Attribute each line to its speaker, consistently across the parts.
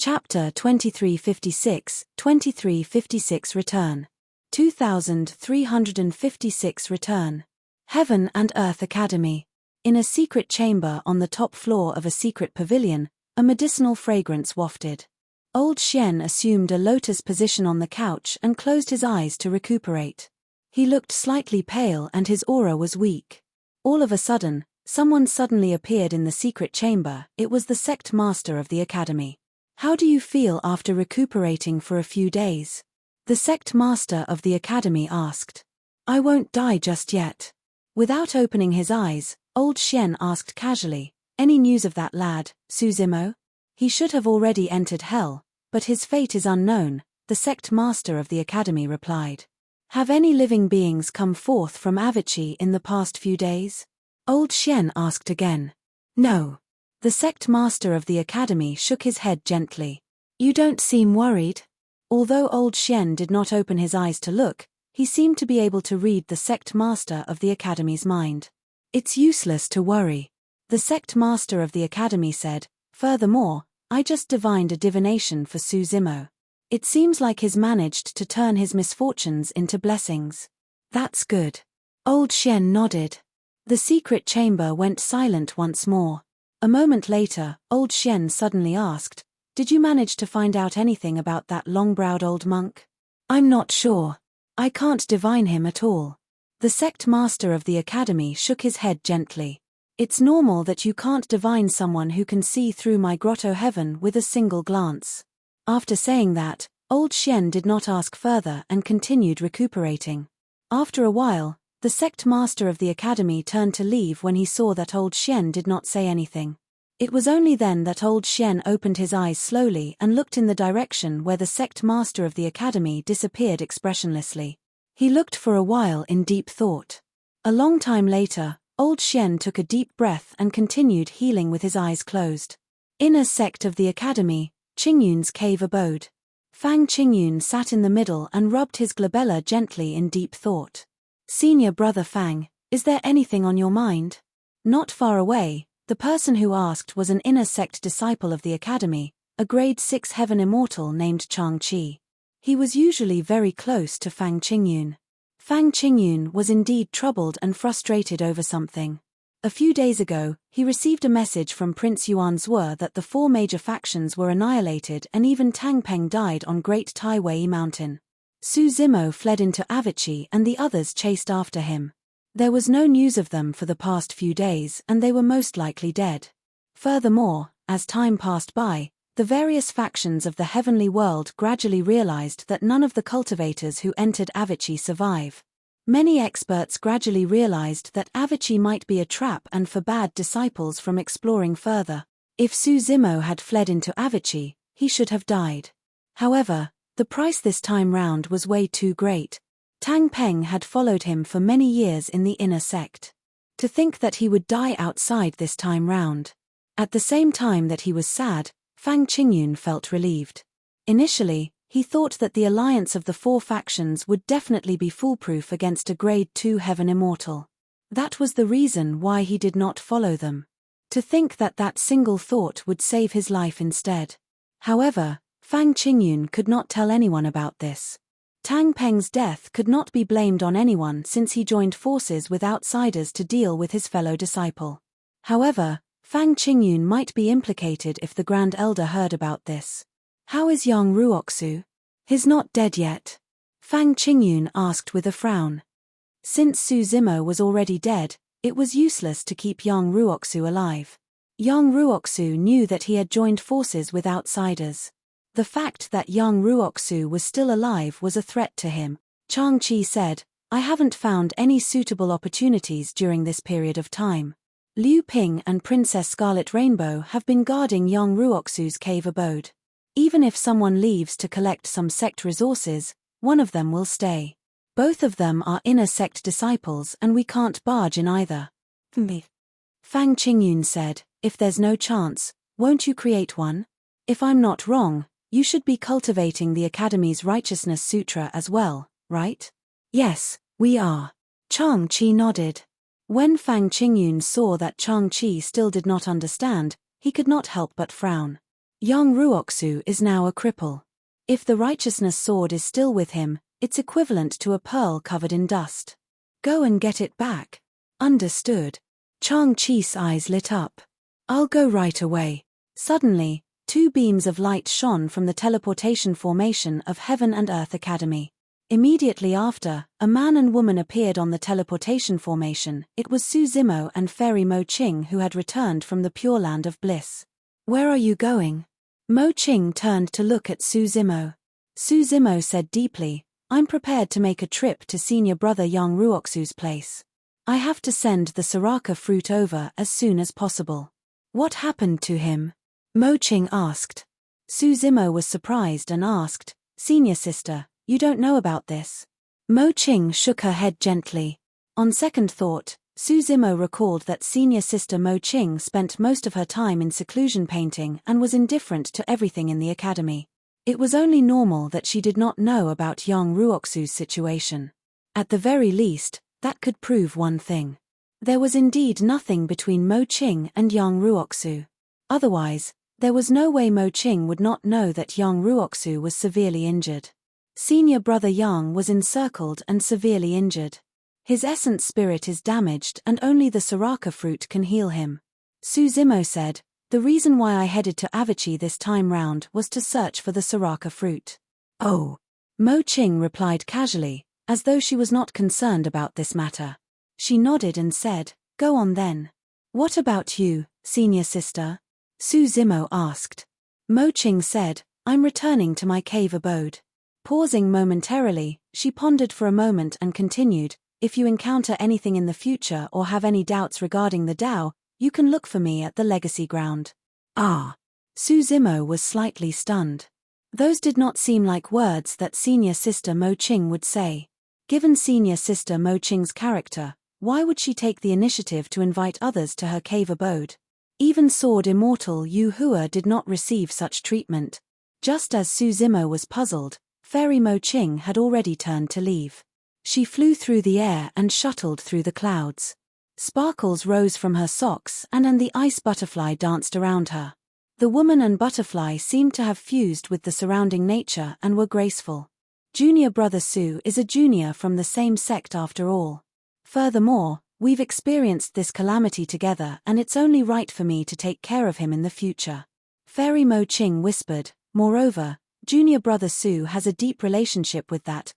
Speaker 1: Chapter 2356 Return. 2356 Return. Heaven and Earth Academy. In a secret chamber on the top floor of a secret pavilion, a medicinal fragrance wafted. Old Xian assumed a lotus position on the couch and closed his eyes to recuperate. He looked slightly pale and his aura was weak. All of a sudden, someone suddenly appeared in the secret chamber. It was the sect master of the academy. "How do you feel after recuperating for a few days?" the sect master of the academy asked. "I won't die just yet." Without opening his eyes, old Xian asked casually, "Any news of that lad, Suzimo? He should have already entered hell, but his fate is unknown," the sect master of the academy replied. "Have any living beings come forth from Avici in the past few days?" Old Xian asked again. "No." The sect master of the academy shook his head gently. "You don't seem worried." Although old Xian did not open his eyes to look, he seemed to be able to read the sect master of the academy's mind. "It's useless to worry," the sect master of the academy said. "Furthermore, I just divined a divination for Suzimo. It seems like he's managed to turn his misfortunes into blessings." "That's good." Old Xian nodded. The secret chamber went silent once more. A moment later, old Xian suddenly asked, "Did you manage to find out anything about that long-browed old monk?" "I'm not sure. I can't divine him at all." The sect master of the academy shook his head gently. "It's normal that you can't divine someone who can see through my grotto heaven with a single glance." After saying that, old Xian did not ask further and continued recuperating. After a while, the sect master of the academy turned to leave when he saw that old Xian did not say anything. It was only then that old Xian opened his eyes slowly and looked in the direction where the sect master of the academy disappeared expressionlessly. He looked for a while in deep thought. A long time later, old Xian took a deep breath and continued healing with his eyes closed. Inner sect of the academy, Qingyun's cave abode. Fang Qingyun sat in the middle and rubbed his glabella gently in deep thought. "Senior brother Fang, is there anything on your mind?" Not far away, the person who asked was an inner sect disciple of the academy, a grade 6 heaven immortal named Chang-Chi. He was usually very close to Fang Qingyun. Fang Qingyun was indeed troubled and frustrated over something. A few days ago, he received a message from Prince Yuanzhe that the 4 major factions were annihilated and even Tang Peng died on Great Taiwei Mountain. Suzimo fled into Avici and the others chased after him. There was no news of them for the past few days and they were most likely dead. Furthermore, as time passed by, the various factions of the heavenly world gradually realized that none of the cultivators who entered Avici survive. Many experts gradually realized that Avici might be a trap and forbade disciples from exploring further. If Suzimo had fled into Avici, he should have died. However, the price this time round was way too great. Tang Peng had followed him for many years in the inner sect. To think that he would die outside this time round. At the same time that he was sad, Fang Qingyun felt relieved. Initially, he thought that the alliance of the 4 factions would definitely be foolproof against a grade 2 heaven immortal. That was the reason why he did not follow them. To think that that single thought would save his life instead. However, Fang Qingyun could not tell anyone about this. Tang Peng's death could not be blamed on anyone since he joined forces with outsiders to deal with his fellow disciple. However, Fang Qingyun might be implicated if the Grand Elder heard about this. "How is Yang Ruoxu? He's not dead yet?" Fang Qingyun asked with a frown. Since Suzimo was already dead, it was useless to keep Yang Ruoxu alive. Yang Ruoxu knew that he had joined forces with outsiders. The fact that Yang Ruoxu was still alive was a threat to him. Chang-Chi said, "I haven't found any suitable opportunities during this period of time. Liu Ping and Princess Scarlet Rainbow have been guarding Yang Ruoxu's cave abode. Even if someone leaves to collect some sect resources, one of them will stay. Both of them are inner sect disciples and we can't barge in either." Fang Qingyun said, "If there's no chance, won't you create one? If I'm not wrong, you should be cultivating the Academy's Righteousness Sutra as well, right?" "Yes, we are." Chang-Chi nodded. When Fang Qingyun saw that Chang-Chi still did not understand, he could not help but frown. Young Ruoxu is now a cripple. If the righteousness sword is still with him, it's equivalent to a pearl covered in dust. Go and get it back. Understood. Chang Chi's eyes lit up. I'll go right away. Suddenly, two beams of light shone from the teleportation formation of Heaven and Earth Academy. Immediately after, a man and woman appeared on the teleportation formation. It was Su Zimo and Fairy Mo Qing who had returned from the Pure Land of Bliss. Where are you going? Mo Qing turned to look at Su Zimo. Su Zimo said deeply, I'm prepared to make a trip to senior brother Yang Ruoxu's place. I have to send the Soraka fruit over as soon as possible. What happened to him? Mo Qing asked. Su Zimo was surprised and asked, Senior sister, you don't know about this? Mo Qing shook her head gently. On second thought, Su Zimo recalled that senior sister Mo Qing spent most of her time in seclusion painting and was indifferent to everything in the academy. It was only normal that she did not know about Yang Ruoxu's situation. At the very least, that could prove one thing. There was indeed nothing between Mo Qing and Yang Ruoxu. Otherwise, there was no way Mo Qing would not know that Yang Ruoxu was severely injured. Senior brother Yang was encircled and severely injured. His essence spirit is damaged and only the Soraka fruit can heal him. Su Zimo said, the reason why I headed to Avachi this time round was to search for the Soraka fruit. Oh. Mo Qing replied casually, as though she was not concerned about this matter. She nodded and said, go on then. What about you, senior sister? Su Zimo asked. Mo Qing said, I'm returning to my cave abode. Pausing momentarily, she pondered for a moment and continued, if you encounter anything in the future or have any doubts regarding the Tao, you can look for me at the legacy ground. Ah. Su Zimo was slightly stunned. Those did not seem like words that senior sister Mo Qing would say. Given senior sister Mo Qing's character, why would she take the initiative to invite others to her cave abode? Even Sword Immortal Yu Hua did not receive such treatment. Just as Su Zimo was puzzled, Fairy Mo Qing had already turned to leave. She flew through the air and shuttled through the clouds. Sparkles rose from her socks and the ice butterfly danced around her. The woman and butterfly seemed to have fused with the surrounding nature and were graceful. Junior brother Su is a junior from the same sect after all. Furthermore, we've experienced this calamity together and it's only right for me to take care of him in the future. Fairy Mo Qing whispered, moreover, junior brother Su has a deep relationship with that,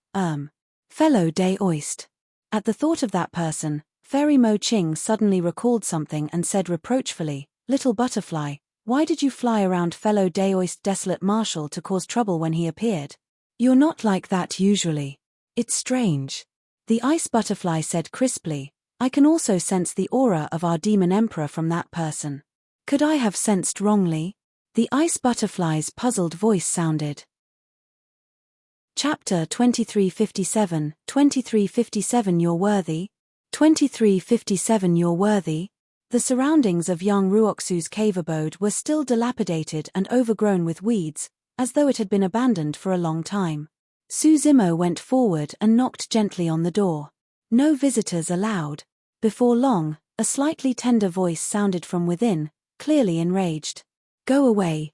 Speaker 1: fellow Daoist. At the thought of that person, Fairy Mo Qing suddenly recalled something and said reproachfully, little butterfly, why did you fly around fellow Daoist desolate marshal to cause trouble when he appeared? You're not like that usually. It's strange. The ice butterfly said crisply, I can also sense the aura of our demon emperor from that person. Could I have sensed wrongly? The ice butterfly's puzzled voice sounded. Chapter 2357, 2357 You're worthy? 2357 You're worthy? The surroundings of Yang Ruoxu's cave abode were still dilapidated and overgrown with weeds, as though it had been abandoned for a long time. Su Zimo went forward and knocked gently on the door. No visitors allowed. Before long, a slightly tender voice sounded from within, clearly enraged. Go away,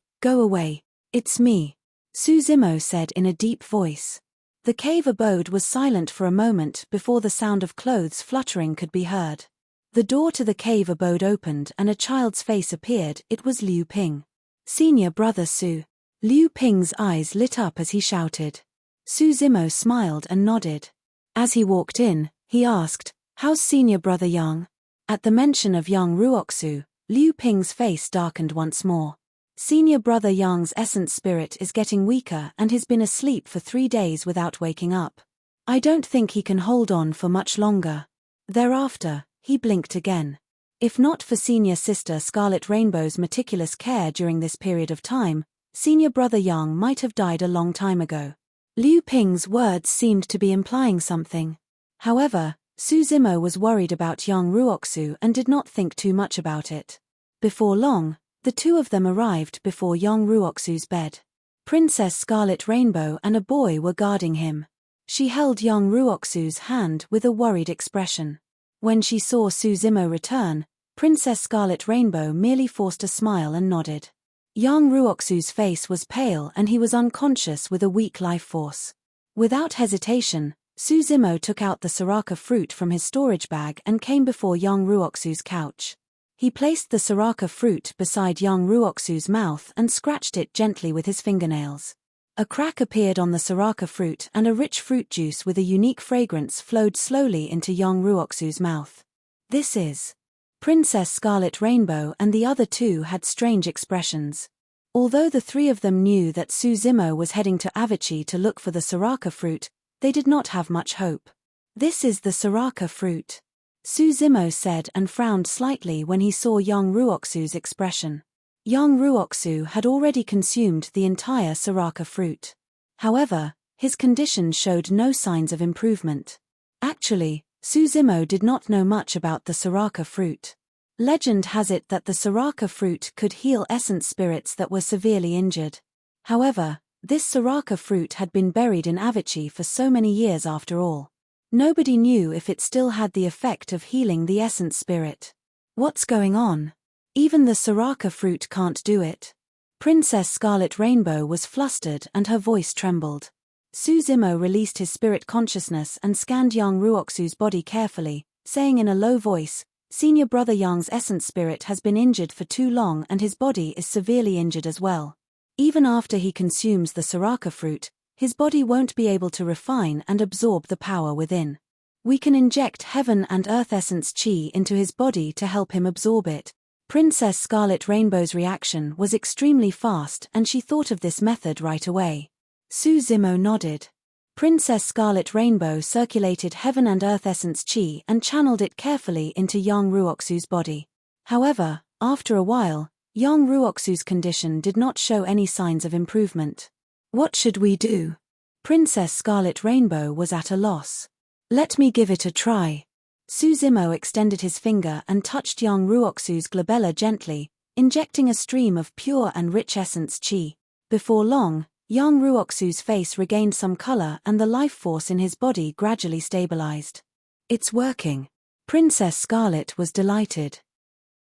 Speaker 1: it's me. Su Zimo said in a deep voice. The cave abode was silent for a moment before the sound of clothes fluttering could be heard. The door to the cave abode opened and a child's face appeared. It was Liu Ping. Senior brother Su. Liu Ping's eyes lit up as he shouted. Su Zimo smiled and nodded. As he walked in, he asked, how's senior brother Yang? At the mention of Yang Ruoxu, Liu Ping's face darkened once more. Senior brother Yang's essence spirit is getting weaker and has been asleep for 3 days without waking up. I don't think he can hold on for much longer. Thereafter, he blinked again. If not for senior sister Scarlet Rainbow's meticulous care during this period of time, senior brother Yang might have died a long time ago. Liu Ping's words seemed to be implying something. However, Su Zimo was worried about Yang Ruoxu and did not think too much about it. Before long, the two of them arrived before Yang Ruoxu's bed. Princess Scarlet Rainbow and a boy were guarding him. She held Yang Ruoxu's hand with a worried expression. When she saw Su Zimo return, Princess Scarlet Rainbow merely forced a smile and nodded. Yang Ruoxu's face was pale and he was unconscious with a weak life force. Without hesitation, Su Zimo took out the Soraka fruit from his storage bag and came before Yang Ruoxu's couch. He placed the Soraka fruit beside Yang Ruoxu's mouth and scratched it gently with his fingernails. A crack appeared on the Soraka fruit and a rich fruit juice with a unique fragrance flowed slowly into Yang Ruoxu's mouth. This is Princess Scarlet Rainbow and the other two had strange expressions. Although the three of them knew that Su Zimo was heading to Avicii to look for the Soraka fruit, they did not have much hope. This is the Soraka fruit, Su Zimo said and frowned slightly when he saw Yang Ruoxu's expression. Yang Ruoxu had already consumed the entire Soraka fruit. However, his condition showed no signs of improvement. Actually, Su Zimo did not know much about the Soraka fruit. Legend has it that the Soraka fruit could heal essence spirits that were severely injured. However, this Soraka fruit had been buried in Avicii for so many years after all. Nobody knew if it still had the effect of healing the essence spirit. What's going on? Even the Soraka fruit can't do it. Princess Scarlet Rainbow was flustered and her voice trembled. Su Zimo released his spirit consciousness and scanned Yang Ruoxu's body carefully, saying in a low voice, "Senior brother Yang's essence spirit has been injured for too long and his body is severely injured as well. Even after he consumes the Soraka fruit, his body won't be able to refine and absorb the power within. We can inject heaven and earth essence chi into his body to help him absorb it." Princess Scarlet Rainbow's reaction was extremely fast and she thought of this method right away. Su Zimo nodded. Princess Scarlet Rainbow circulated heaven and earth essence chi and channeled it carefully into Yang Ruoxu's body. However, after a while, Yang Ruoxu's condition did not show any signs of improvement. What should we do? Princess Scarlet Rainbow was at a loss. Let me give it a try. Su Zimo extended his finger and touched Yang Ruoxu's glabella gently, injecting a stream of pure and rich essence chi. Before long, Yang Ruoxu's face regained some color and the life force in his body gradually stabilized. It's working. Princess Scarlet was delighted.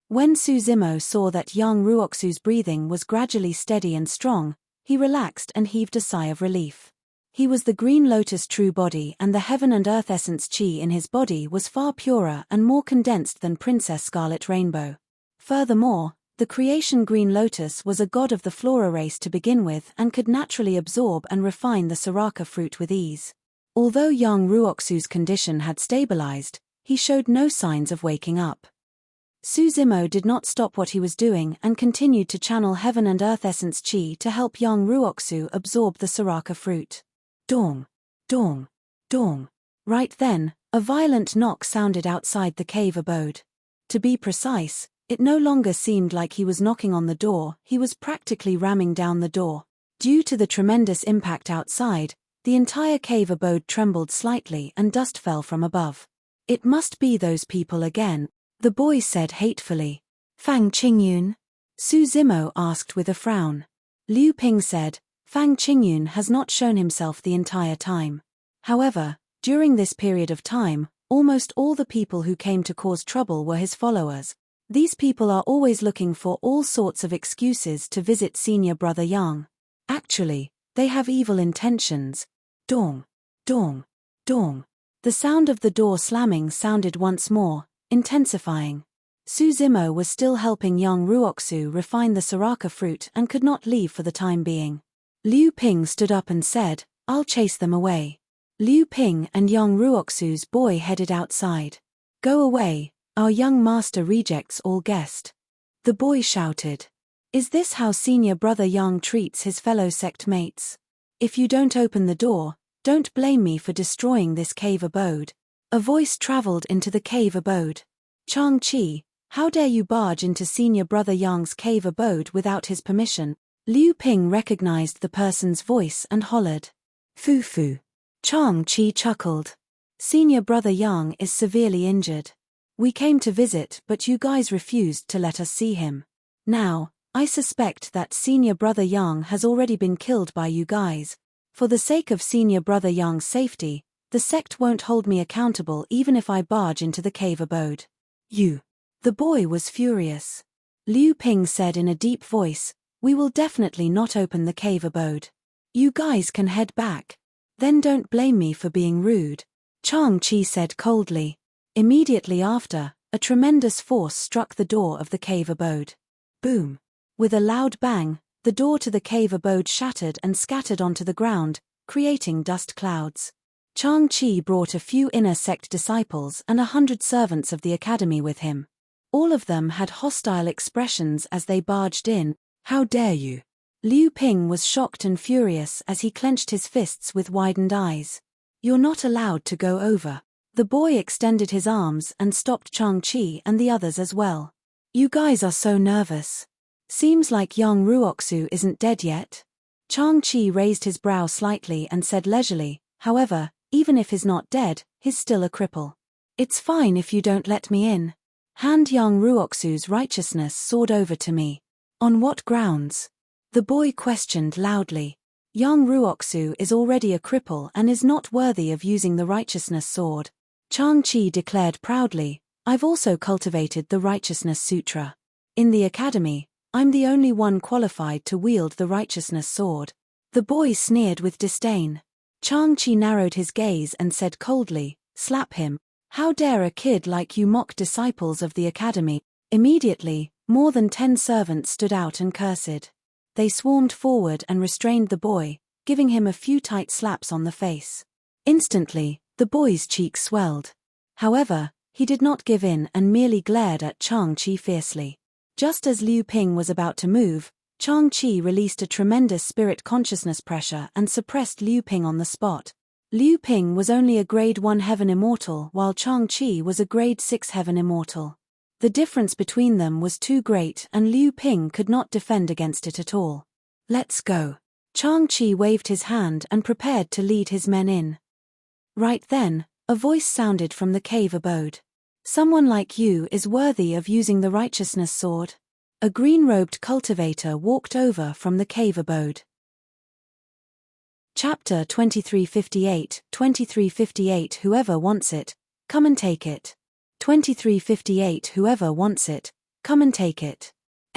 Speaker 1: When Su Zimo saw that Yang Ruoxu's breathing was gradually steady and strong, he relaxed and heaved a sigh of relief. He was the Green Lotus true body and the heaven and earth essence chi in his body was far purer and more condensed than Princess Scarlet Rainbow. Furthermore, the creation Green Lotus was a god of the Flora race to begin with and could naturally absorb and refine the Soraka fruit with ease. Although Yang Ruoxu's condition had stabilized, he showed no signs of waking up. Su Zimo did not stop what he was doing and continued to channel heaven and earth essence chi to help Yang Ruoxu absorb the Soraka fruit. Dong, dong, dong. Right then, a violent knock sounded outside the cave abode. To be precise, it no longer seemed like he was knocking on the door, he was practically ramming down the door. Due to the tremendous impact outside, the entire cave abode trembled slightly and dust fell from above. It must be those people again, the boy said hatefully. Fang Qingyun? Su Zimo asked with a frown. Liu Ping said, Fang Qingyun has not shown himself the entire time. However, during this period of time, almost all the people who came to cause trouble were his followers. These people are always looking for all sorts of excuses to visit senior brother Yang. Actually, they have evil intentions. Dong, dong, dong. The sound of the door slamming sounded once more, intensifying. Su Zimo was still helping Yang Ruoxu refine the Soraka fruit and could not leave for the time being. Liu Ping stood up and said, I'll chase them away. Liu Ping and Yang Ruoxu's boy headed outside. Go away, our young master rejects all guest. The boy shouted. Is this how senior brother Yang treats his fellow sect mates? If you don't open the door, don't blame me for destroying this cave abode. A voice traveled into the cave abode. Chang Chi, how dare you barge into senior brother Yang's cave abode without his permission? Liu Ping recognized the person's voice and hollered. Fu Fu. Chang Chi chuckled. Senior brother Yang is severely injured. We came to visit but you guys refused to let us see him. Now, I suspect that senior brother Yang has already been killed by you guys. For the sake of senior brother Yang's safety, the sect won't hold me accountable even if I barge into the cave abode. You. The boy was furious. Liu Ping said in a deep voice, We will definitely not open the cave abode. You guys can head back. Then don't blame me for being rude, Chang-Chi said coldly. Immediately after, a tremendous force struck the door of the cave abode. Boom! With a loud bang, the door to the cave abode shattered and scattered onto the ground, creating dust clouds. Chang-Chi brought a few inner sect disciples and 100 servants of the academy with him. All of them had hostile expressions as they barged in. How dare you? Liu Ping was shocked and furious as he clenched his fists with widened eyes. You're not allowed to go over. The boy extended his arms and stopped Chang-Chi and the others as well. You guys are so nervous. Seems like young Ruoxu isn't dead yet. Chang-Chi raised his brow slightly and said leisurely, however, even if he's not dead, he's still a cripple. It's fine if you don't let me in. Hand young Ruoxu's righteousness sword over to me. On what grounds? The boy questioned loudly. Young Ruoxu is already a cripple and is not worthy of using the righteousness sword. Chang-Chi declared proudly, I've also cultivated the righteousness sutra. In the academy, I'm the only one qualified to wield the righteousness sword. The boy sneered with disdain. Chang-Chi narrowed his gaze and said coldly, slap him. How dare a kid like you mock disciples of the academy? Immediately, more than 10 servants stood out and cursed. They swarmed forward and restrained the boy, giving him a few tight slaps on the face. Instantly, the boy's cheeks swelled. However, he did not give in and merely glared at Chang-Chi fiercely. Just as Liu Ping was about to move, Chang-Chi released a tremendous spirit consciousness pressure and suppressed Liu Ping on the spot. Liu Ping was only a grade 1 heaven immortal while Chang-Chi was a grade 6 heaven immortal. The difference between them was too great and Liu Ping could not defend against it at all. Let's go. Chang-Chi waved his hand and prepared to lead his men in. Right then, a voice sounded from the cave abode. Someone like you is worthy of using the righteousness sword. A green-robed cultivator walked over from the cave abode. Chapter 2358, 2358 Whoever wants it, come and take it. 2358 Whoever wants it, come and take it.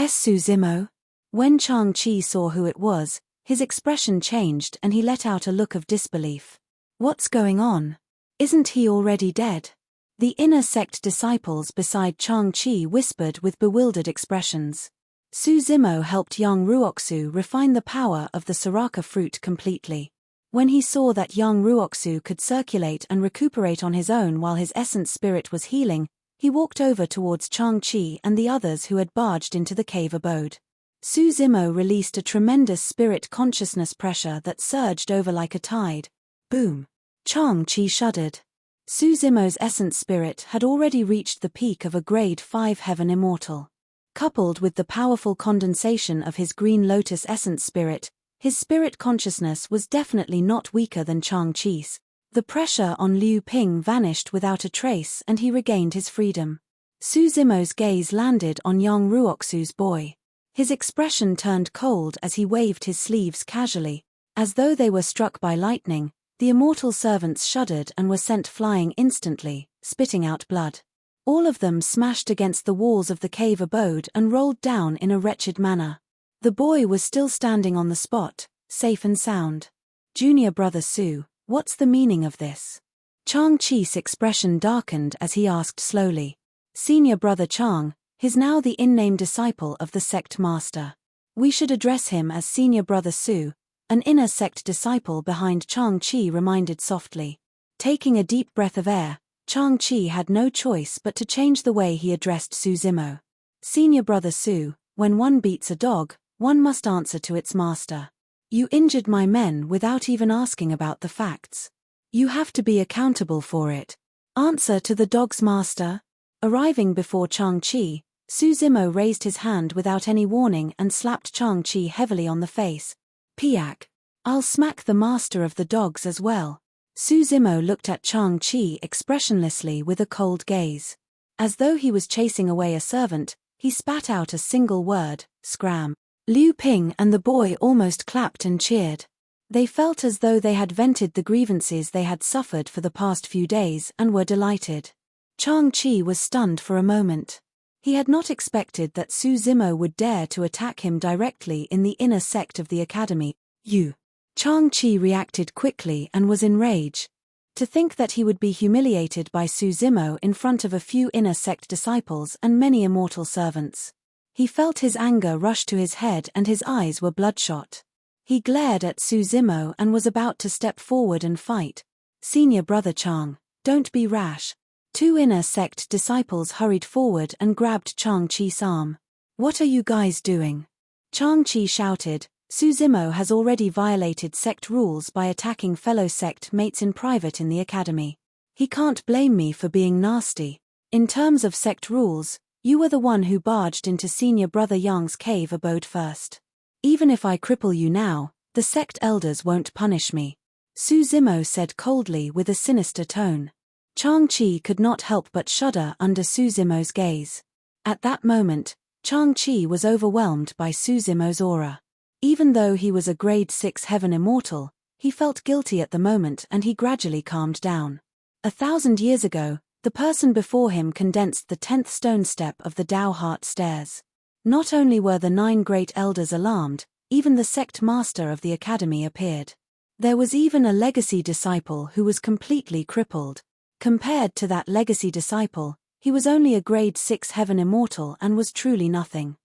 Speaker 1: Su Zimo? When Chang-Chi saw who it was, his expression changed and he let out a look of disbelief. What's going on? Isn't he already dead? The inner sect disciples beside Chang-Chi whispered with bewildered expressions. Su Zimo helped young Ruoxu refine the power of the Soraka fruit completely. When he saw that young Ruoxu could circulate and recuperate on his own while his essence spirit was healing, he walked over towards Chang-Chi and the others who had barged into the cave abode. Su Zimo released a tremendous spirit consciousness pressure that surged over like a tide. Boom! Chang-Chi shuddered. Su Zimo's essence spirit had already reached the peak of a grade 5 heaven immortal. Coupled with the powerful condensation of his green lotus essence spirit, his spirit consciousness was definitely not weaker than Chang-Chi's. The pressure on Liu Ping vanished without a trace and he regained his freedom. Su Zimo's gaze landed on young Ruoxu's boy. His expression turned cold as he waved his sleeves casually. As though they were struck by lightning, the immortal servants shuddered and were sent flying instantly, spitting out blood. All of them smashed against the walls of the cave abode and rolled down in a wretched manner. The boy was still standing on the spot, safe and sound. Junior brother Su, what's the meaning of this? Chang-Chi's expression darkened as he asked slowly. Senior brother Chang, he's now the in-name disciple of the sect master. We should address him as senior brother Su, an inner sect disciple behind Chang-Chi reminded softly. Taking a deep breath of air, Chang-Chi had no choice but to change the way he addressed Su Zimo. Senior brother Su, when one beats a dog, one must answer to its master. You injured my men without even asking about the facts. You have to be accountable for it. Answer to the dog's master. Arriving before Chang-Chi, Su Zimo raised his hand without any warning and slapped Chang-Chi heavily on the face. Piak. I'll smack the master of the dogs as well. Su Zimo looked at Chang-Chi expressionlessly with a cold gaze. As though he was chasing away a servant, he spat out a single word, scram. Liu Ping and the boy almost clapped and cheered. They felt as though they had vented the grievances they had suffered for the past few days and were delighted. Chang-Chi was stunned for a moment. He had not expected that Su Zimo would dare to attack him directly in the inner sect of the academy. You. Chang Chi reacted quickly and was enraged. To think that he would be humiliated by Su Zimo in front of a few inner sect disciples and many immortal servants. He felt his anger rush to his head and his eyes were bloodshot. He glared at Su Zimo and was about to step forward and fight. Senior brother Chang, don't be rash. Two inner sect disciples hurried forward and grabbed Chang Chi's arm. What are you guys doing? Chang Chi shouted. Su Zimo has already violated sect rules by attacking fellow sect mates in private in the academy. He can't blame me for being nasty. In terms of sect rules, you were the one who barged into senior brother Yang's cave abode first. Even if I cripple you now, the sect elders won't punish me. Su Zimo said coldly with a sinister tone. Chang Chi could not help but shudder under Su Zimo's gaze. At that moment, Chang Chi was overwhelmed by Su Zimo's aura. Even though he was a grade 6 heaven immortal, he felt guilty at the moment and he gradually calmed down. 1,000 years ago, the person before him condensed the 10th stone step of the Tao Heart Stairs. Not only were the 9 great elders alarmed, even the sect master of the academy appeared. There was even a legacy disciple who was completely crippled. Compared to that legacy disciple, he was only a grade 6 heaven immortal and was truly nothing.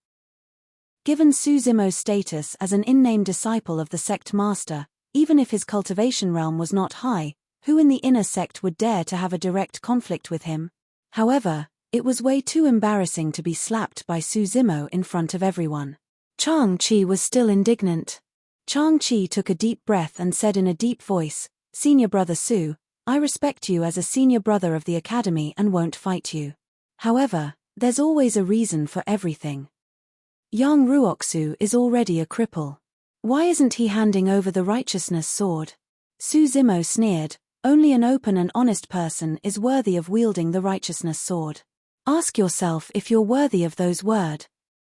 Speaker 1: Given Su Zimo's status as an in-name disciple of the sect master, even if his cultivation realm was not high, who in the inner sect would dare to have a direct conflict with him? However, it was way too embarrassing to be slapped by Su Zimo in front of everyone. Chang Chi was still indignant. Chang Chi took a deep breath and said in a deep voice, Senior brother Su, I respect you as a senior brother of the academy and won't fight you. However, there's always a reason for everything. Yang Ruoxu is already a cripple. Why isn't he handing over the righteousness sword? Su Zimo sneered, only an open and honest person is worthy of wielding the righteousness sword. Ask yourself if you're worthy of those words.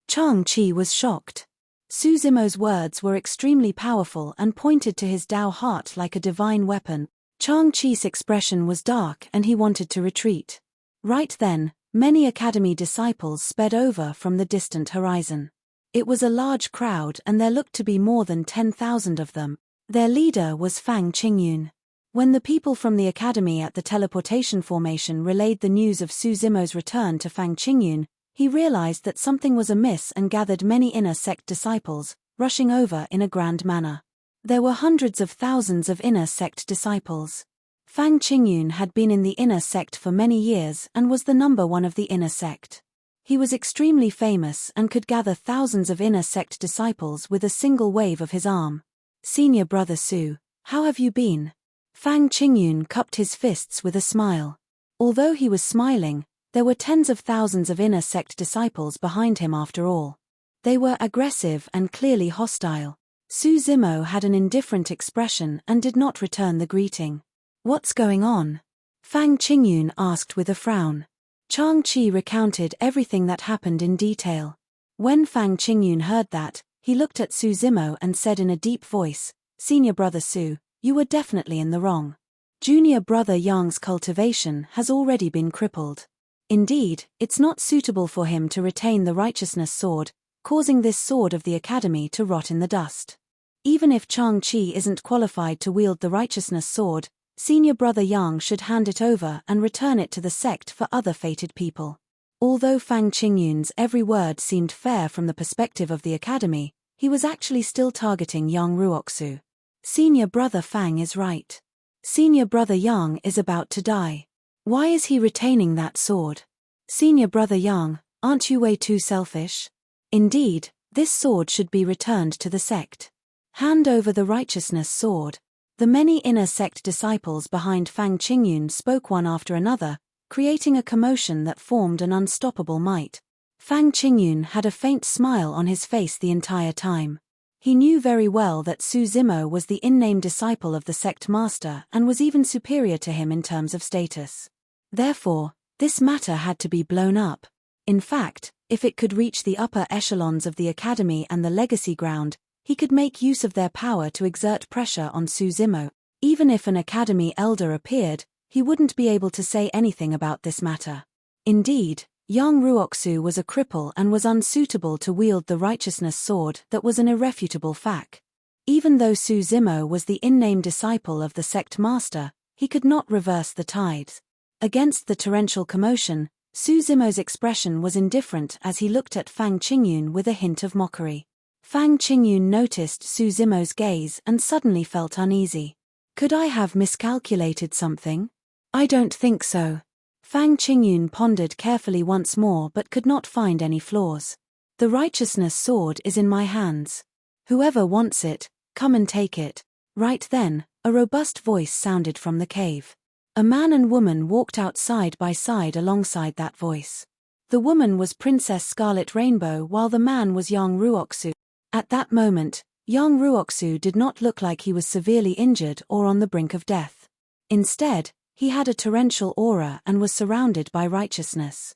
Speaker 1: Chang Chi was shocked. Su Zimo's words were extremely powerful and pointed to his Tao heart like a divine weapon. Chang Chi's expression was dark and he wanted to retreat. Right then, many academy disciples sped over from the distant horizon. It was a large crowd and there looked to be more than 10,000 of them. Their leader was Fang Qingyun. When the people from the academy at the teleportation formation relayed the news of Su Zimo's return to Fang Qingyun, he realized that something was amiss and gathered many inner sect disciples, rushing over in a grand manner. There were hundreds of thousands of inner sect disciples. Fang Qingyun had been in the inner sect for many years and was the number one of the inner sect. He was extremely famous and could gather thousands of inner sect disciples with a single wave of his arm. Senior brother Su, how have you been? Fang Qingyun cupped his fists with a smile. Although he was smiling, there were tens of thousands of inner sect disciples behind him after all. They were aggressive and clearly hostile. Su Zimo had an indifferent expression and did not return the greeting. What's going on? Fang Qingyun asked with a frown. Chang Chi recounted everything that happened in detail. When Fang Qingyun heard that, he looked at Su Zimo and said in a deep voice, Senior brother Su, you were definitely in the wrong. Junior brother Yang's cultivation has already been crippled. Indeed, it's not suitable for him to retain the righteousness sword, causing this sword of the academy to rot in the dust. Even if Chang Chi isn't qualified to wield the righteousness sword, Senior brother Yang should hand it over and return it to the sect for other fated people. Although Fang Qingyun's every word seemed fair from the perspective of the academy, he was actually still targeting Yang Ruoxu. Senior brother Fang is right. Senior brother Yang is about to die. Why is he retaining that sword? Senior brother Yang, aren't you way too selfish? Indeed, this sword should be returned to the sect. Hand over the righteousness sword. The many inner sect disciples behind Fang Qingyun spoke one after another, creating a commotion that formed an unstoppable might. Fang Qingyun had a faint smile on his face the entire time. He knew very well that Su Zimo was the in-name disciple of the sect master and was even superior to him in terms of status. Therefore, this matter had to be blown up. In fact, if it could reach the upper echelons of the academy and the legacy ground, he could make use of their power to exert pressure on Su Zimo. Even if an academy elder appeared, he wouldn't be able to say anything about this matter. Indeed, Yang Ruoxu was a cripple and was unsuitable to wield the righteousness sword. That was an irrefutable fact. Even though Su Zimo was the in-name disciple of the sect master, he could not reverse the tides. Against the torrential commotion, Su Zimo's expression was indifferent as he looked at Fang Qingyun with a hint of mockery. Fang Qingyun noticed Su Zimo's gaze and suddenly felt uneasy. Could I have miscalculated something? I don't think so. Fang Qingyun pondered carefully once more but could not find any flaws. The righteousness sword is in my hands. Whoever wants it, come and take it. Right then, a robust voice sounded from the cave. A man and woman walked out side by side alongside that voice. The woman was Princess Scarlet Rainbow while the man was Yang Ruoxu. At that moment, Yang Ruoxu did not look like he was severely injured or on the brink of death. Instead, he had a torrential aura and was surrounded by righteousness.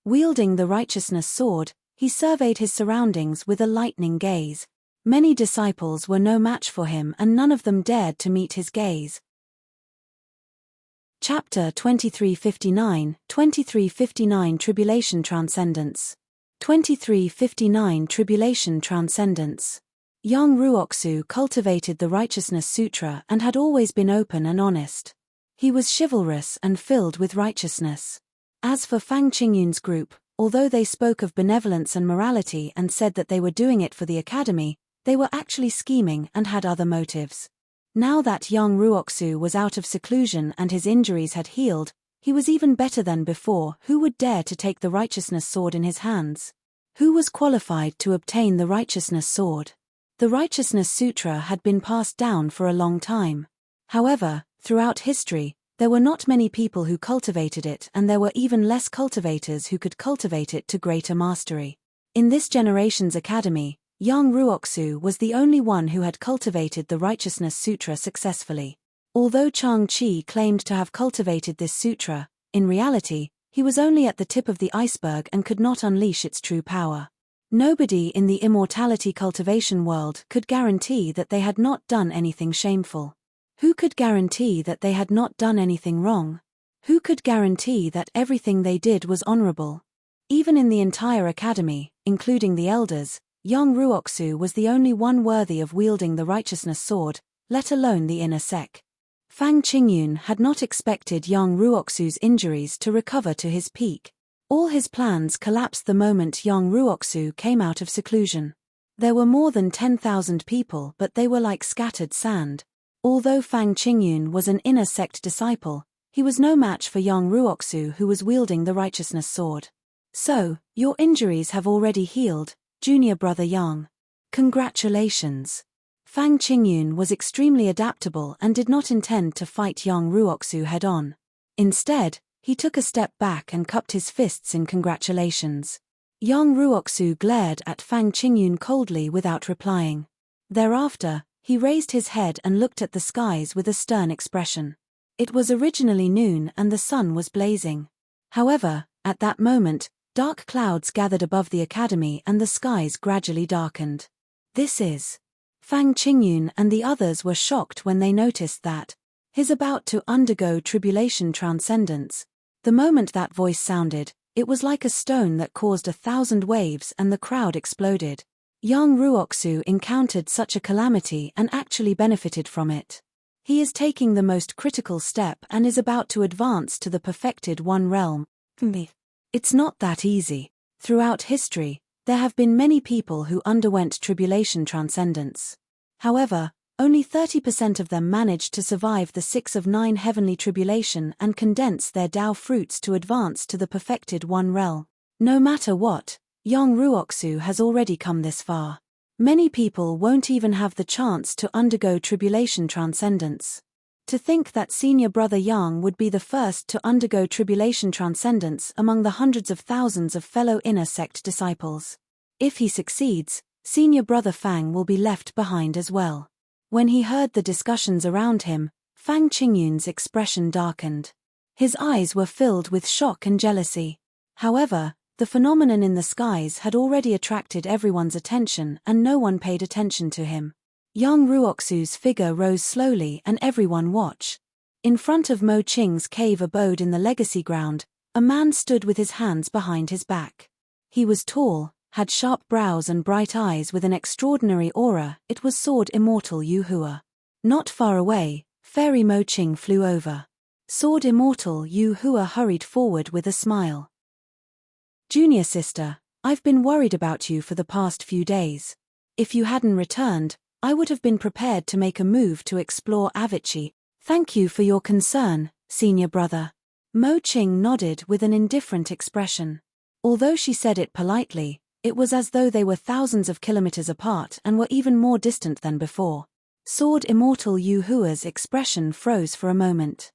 Speaker 1: Wielding the righteousness sword, he surveyed his surroundings with a lightning gaze. Many disciples were no match for him and none of them dared to meet his gaze. Chapter 2359, 2359 Tribulation Transcendence. 2359 Tribulation Transcendence. Yang Ruoxu cultivated the Righteousness Sutra and had always been open and honest. He was chivalrous and filled with righteousness. As for Fang Qingyun's group, although they spoke of benevolence and morality and said that they were doing it for the academy, they were actually scheming and had other motives. Now that Yang Ruoxu was out of seclusion and his injuries had healed, he was even better than before. Who would dare to take the righteousness sword in his hands? Who was qualified to obtain the righteousness sword? The Righteousness Sutra had been passed down for a long time. However, throughout history, there were not many people who cultivated it and there were even less cultivators who could cultivate it to greater mastery. In this generation's academy, Yang Ruoxu was the only one who had cultivated the Righteousness Sutra successfully. Although Chang Chi claimed to have cultivated this sutra, in reality, he was only at the tip of the iceberg and could not unleash its true power. Nobody in the immortality cultivation world could guarantee that they had not done anything shameful. Who could guarantee that they had not done anything wrong? Who could guarantee that everything they did was honorable? Even in the entire academy, including the elders, Yang Ruoxu was the only one worthy of wielding the righteousness sword, let alone the inner sec. Fang Qingyun had not expected Yang Ruoxu's injuries to recover to his peak. All his plans collapsed the moment Yang Ruoxu came out of seclusion. There were more than 10,000 people but they were like scattered sand. Although Fang Qingyun was an inner sect disciple, he was no match for Yang Ruoxu who was wielding the righteousness sword. So, your injuries have already healed, junior brother Yang. Congratulations. Fang Qingyun was extremely adaptable and did not intend to fight Yang Ruoxu head-on. Instead, he took a step back and cupped his fists in congratulations. Yang Ruoxu glared at Fang Qingyun coldly without replying. Thereafter, he raised his head and looked at the skies with a stern expression. It was originally noon and the sun was blazing. However, at that moment, dark clouds gathered above the academy and the skies gradually darkened. This is... Fang Qingyun and the others were shocked when they noticed that he's about to undergo tribulation transcendence. The moment that voice sounded, it was like a stone that caused 1,000 waves and the crowd exploded. Yang Ruoxu encountered such a calamity and actually benefited from it. He is taking the most critical step and is about to advance to the perfected one realm. It's not that easy. Throughout history, there have been many people who underwent tribulation transcendence. However, only 30% of them managed to survive the 6 of 9 heavenly tribulation and condense their Tao fruits to advance to the perfected one realm. No matter what, Yang Ruoxu has already come this far. Many people won't even have the chance to undergo tribulation transcendence. To think that senior brother Yang would be the first to undergo tribulation transcendence among the hundreds of thousands of fellow inner sect disciples. If he succeeds, senior brother Fang will be left behind as well. When he heard the discussions around him, Fang Qingyun's expression darkened. His eyes were filled with shock and jealousy. However, the phenomenon in the skies had already attracted everyone's attention and no one paid attention to him. Yang Ruoxu's figure rose slowly and everyone watched. In front of Mo Qing's cave abode in the legacy ground, A man stood with his hands behind his back. He was tall, had sharp brows and bright eyes with an extraordinary aura. It was Sword Immortal Yuhua. Not far away, Fairy Mo Qing flew over. Sword Immortal Yuhua hurried forward with a smile. "Junior sister, I've been worried about you for the past few days. If you hadn't returned, I would have been prepared to make a move to explore Avicii. Thank you for your concern, senior brother." Mo Qing nodded with an indifferent expression. Although she said it politely, it was as though they were thousands of kilometers apart and were even more distant than before. Sword Immortal Yuhua's expression froze for a moment.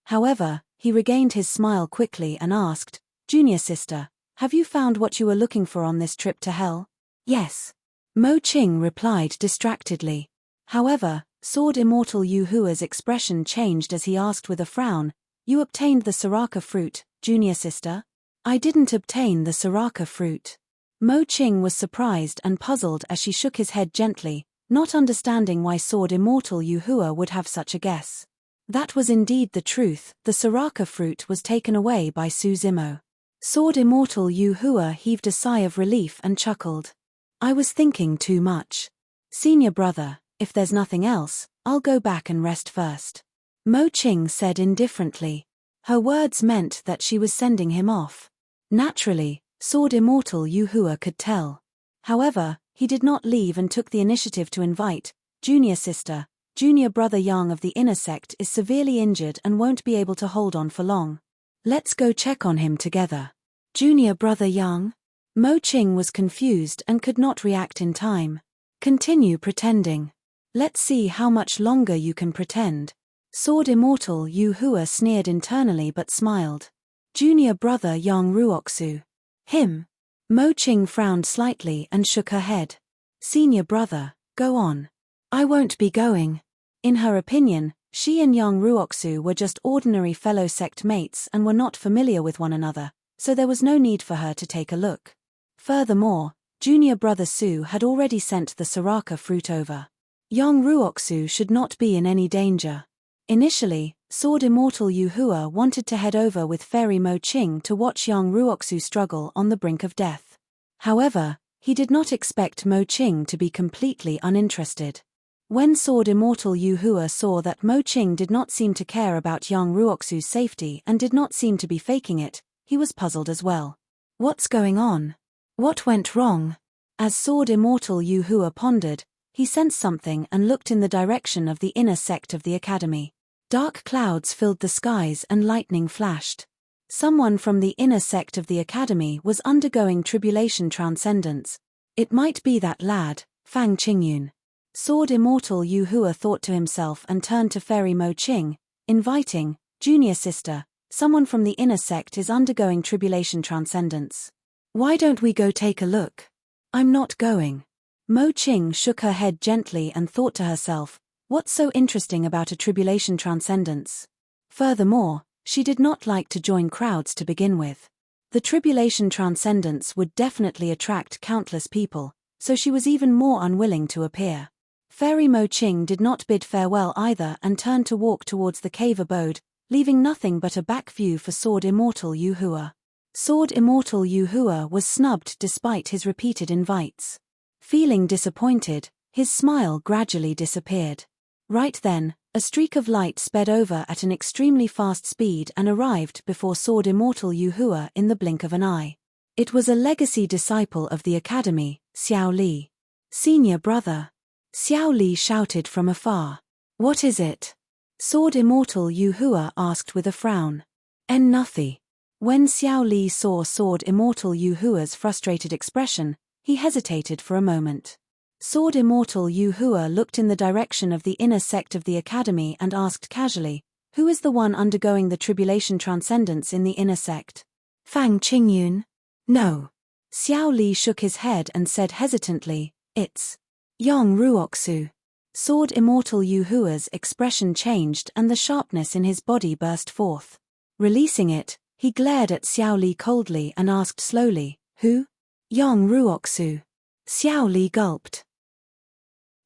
Speaker 1: However, he regained his smile quickly and asked, "Junior sister, have you found what you were looking for on this trip to hell?" "Yes," Mo Qing replied distractedly. However, Sword Immortal Yuhua's expression changed as he asked with a frown, "You obtained the Soraka fruit, junior sister?" "I didn't obtain the Soraka fruit." Mo Qing was surprised and puzzled as she shook his head gently, not understanding why Sword Immortal Yuhua would have such a guess. That was indeed the truth. The Soraka fruit was taken away by Su Zimo. Sword Immortal Yuhua heaved a sigh of relief and chuckled. "I was thinking too much. Senior brother, if there's nothing else, I'll go back and rest first," Mo Qing said indifferently. Her words meant that she was sending him off. Naturally, Sword Immortal Yuhua could tell. However, he did not leave and took the initiative to invite, "Junior sister, junior brother Yang of the inner sect is severely injured and won't be able to hold on for long. Let's go check on him together." "Junior brother Yang?" Mo Qing was confused and could not react in time. "Continue pretending. Let's see how much longer you can pretend." Sword Immortal Yuhua sneered internally but smiled. "Junior brother Yang Ruoxu. Him?" Mo Qing frowned slightly and shook her head. "Senior brother, go on." "I won't be going." In her opinion, she and Yang Ruoxu were just ordinary fellow sect mates and were not familiar with one another, so there was no need for her to take a look. Furthermore, junior brother Su had already sent the Soraka fruit over. Yang Ruoxu should not be in any danger. Initially, Sword Immortal Yuhua wanted to head over with Fairy Mo Qing to watch Yang Ruoxu struggle on the brink of death. However, he did not expect Mo Qing to be completely uninterested. When Sword Immortal Yuhua saw that Mo Qing did not seem to care about Yang Ruoxu's safety and did not seem to be faking it, he was puzzled as well. What's going on? What went wrong? As Sword Immortal Yuhua pondered, he sensed something and looked in the direction of the inner sect of the academy. Dark clouds filled the skies and lightning flashed. Someone from the inner sect of the academy was undergoing tribulation transcendence. It might be that lad, Fang Qingyun. Sword Immortal Yuhua thought to himself and turned to Fairy Mo Qing, inviting, "Junior sister, someone from the inner sect is undergoing tribulation transcendence. Why don't we go take a look?" "I'm not going." Mo Qing shook her head gently and thought to herself, what's so interesting about a tribulation transcendence? Furthermore, she did not like to join crowds to begin with. The tribulation transcendence would definitely attract countless people, so she was even more unwilling to appear. Fairy Mo Qing did not bid farewell either and turned to walk towards the cave abode, leaving nothing but a back view for Sword Immortal Yuhua. Sword Immortal Yuhua was snubbed despite his repeated invites. Feeling disappointed, his smile gradually disappeared. Right then, a streak of light sped over at an extremely fast speed and arrived before Sword Immortal Yuhua in the blink of an eye. It was a legacy disciple of the academy, Xiao Li. "Senior brother." Xiao Li shouted from afar. "What is it?" Sword Immortal Yuhua asked with a frown. Nothing." When Xiao Li saw Sword Immortal Yuhua's frustrated expression, he hesitated for a moment. Sword Immortal Yuhua looked in the direction of the inner sect of the academy and asked casually, "Who is the one undergoing the tribulation transcendence in the inner sect?" "Fang Qingyun." "No." Xiao Li shook his head and said hesitantly, "It's Yang Ruoxu." Sword Immortal Yuhua's expression changed and the sharpness in his body burst forth. Releasing it, he glared at Xiao Li coldly and asked slowly, "Who?" "Yang Ruoxu." Xiao Li gulped.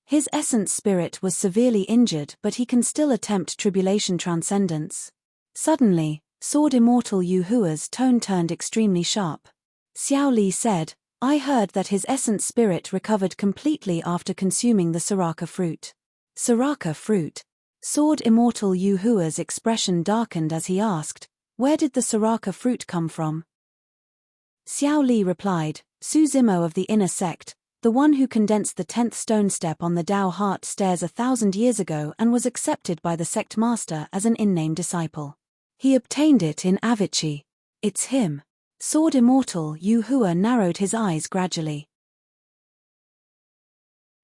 Speaker 1: His essence spirit was severely injured, but he can still attempt tribulation transcendence. Suddenly, Sword Immortal Yu Hua's tone turned extremely sharp. Xiao Li said, I heard that his essence spirit recovered completely after consuming the Soraka fruit. Soraka fruit? Sword Immortal Yu Hua's expression darkened as he asked, where did the Soraka fruit come from? Xiao Li replied, Su Zimo of the inner sect, the one who condensed the 10th stone step on the Tao heart stairs 1,000 years ago and was accepted by the sect master as an in-name disciple. He obtained it in Avicii. It's him. Sword Immortal Yu Hua narrowed his eyes gradually.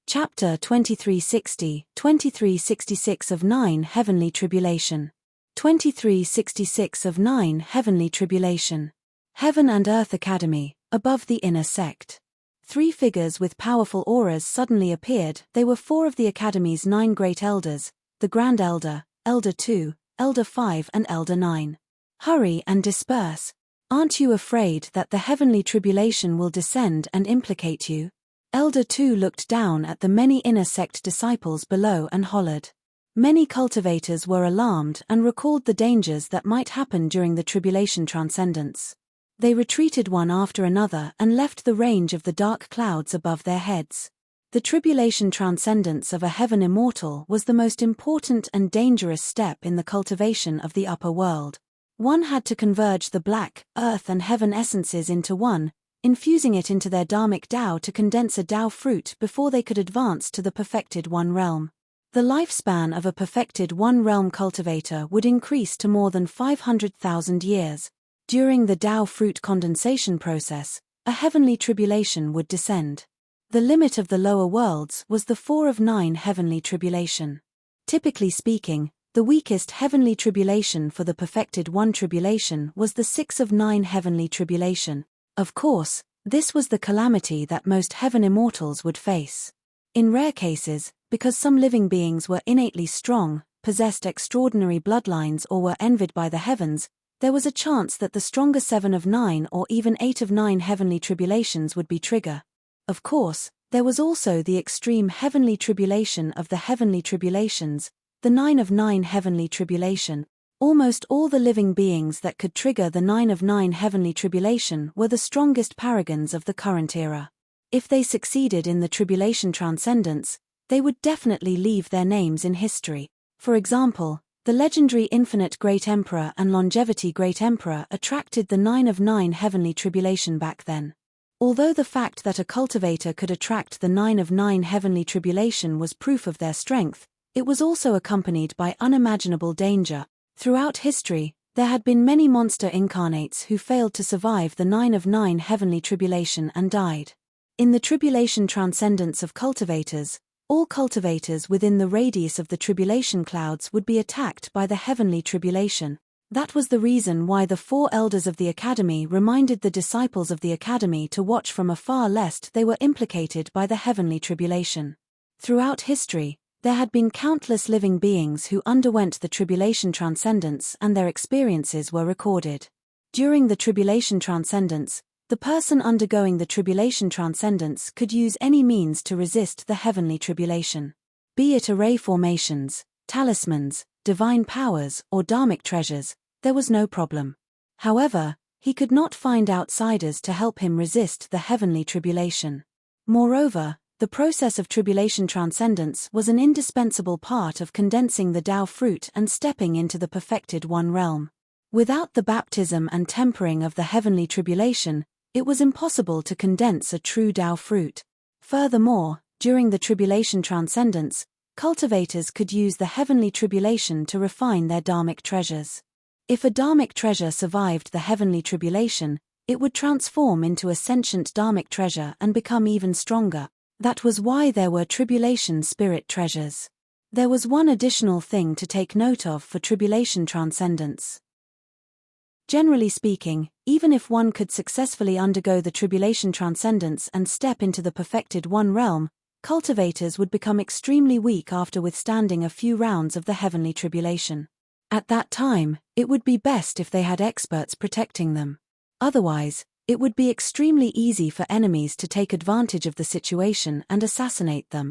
Speaker 1: Chapter 2366 of 9 Heavenly Tribulation. 2366 of 9 Heavenly Tribulation. Heaven and Earth Academy, above the inner sect. 3 figures with powerful auras suddenly appeared. They were 4 of the Academy's 9 great elders, the Grand Elder, Elder 2, Elder 5 and Elder 9. Hurry and disperse. Aren't you afraid that the heavenly tribulation will descend and implicate you? Elder 2 looked down at the many inner sect disciples below and hollered. Many cultivators were alarmed and recalled the dangers that might happen during the tribulation transcendence. They retreated one after another and left the range of the dark clouds above their heads. The tribulation transcendence of a heaven immortal was the most important and dangerous step in the cultivation of the upper world. One had to converge the black, earth and heaven essences into one, infusing it into their dharmic Tao to condense a Tao fruit before they could advance to the perfected One Realm. The lifespan of a perfected One Realm cultivator would increase to more than 500,000 years. During the Tao fruit condensation process, a heavenly tribulation would descend. The limit of the lower worlds was the 4 of 9 heavenly tribulation. Typically speaking, the weakest heavenly tribulation for the perfected One tribulation was the 6 of 9 heavenly tribulation. Of course, this was the calamity that most heaven immortals would face. In rare cases, because some living beings were innately strong, possessed extraordinary bloodlines or were envied by the heavens, there was a chance that the stronger 7 of 9 or even 8 of 9 heavenly tribulations would be trigger. Of course, there was also the extreme heavenly tribulation of the heavenly tribulations, the 9 of 9 heavenly tribulation. Almost all the living beings that could trigger the 9 of 9 heavenly tribulation were the strongest paragons of the current era. If they succeeded in the tribulation transcendence, they would definitely leave their names in history. For example, the legendary Infinite Great Emperor and Longevity Great Emperor attracted the 9 of 9 heavenly tribulation back then. Although the fact that a cultivator could attract the 9 of 9 heavenly tribulation was proof of their strength, it was also accompanied by unimaginable danger. Throughout history, there had been many monster incarnates who failed to survive the 9 of 9 heavenly tribulation and died. In the tribulation transcendence of cultivators, all cultivators within the radius of the tribulation clouds would be attacked by the heavenly tribulation. That was the reason why the 4 elders of the Academy reminded the disciples of the Academy to watch from afar lest they were implicated by the heavenly tribulation. Throughout history, there had been countless living beings who underwent the tribulation transcendence and their experiences were recorded. During the tribulation transcendence, the person undergoing the tribulation transcendence could use any means to resist the heavenly tribulation. Be it array formations, talismans, divine powers, or dharmic treasures, there was no problem. However, he could not find outsiders to help him resist the heavenly tribulation. Moreover, the process of tribulation transcendence was an indispensable part of condensing the Tao fruit and stepping into the perfected One Realm. Without the baptism and tempering of the heavenly tribulation, it was impossible to condense a true Tao fruit. Furthermore, during the tribulation transcendence, cultivators could use the heavenly tribulation to refine their dharmic treasures. If a dharmic treasure survived the heavenly tribulation, it would transform into a sentient dharmic treasure and become even stronger. That was why there were tribulation spirit treasures. There was one additional thing to take note of for tribulation transcendence. Generally speaking, even if one could successfully undergo the tribulation transcendence and step into the perfected One Realm, cultivators would become extremely weak after withstanding a few rounds of the heavenly tribulation. At that time, it would be best if they had experts protecting them. Otherwise, it would be extremely easy for enemies to take advantage of the situation and assassinate them.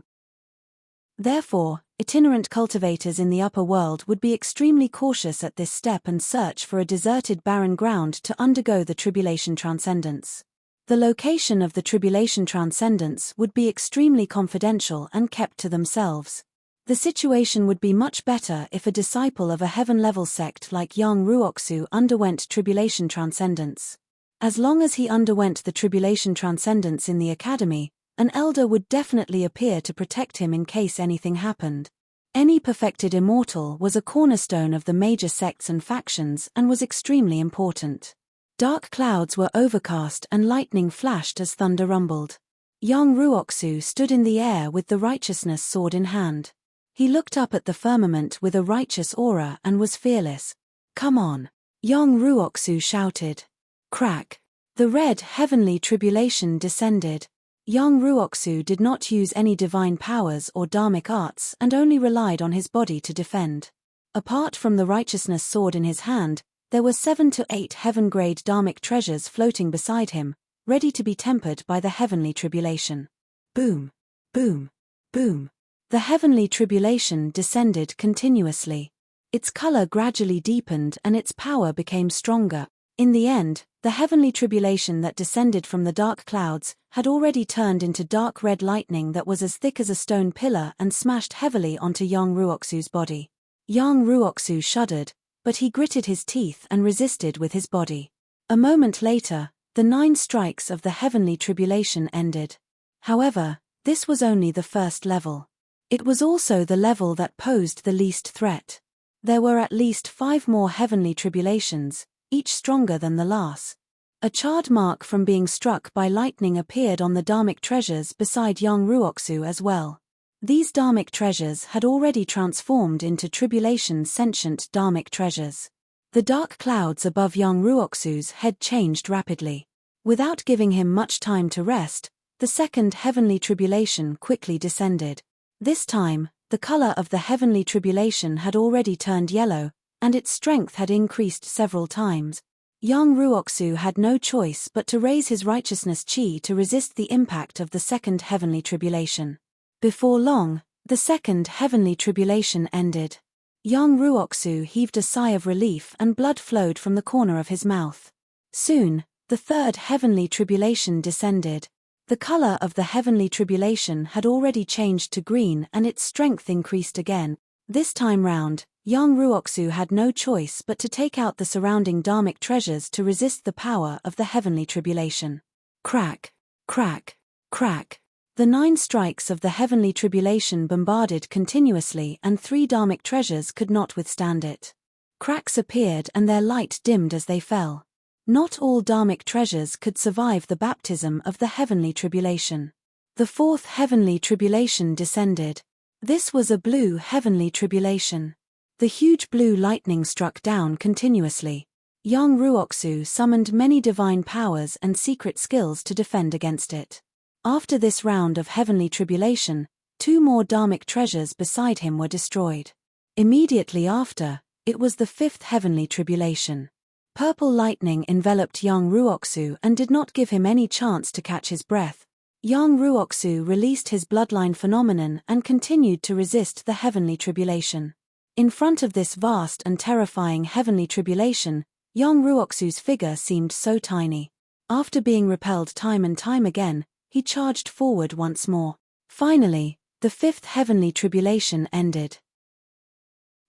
Speaker 1: Therefore, itinerant cultivators in the upper world would be extremely cautious at this step and search for a deserted barren ground to undergo the tribulation transcendence. The location of the tribulation transcendence would be extremely confidential and kept to themselves. The situation would be much better if a disciple of a heaven-level sect like Yang Ruoxu underwent tribulation transcendence. As long as he underwent the tribulation transcendence in the academy, an elder would definitely appear to protect him in case anything happened. Any perfected immortal was a cornerstone of the major sects and factions and was extremely important. Dark clouds were overcast and lightning flashed as thunder rumbled. Yang Ruoxu stood in the air with the righteousness sword in hand. He looked up at the firmament with a righteous aura and was fearless. "Come on!" Yang Ruoxu shouted. Crack! The red heavenly tribulation descended. Yang Ruoxu did not use any divine powers or dharmic arts and only relied on his body to defend. Apart from the righteousness sword in his hand, there were 7 to 8 heaven-grade dharmic treasures floating beside him, ready to be tempered by the heavenly tribulation. Boom! Boom! Boom! The heavenly tribulation descended continuously. Its color gradually deepened and its power became stronger. In the end, the heavenly tribulation that descended from the dark clouds had already turned into dark red lightning that was as thick as a stone pillar and smashed heavily onto Yang Ruoxu's body. Yang Ruoxu shuddered, but he gritted his teeth and resisted with his body. A moment later, the 9 strikes of the heavenly tribulation ended. However, this was only the first level. It was also the level that posed the least threat. There were at least 5 more heavenly tribulations, each stronger than the last. A charred mark from being struck by lightning appeared on the dharmic treasures beside Yang Ruoxu as well. These dharmic treasures had already transformed into tribulation sentient dharmic treasures. The dark clouds above Yang Ruoxu's head changed rapidly. Without giving him much time to rest, the second heavenly tribulation quickly descended. This time, the color of the heavenly tribulation had already turned yellow, and its strength had increased several times. Yang Ruoxu had no choice but to raise his righteousness chi to resist the impact of the second heavenly tribulation. Before long, the second heavenly tribulation ended. Yang Ruoxu heaved a sigh of relief and blood flowed from the corner of his mouth. Soon, the third heavenly tribulation descended. The color of the heavenly tribulation had already changed to green and its strength increased again. This time round, Yang Ruoxu had no choice but to take out the surrounding dharmic treasures to resist the power of the heavenly tribulation. Crack! Crack! Crack! The 9 strikes of the heavenly tribulation bombarded continuously and 3 dharmic treasures could not withstand it. Cracks appeared and their light dimmed as they fell. Not all dharmic treasures could survive the baptism of the heavenly tribulation. The 4th heavenly tribulation descended. This was a blue heavenly tribulation. The huge blue lightning struck down continuously. Yang Ruoxu summoned many divine powers and secret skills to defend against it. After this round of heavenly tribulation, 2 more dharmic treasures beside him were destroyed. Immediately after, it was the 5th heavenly tribulation. Purple lightning enveloped Yang Ruoxu and did not give him any chance to catch his breath. Yang Ruoxu released his bloodline phenomenon and continued to resist the heavenly tribulation. In front of this vast and terrifying heavenly tribulation, Yang Ruoxu's figure seemed so tiny. After being repelled time and time again, he charged forward once more. Finally, the 5th heavenly tribulation ended.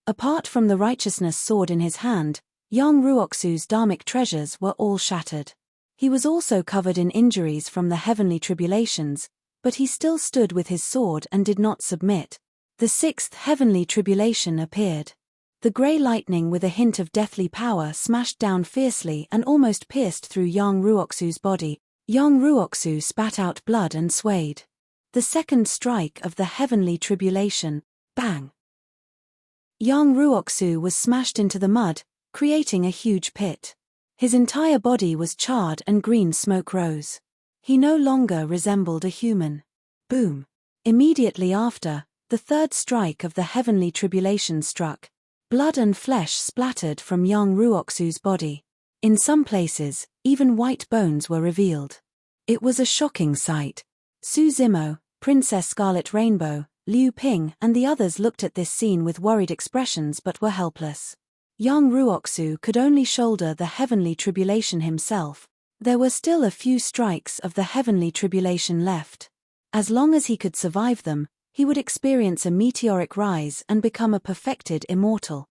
Speaker 1: Apart from the righteousness sword in his hand, Yang Ruoxu's dharmic treasures were all shattered. He was also covered in injuries from the heavenly tribulations, but he still stood with his sword and did not submit. The 6th heavenly tribulation appeared. The grey lightning with a hint of deathly power smashed down fiercely and almost pierced through Yang Ruoxu's body. Yang Ruoxu spat out blood and swayed. The second strike of the heavenly tribulation, bang! Yang Ruoxu was smashed into the mud, creating a huge pit. His entire body was charred and green smoke rose. He no longer resembled a human. Boom! Immediately after, the third strike of the heavenly tribulation struck. Blood and flesh splattered from Yang Ruoxu's body. In some places, even white bones were revealed. It was a shocking sight. Su Zimo, Princess Scarlet Rainbow, Liu Ping and the others looked at this scene with worried expressions but were helpless. Young Ruoxu could only shoulder the heavenly tribulation himself. There were still a few strikes of the heavenly tribulation left. As long as he could survive them, he would experience a meteoric rise and become a perfected immortal.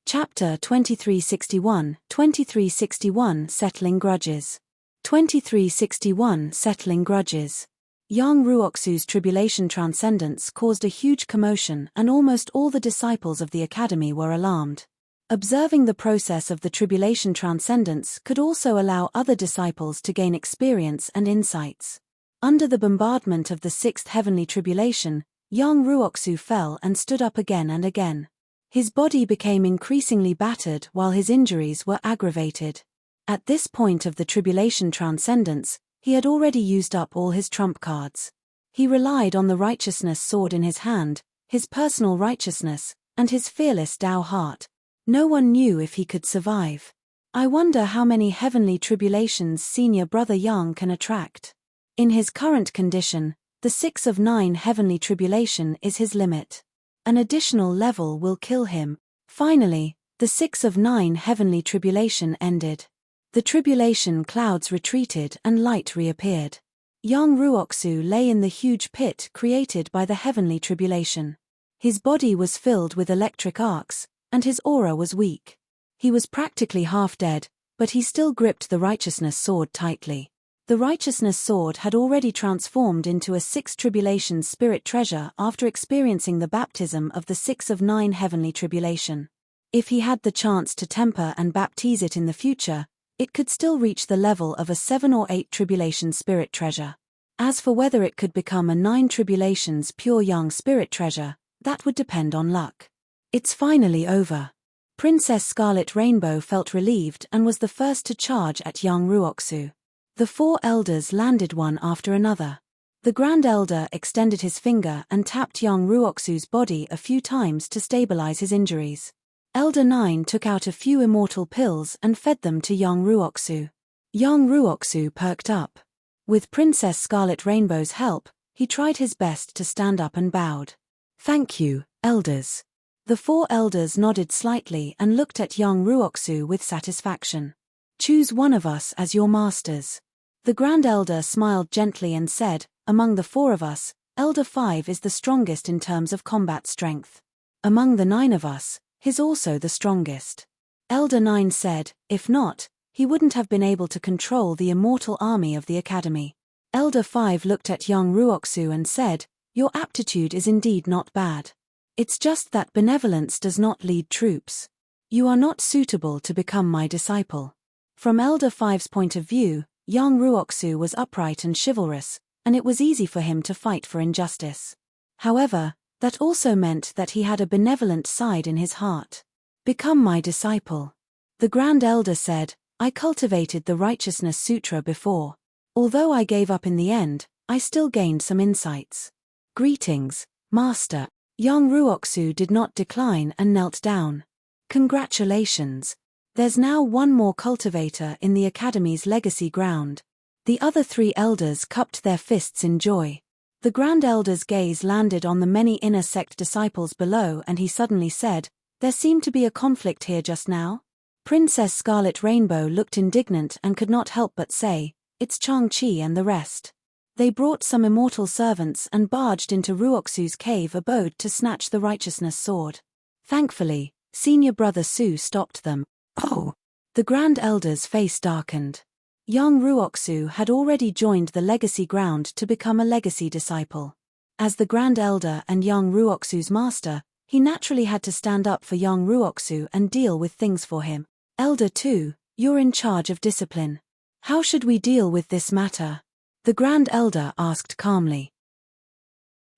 Speaker 1: Chapter 2361, 2361 Settling Grudges. 2361 Settling Grudges. Young Ruoxu's tribulation transcendence caused a huge commotion and almost all the disciples of the academy were alarmed. Observing the process of the tribulation transcendence could also allow other disciples to gain experience and insights. Under the bombardment of the sixth heavenly tribulation, young Ruoxu fell and stood up again and again. His body became increasingly battered while his injuries were aggravated. At this point of the tribulation transcendence, he had already used up all his trump cards. He relied on the righteousness sword in his hand, his personal righteousness, and his fearless Tao heart. No one knew if he could survive. I wonder how many heavenly tribulations senior brother Yang can attract. In his current condition, the 6 of 9 heavenly tribulation is his limit. An additional level will kill him. Finally, the 6 of 9 heavenly tribulation ended. The tribulation clouds retreated and light reappeared. Young Ruoxu lay in the huge pit created by the heavenly tribulation. His body was filled with electric arcs, and his aura was weak. He was practically half dead, but he still gripped the righteousness sword tightly. The righteousness sword had already transformed into a 6 tribulation spirit treasure after experiencing the baptism of the 6 of 9 heavenly tribulation. If he had the chance to temper and baptize it in the future, it could still reach the level of a 7 or 8 tribulation spirit treasure. As for whether it could become a 9 tribulations pure young spirit treasure, that would depend on luck. It's finally over. Princess Scarlet Rainbow felt relieved and was the first to charge at young Ruoxu. The 4 elders landed one after another. The Grand Elder extended his finger and tapped young Ruoxu's body a few times to stabilize his injuries. Elder 9 took out a few immortal pills and fed them to young Ruoxu. Young Ruoxu perked up. With Princess Scarlet Rainbow's help, he tried his best to stand up and bowed. "Thank you, elders." The 4 elders nodded slightly and looked at young Ruoxu with satisfaction. "Choose one of us as your masters." The Grand Elder smiled gently and said, "Among the 4 of us, Elder 5 is the strongest in terms of combat strength. Among the 9 of us, he's also the strongest." Elder 9 said, "If not, he wouldn't have been able to control the immortal army of the academy." Elder 5 looked at young Ruoxu and said, "Your aptitude is indeed not bad. It's just that benevolence does not lead troops. You are not suitable to become my disciple." From Elder 5's point of view, young Ruoxu was upright and chivalrous, and it was easy for him to fight for injustice. However, that also meant that he had a benevolent side in his heart. "Become my disciple." The Grand Elder said, "I cultivated the Righteousness Sutra before. Although I gave up in the end, I still gained some insights." "Greetings, Master." Young Ruoxu did not decline and knelt down. "Congratulations. There's now one more cultivator in the Academy's legacy ground." The other 3 elders cupped their fists in joy. The Grand Elder's gaze landed on the many inner sect disciples below and he suddenly said, "There seemed to be a conflict here just now?" Princess Scarlet Rainbow looked indignant and could not help but say, "It's Chang-Chi and the rest. They brought some immortal servants and barged into Ruoxu's cave abode to snatch the righteousness sword. Thankfully, senior brother Su stopped them." "Oh!" The Grand Elder's face darkened. Young Ruoxu had already joined the legacy ground to become a legacy disciple. As the Grand Elder and young Ruoxu's master, he naturally had to stand up for young Ruoxu and deal with things for him. "Elder 2, you're in charge of discipline. How should we deal with this matter?" the Grand Elder asked calmly.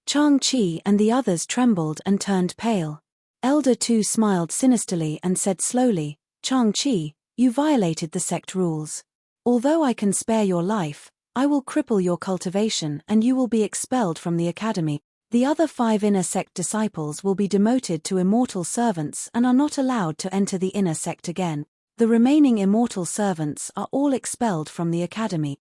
Speaker 1: Chang-Chi and the others trembled and turned pale. Elder 2 smiled sinisterly and said slowly, "Chang-Chi, you violated the sect rules. Although I can spare your life, I will cripple your cultivation and you will be expelled from the academy. The other 5 inner sect disciples will be demoted to immortal servants and are not allowed to enter the inner sect again. The remaining immortal servants are all expelled from the academy."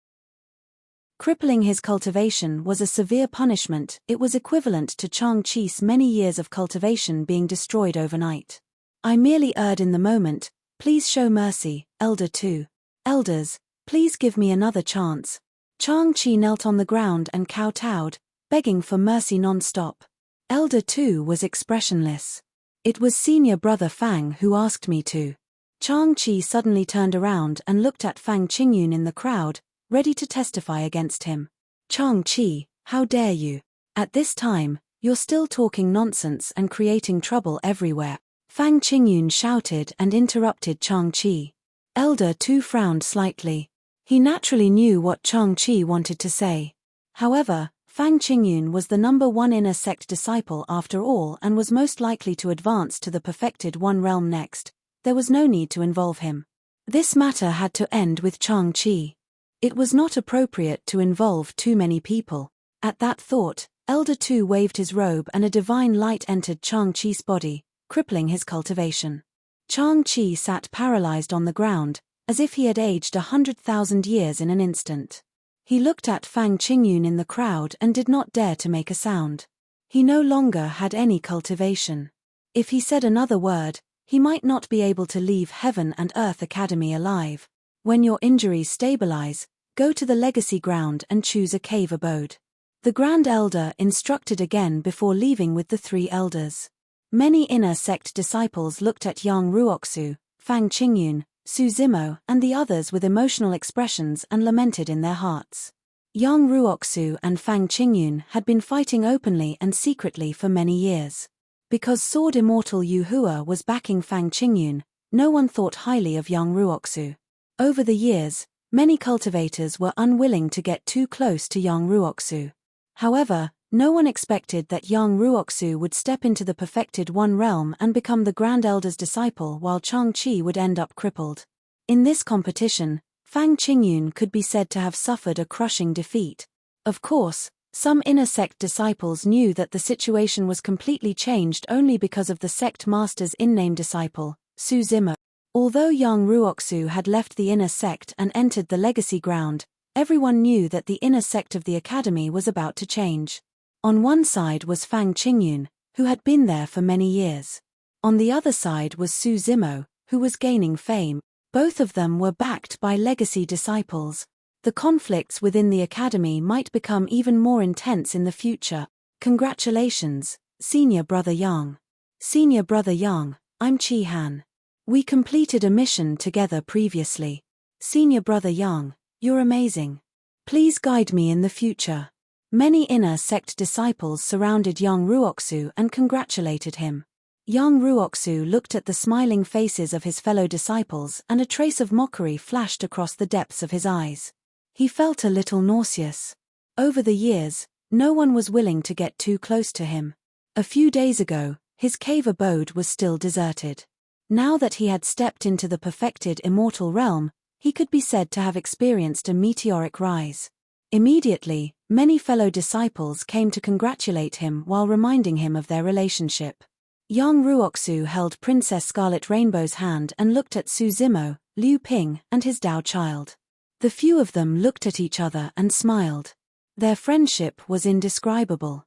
Speaker 1: Crippling his cultivation was a severe punishment. It was equivalent to Chang Chi's many years of cultivation being destroyed overnight. I merely erred in the moment. Please show mercy, Elder 2. Elders, please give me another chance. Chang Chi knelt on the ground and kowtowed, begging for mercy non-stop. Elder 2 was expressionless. It was senior brother Fang who asked me to. Chang Chi suddenly turned around and looked at Fang Qingyun in the crowd, ready to testify against him. Chang Chi, how dare you? At this time, you're still talking nonsense and creating trouble everywhere. Fang Qingyun shouted and interrupted Chang Chi. Elder 2 frowned slightly. He naturally knew what Chang Chi wanted to say. However, Fang Qingyun was the number one inner sect disciple after all and was most likely to advance to the perfected one realm next. There was no need to involve him. This matter had to end with Chang Chi. It was not appropriate to involve too many people. At that thought, Elder 2 waved his robe and a divine light entered Chang Chi's body, crippling his cultivation. Chang Chi sat paralyzed on the ground, as if he had aged 100,000 years in an instant. He looked at Fang Qingyun in the crowd and did not dare to make a sound. He no longer had any cultivation. If he said another word, he might not be able to leave Heaven and Earth Academy alive. When your injuries stabilize, go to the legacy ground and choose a cave abode. The Grand Elder instructed again before leaving with the 3 elders. Many inner sect disciples looked at Yang Ruoxu, Fang Qingyun, Su Zimo and the others with emotional expressions and lamented in their hearts. Yang Ruoxu and Fang Qingyun had been fighting openly and secretly for many years. Because Sword Immortal Yu Hua was backing Fang Qingyun, no one thought highly of Yang Ruoxu. Over the years, many cultivators were unwilling to get too close to Yang Ruoxu. However, no one expected that Yang Ruoxu would step into the perfected one realm and become the Grand Elder's disciple while Chang Chi would end up crippled. In this competition, Fang Qingyun could be said to have suffered a crushing defeat. Of course, some inner sect disciples knew that the situation was completely changed only because of the sect master's in-name disciple, Su Zimo. Although Yang Ruoxu had left the inner sect and entered the legacy ground, everyone knew that the inner sect of the academy was about to change. On one side was Fang Qingyun, who had been there for many years. On the other side was Su Zimo, who was gaining fame. Both of them were backed by legacy disciples. The conflicts within the academy might become even more intense in the future. Congratulations, Senior Brother Yang. Senior Brother Yang, I'm Chi Han. We completed a mission together previously. Senior Brother Yang, you're amazing. Please guide me in the future. Many inner sect disciples surrounded Yang Ruoxu and congratulated him. Yang Ruoxu looked at the smiling faces of his fellow disciples and a trace of mockery flashed across the depths of his eyes. He felt a little nauseous. Over the years, no one was willing to get too close to him. A few days ago, his cave abode was still deserted. Now that he had stepped into the perfected immortal realm, he could be said to have experienced a meteoric rise. Immediately, many fellow disciples came to congratulate him while reminding him of their relationship. Yang Ruoxu held Princess Scarlet Rainbow's hand and looked at Su Zimo, Liu Ping, and his Dao child. The few of them looked at each other and smiled. Their friendship was indescribable.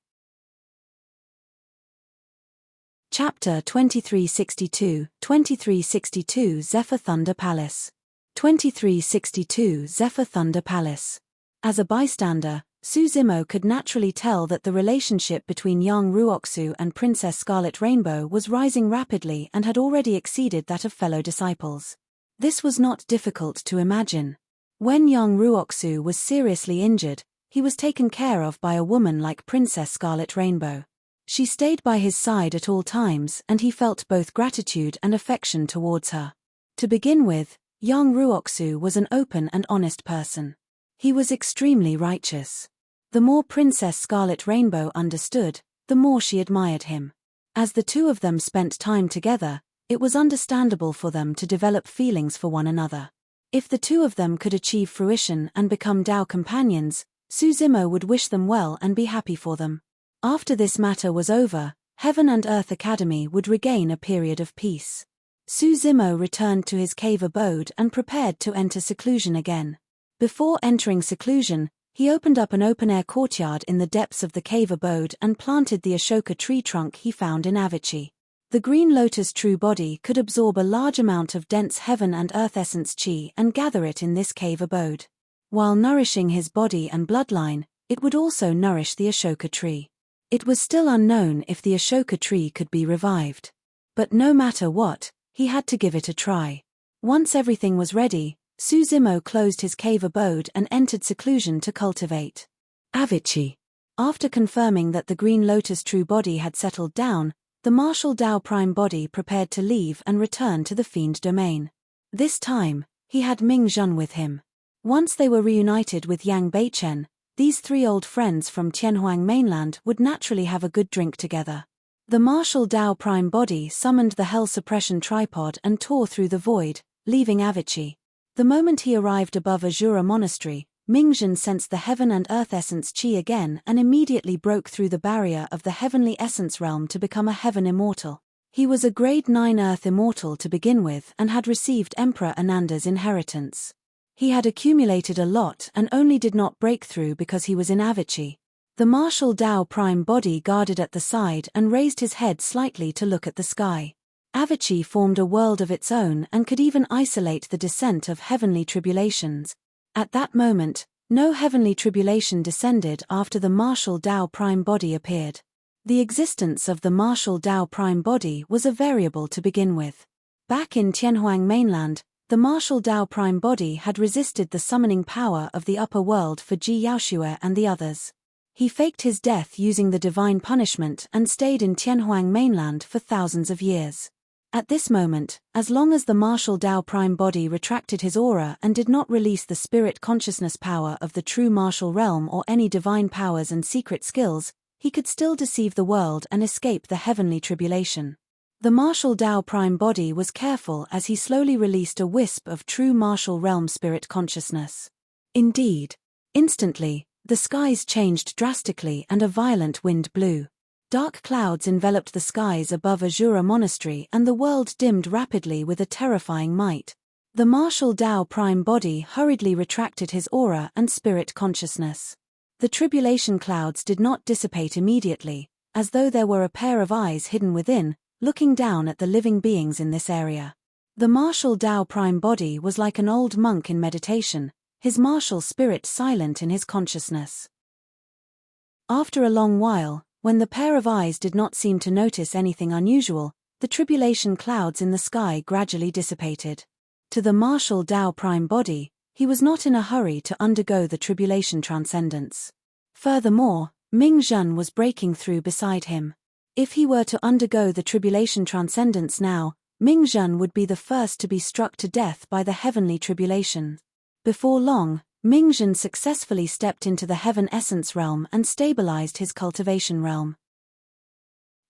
Speaker 1: Chapter 2362, 2362 Zephyr Thunder Palace. 2362 Zephyr Thunder Palace. As a bystander, Su Zimo could naturally tell that the relationship between Yang Ruoxu and Princess Scarlet Rainbow was rising rapidly and had already exceeded that of fellow disciples. This was not difficult to imagine. When Yang Ruoxu was seriously injured, he was taken care of by a woman like Princess Scarlet Rainbow. She stayed by his side at all times and he felt both gratitude and affection towards her. To begin with, Yang Ruoxu was an open and honest person. He was extremely righteous. The more Princess Scarlet Rainbow understood, the more she admired him. As the two of them spent time together, it was understandable for them to develop feelings for one another. If the two of them could achieve fruition and become Dao companions, Su Zimo would wish them well and be happy for them. After this matter was over, Heaven and Earth Academy would regain a period of peace. Su Zimo returned to his cave abode and prepared to enter seclusion again. Before entering seclusion, He opened up an open-air courtyard in the depths of the cave abode and planted the Ashoka tree trunk he found in Avicii. The green lotus true body could absorb a large amount of dense heaven and earth essence chi and gather it in this cave abode. While nourishing his body and bloodline, it would also nourish the Ashoka tree. It was still unknown if the Ashoka tree could be revived. But no matter what, he had to give it a try. Once everything was ready, Suzimo closed his cave abode and entered seclusion to cultivate Avicii. After confirming that the green lotus true body had settled down, the martial Tao prime body prepared to leave and return to the fiend domain. This time, he had Ming Zhen with him. Once they were reunited with Yang Beichen, these three old friends from Tianhuang mainland would naturally have a good drink together. The martial Tao prime body summoned the hell suppression tripod and tore through the void, leaving Avicii. The moment he arrived above Azura Monastery, Ming Zhen sensed the heaven and earth essence chi again and immediately broke through the barrier of the heavenly essence realm to become a heaven immortal. He was a grade 9 earth immortal to begin with and had received Emperor Ananda's inheritance. He had accumulated a lot and only did not break through because he was in Avicii. The martial Tao prime body guarded at the side and raised his head slightly to look at the sky. Avicii formed a world of its own and could even isolate the descent of heavenly tribulations. At that moment, no heavenly tribulation descended after the martial Tao prime body appeared. The existence of the martial Tao prime body was a variable to begin with. Back in Tianhuang mainland, the martial Tao prime body had resisted the summoning power of the upper world for Ji Yaoxue and the others. He faked his death using the divine punishment and stayed in Tianhuang mainland for thousands of years. At this moment, as long as the martial Tao prime body retracted his aura and did not release the spirit consciousness power of the true martial realm or any divine powers and secret skills, he could still deceive the world and escape the heavenly tribulation. The martial Tao prime body was careful as he slowly released a wisp of true martial realm spirit consciousness. Indeed, instantly, the skies changed drastically and a violent wind blew. Dark clouds enveloped the skies above Azura Monastery and the world dimmed rapidly with a terrifying might. The martial Tao prime body hurriedly retracted his aura and spirit consciousness. The tribulation clouds did not dissipate immediately, as though there were a pair of eyes hidden within, looking down at the living beings in this area. The martial Tao prime body was like an old monk in meditation, his martial spirit silent in his consciousness. After a long while, when the pair of eyes did not seem to notice anything unusual, the tribulation clouds in the sky gradually dissipated. To the martial Tao prime body, he was not in a hurry to undergo the tribulation transcendence. Furthermore, Ming Zhen was breaking through beside him. If he were to undergo the tribulation transcendence now, Ming Zhen would be the first to be struck to death by the heavenly tribulation. Before long, Ming Zhen successfully stepped into the heaven essence realm and stabilized his cultivation realm.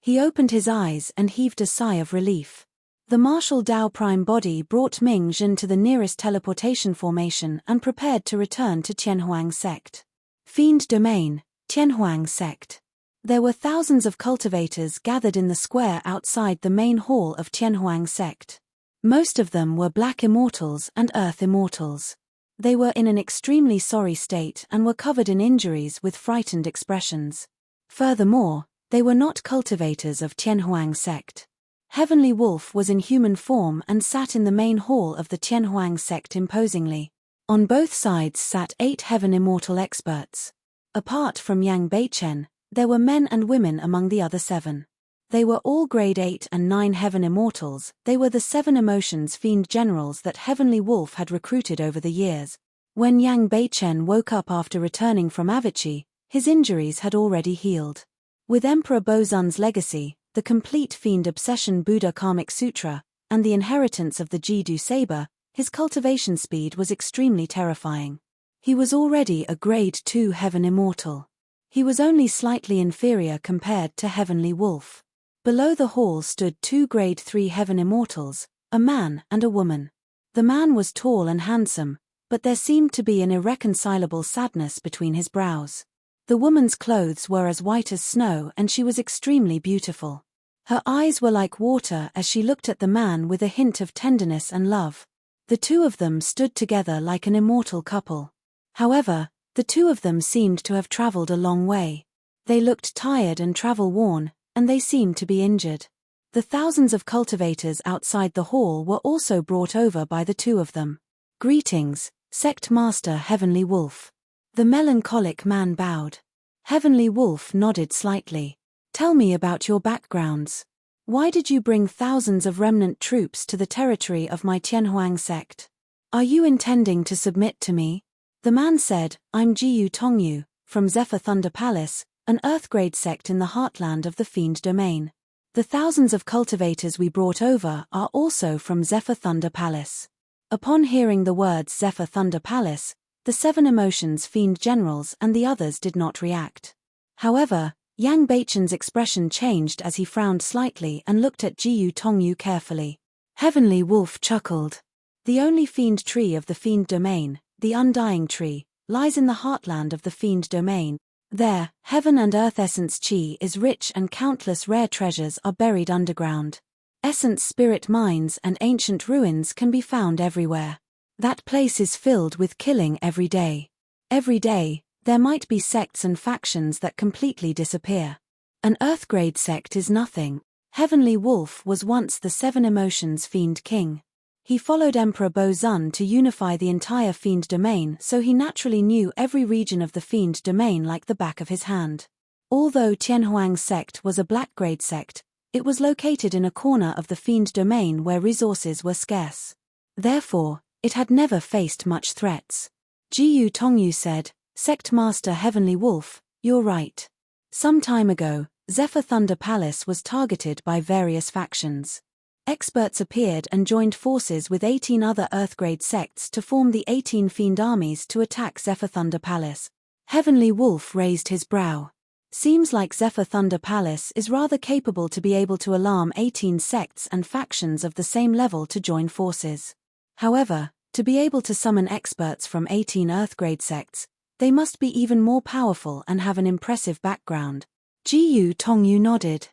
Speaker 1: He opened his eyes and heaved a sigh of relief. The martial Tao prime body brought Ming Zhen to the nearest teleportation formation and prepared to return to Tianhuang sect. Fiend domain, Tianhuang sect. There were thousands of cultivators gathered in the square outside the main hall of Tianhuang sect. Most of them were black immortals and earth immortals. They were in an extremely sorry state and were covered in injuries with frightened expressions. Furthermore, they were not cultivators of Tianhuang sect. Heavenly Wolf was in human form and sat in the main hall of the Tianhuang sect imposingly. On both sides sat 8 heaven immortal experts. Apart from Yang Beichen, there were men and women among the other 7. They were all grade 8 and 9 heaven immortals. They were the 7 emotions fiend generals that Heavenly Wolf had recruited over the years. When Yang Beichen woke up after returning from Avicii, his injuries had already healed. With Emperor Bozun's legacy, the complete fiend obsession Buddha Karmic Sutra, and the inheritance of the Ji-Du Saber, his cultivation speed was extremely terrifying. He was already a grade 2 heaven immortal. He was only slightly inferior compared to Heavenly Wolf. Below the hall stood 2 grade 3 heaven immortals, a man and a woman. The man was tall and handsome, but there seemed to be an irreconcilable sadness between his brows. The woman's clothes were as white as snow and she was extremely beautiful. Her eyes were like water as she looked at the man with a hint of tenderness and love. The two of them stood together like an immortal couple. However, the The two of them seemed to have traveled a long way. They looked tired and travel-worn, and they seemed to be injured. The thousands of cultivators outside the hall were also brought over by the two of them. "Greetings, Sect Master Heavenly Wolf." The melancholic man bowed. Heavenly Wolf nodded slightly. "Tell me about your backgrounds. Why did you bring thousands of remnant troops to the territory of my Tianhuang sect? Are you intending to submit to me?" The man said, "I'm Jiyu Tongyu, from Zephyr Thunder Palace, an Earthgrade sect in the heartland of the Fiend Domain. The thousands of cultivators we brought over are also from Zephyr Thunder Palace." Upon hearing the words Zephyr Thunder Palace, the 7 emotions Fiend Generals and the others did not react. However, Yang Beichen's expression changed as he frowned slightly and looked at Jiyu Tongyu carefully. Heavenly Wolf chuckled. "The only fiend tree of the Fiend Domain, the Undying Tree, lies in the heartland of the Fiend Domain. There, heaven and earth essence chi is rich and countless rare treasures are buried underground. Essence spirit mines and ancient ruins can be found everywhere. That place is filled with killing every day. Every day, there might be sects and factions that completely disappear. An Earthgrade sect is nothing." Heavenly Wolf was once the 7 emotions Fiend King. He followed Emperor Bo Zun to unify the entire Fiend Domain, so he naturally knew every region of the Fiend Domain like the back of his hand. Although Tianhuang sect was a Blackgrade sect, it was located in a corner of the Fiend Domain where resources were scarce. Therefore, it had never faced much threats. Jiyu Tongyu said, "Sect Master Heavenly Wolf, you're right. Some time ago, Zephyr Thunder Palace was targeted by various factions. Experts appeared and joined forces with 18 other Earthgrade sects to form the 18 Fiend armies to attack Zephyr Thunder Palace." Heavenly Wolf raised his brow. Seems like Zephyr Thunder Palace is rather capable to be able to alarm 18 sects and factions of the same level to join forces. However, to be able to summon experts from 18 Earthgrade sects, they must be even more powerful and have an impressive background. Jiyu Tongyu nodded.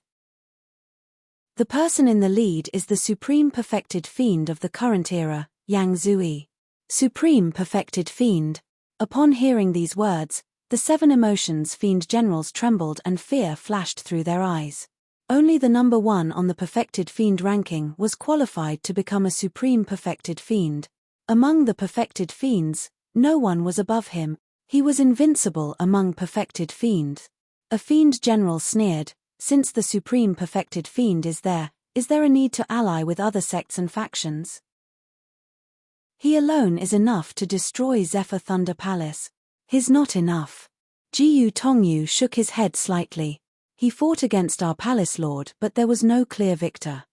Speaker 1: The person in the lead is the Supreme Perfected Fiend of the current era, Yang Zui. Supreme Perfected Fiend. Upon hearing these words, the 7 emotions Fiend Generals trembled and fear flashed through their eyes. Only the number 1 on the Perfected Fiend ranking was qualified to become a Supreme Perfected Fiend. Among the Perfected Fiends, no one was above him. He was invincible among Perfected Fiends. A Fiend General sneered, "Since the Supreme Perfected Fiend is there a need to ally with other sects and factions? He alone is enough to destroy Zephyr Thunder Palace. He's not enough." Jiyu Tongyu shook his head slightly. "He fought against our Palace Lord, but there was no clear victor."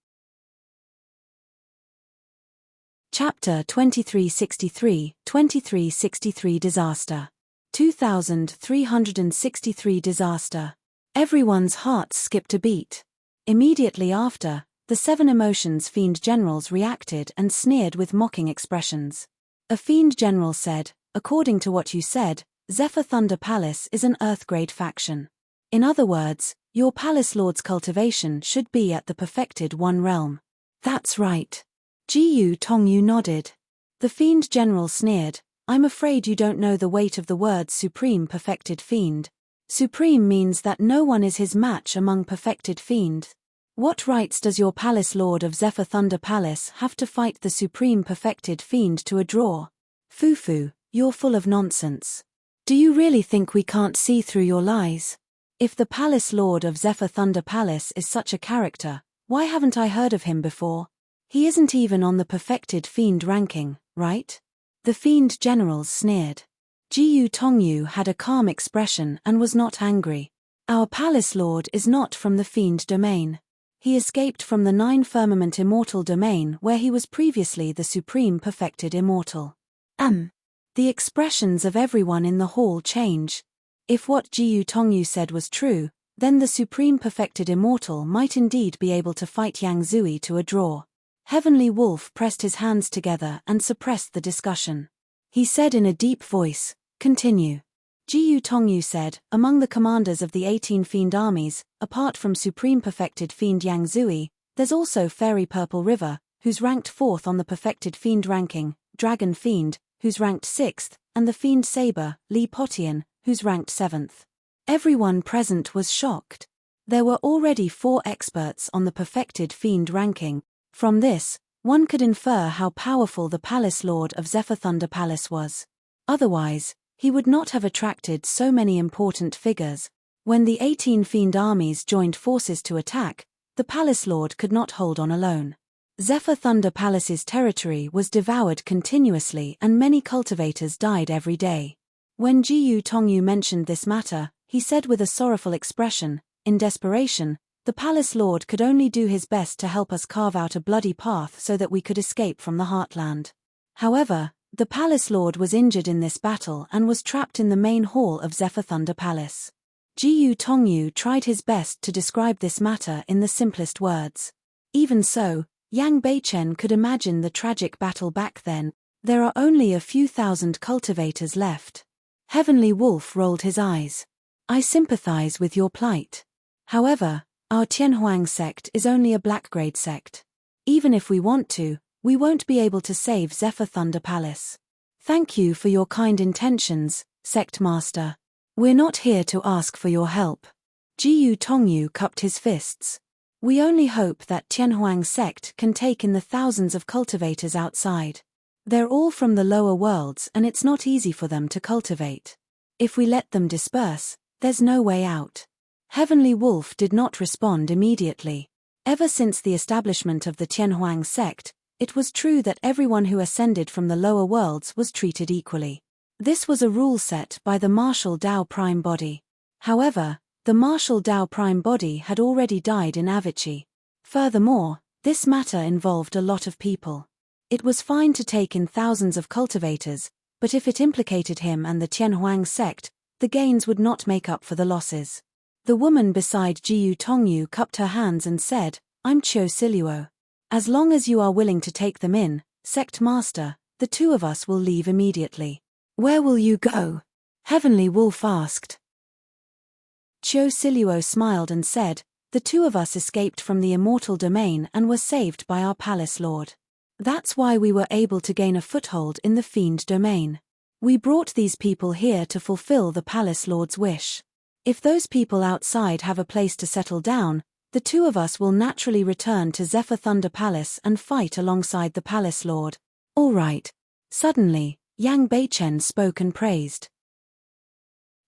Speaker 1: Chapter 2363 Disaster. 2363 Disaster. Everyone's hearts skipped a beat. Immediately after, the 7 emotions Fiend Generals reacted and sneered with mocking expressions. A Fiend General said, "According to what you said, Zephyr Thunder Palace is an Earthgrade faction. In other words, your Palace Lord's cultivation should be at the Perfected One realm." "That's right." Jiyu Tongyu nodded. The Fiend General sneered, "I'm afraid you don't know the weight of the word Supreme Perfected Fiend. Supreme means that no one is his match among Perfected Fiends. What rights does your Palace Lord of Zephyr Thunder Palace have to fight the Supreme Perfected Fiend to a draw? Fufu, you're full of nonsense. Do you really think we can't see through your lies? If the Palace Lord of Zephyr Thunder Palace is such a character, why haven't I heard of him before? He isn't even on the Perfected Fiend ranking, right?" The Fiend Generals sneered. Jiyu Tongyu had a calm expression and was not angry. "Our Palace Lord is not from the Fiend Domain. He escaped from the 9 Firmament Immortal Domain where he was previously the Supreme Perfected Immortal." The expressions of everyone in the hall change. If what Jiyu Tongyu said was true, then the Supreme Perfected Immortal might indeed be able to fight Yang Zui to a draw. Heavenly Wolf pressed his hands together and suppressed the discussion. He said in a deep voice, "Continue." Jiyu Tongyu said, "Among the commanders of the 18 Fiend armies, apart from Supreme Perfected Fiend Yang Zui, there's also Fairy Purple River, who's ranked 4th on the Perfected Fiend ranking, Dragon Fiend, who's ranked 6th, and the Fiend Saber, Li Potian, who's ranked 7th. Everyone present was shocked. There were already 4 experts on the perfected Fiend ranking. From this, one could infer how powerful the Palace Lord of Zephyr Thunder Palace was. Otherwise, he would not have attracted so many important figures. When the 18 Fiend armies joined forces to attack, the Palace Lord could not hold on alone. Zephyr Thunder Palace's territory was devoured continuously and many cultivators died every day. When Jiyu Tongyu mentioned this matter, he said with a sorrowful expression, in desperation, the Palace Lord could only do his best to help us carve out a bloody path so that we could escape from the Heartland. However, the Palace Lord was injured in this battle and was trapped in the main hall of Zephyr Thunder Palace. Jiyu Tongyu tried his best to describe this matter in the simplest words. Even so, Yang Beichen could imagine the tragic battle back then. There are only a few thousand cultivators left. Heavenly Wolf rolled his eyes. I sympathize with your plight. However, our Tianhuang sect is only a black-grade sect. Even if we want to, we won't be able to save Zephyr Thunder Palace. Thank you for your kind intentions, Sect Master. We're not here to ask for your help. Jiyu Tongyu cupped his fists. We only hope that Tianhuang sect can take in the thousands of cultivators outside. They're all from the lower worlds and it's not easy for them to cultivate. If we let them disperse, there's no way out. Heavenly Wolf did not respond immediately. Ever since the establishment of the Tianhuang sect, it was true that everyone who ascended from the lower worlds was treated equally. This was a rule set by the Martial Dao Prime Body. However, the Martial Dao Prime Body had already died in Avicii. Furthermore, this matter involved a lot of people. It was fine to take in thousands of cultivators, but if it implicated him and the Tianhuang sect, the gains would not make up for the losses. The woman beside Jiyu Tongyu cupped her hands and said, I'm Chio Siluo. As long as you are willing to take them in, Sect Master, the 2 of us will leave immediately. Where will you go? Heavenly Wolf asked. Chio Siluo smiled and said, the 2 of us escaped from the Immortal domain and were saved by our Palace Lord. That's why we were able to gain a foothold in the Fiend domain. We brought these people here to fulfill the Palace Lord's wish. If those people outside have a place to settle down, the 2 of us will naturally return to Zephyr Thunder Palace and fight alongside the Palace Lord. All right. Suddenly, Yang Beichen spoke and praised.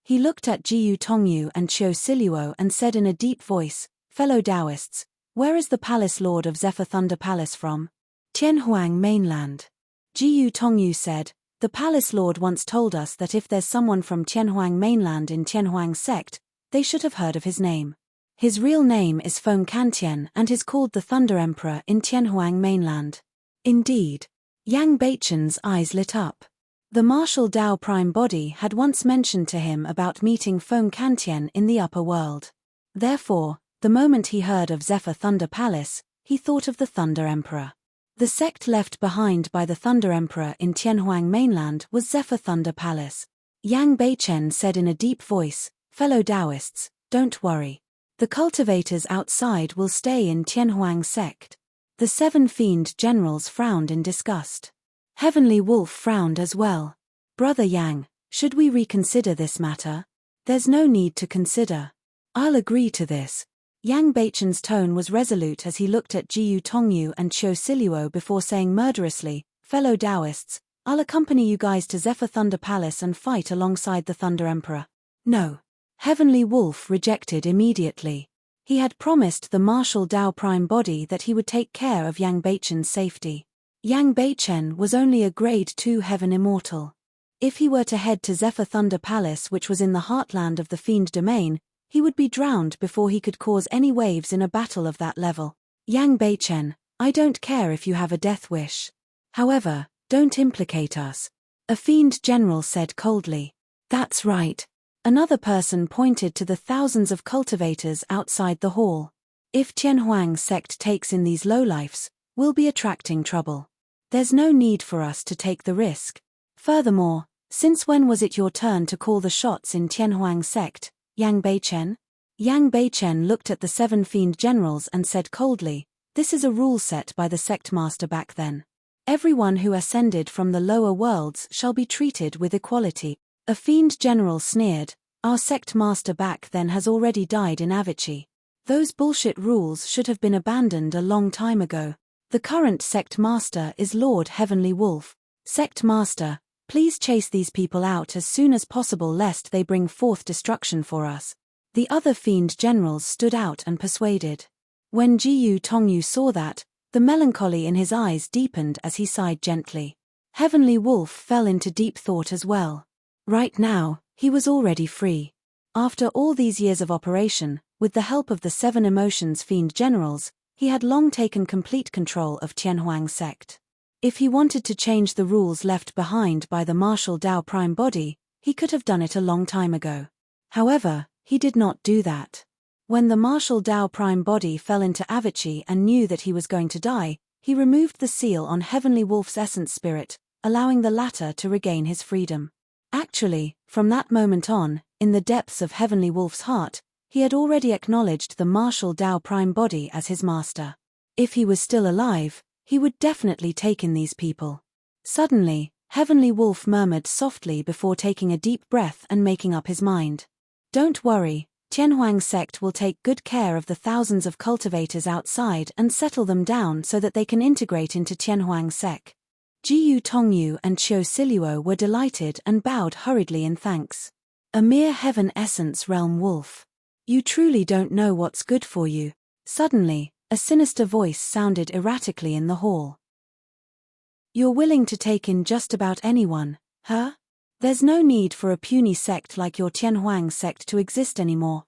Speaker 1: He looked at Jiyu Tongyu and Chio Siluo and said in a deep voice, fellow Taoists, where is the Palace Lord of Zephyr Thunder Palace from? Tianhuang mainland. Jiyu Tongyu said, the Palace Lord once told us that if there's someone from Tianhuang mainland in Tianhuang sect, they should have heard of his name. His real name is Feng Kantian and is called the Thunder Emperor in Tianhuang mainland. Indeed. Yang Beichen's eyes lit up. The Martial Dao Prime Body had once mentioned to him about meeting Feng Kantian in the upper world. Therefore, the moment he heard of Zephyr Thunder Palace, he thought of the Thunder Emperor. The sect left behind by the Thunder Emperor in Tianhuang mainland was Zephyr Thunder Palace. Yang Beichen said in a deep voice, fellow Taoists, don't worry. The cultivators outside will stay in Tianhuang sect. The 7 Fiend generals frowned in disgust. Heavenly Wolf frowned as well. Brother Yang, should we reconsider this matter? There's no need to consider. I'll agree to this. Yang Beichen's tone was resolute as he looked at Jiyu Tongyu and Chio Siluo before saying murderously, fellow Taoists, I'll accompany you guys to Zephyr Thunder Palace and fight alongside the Thunder Emperor. No. Heavenly Wolf rejected immediately. He had promised the Martial Dao Prime Body that he would take care of Yang Beichen's safety. Yang Beichen was only a Grade 2 Heaven Immortal. If he were to head to Zephyr Thunder Palace, which was in the heartland of the Fiend domain, he would be drowned before he could cause any waves in a battle of that level. Yang Beichen, I don't care if you have a death wish. However, don't implicate us. A Fiend general said coldly. That's right. Another person pointed to the thousands of cultivators outside the hall. If Tianhuang sect takes in these lowlifes, we'll be attracting trouble. There's no need for us to take the risk. Furthermore, since when was it your turn to call the shots in Tianhuang sect, Yang Beichen? Yang Beichen looked at the 7 Fiend generals and said coldly, this is a rule set by the sect master back then. Everyone who ascended from the lower worlds shall be treated with equality. A fiend general sneered, our sect master back then has already died in Avicii. Those bullshit rules should have been abandoned a long time ago. The current sect master is Lord Heavenly Wolf. Sect master, please chase these people out as soon as possible lest they bring forth destruction for us. The other fiend generals stood out and persuaded. When Jiyu Tongyu saw that, the melancholy in his eyes deepened as he sighed gently. Heavenly Wolf fell into deep thought as well. Right now, he was already free. After all these years of operation, with the help of the 7 emotions fiend generals, he had long taken complete control of Tianhuang sect. If he wanted to change the rules left behind by the martial Dao prime body, he could have done it a long time ago. However, he did not do that. When the martial Dao prime body fell into Avicii and knew that he was going to die, he removed the seal on Heavenly Wolf's essence spirit, allowing the latter to regain his freedom. Actually, from that moment on, in the depths of Heavenly Wolf's heart, he had already acknowledged the martial Dao prime body as his master. If he was still alive, he would definitely take in these people. Suddenly, Heavenly Wolf murmured softly before taking a deep breath and making up his mind. Don't worry, Tianhuang sect will take good care of the thousands of cultivators outside and settle them down so that they can integrate into Tianhuang sect. Jiyu Tongyu and Qiu Siluo were delighted and bowed hurriedly in thanks. A mere heaven essence realm wolf. You truly don't know what's good for you. Suddenly, a sinister voice sounded erratically in the hall. You're willing to take in just about anyone, huh? There's no need for a puny sect like your Tianhuang sect to exist anymore.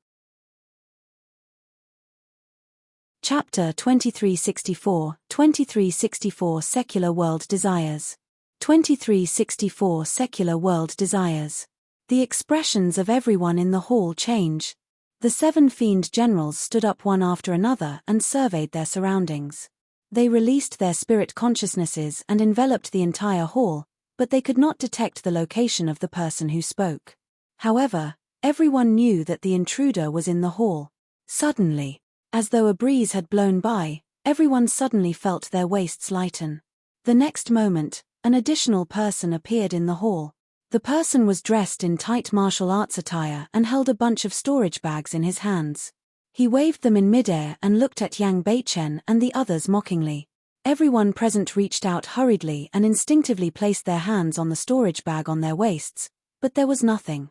Speaker 1: Chapter 2364, 2364 Secular World Desires. 2364 Secular World Desires. The expressions of everyone in the hall change. The 7 fiend generals stood up one after another and surveyed their surroundings. They released their spirit consciousnesses and enveloped the entire hall, but they could not detect the location of the person who spoke. However, everyone knew that the intruder was in the hall. Suddenly, as though a breeze had blown by, everyone suddenly felt their waists lighten. The next moment, an additional person appeared in the hall. The person was dressed in tight martial arts attire and held a bunch of storage bags in his hands. He waved them in midair and looked at Yang Beichen and the others mockingly. Everyone present reached out hurriedly and instinctively placed their hands on the storage bag on their waists, but there was nothing.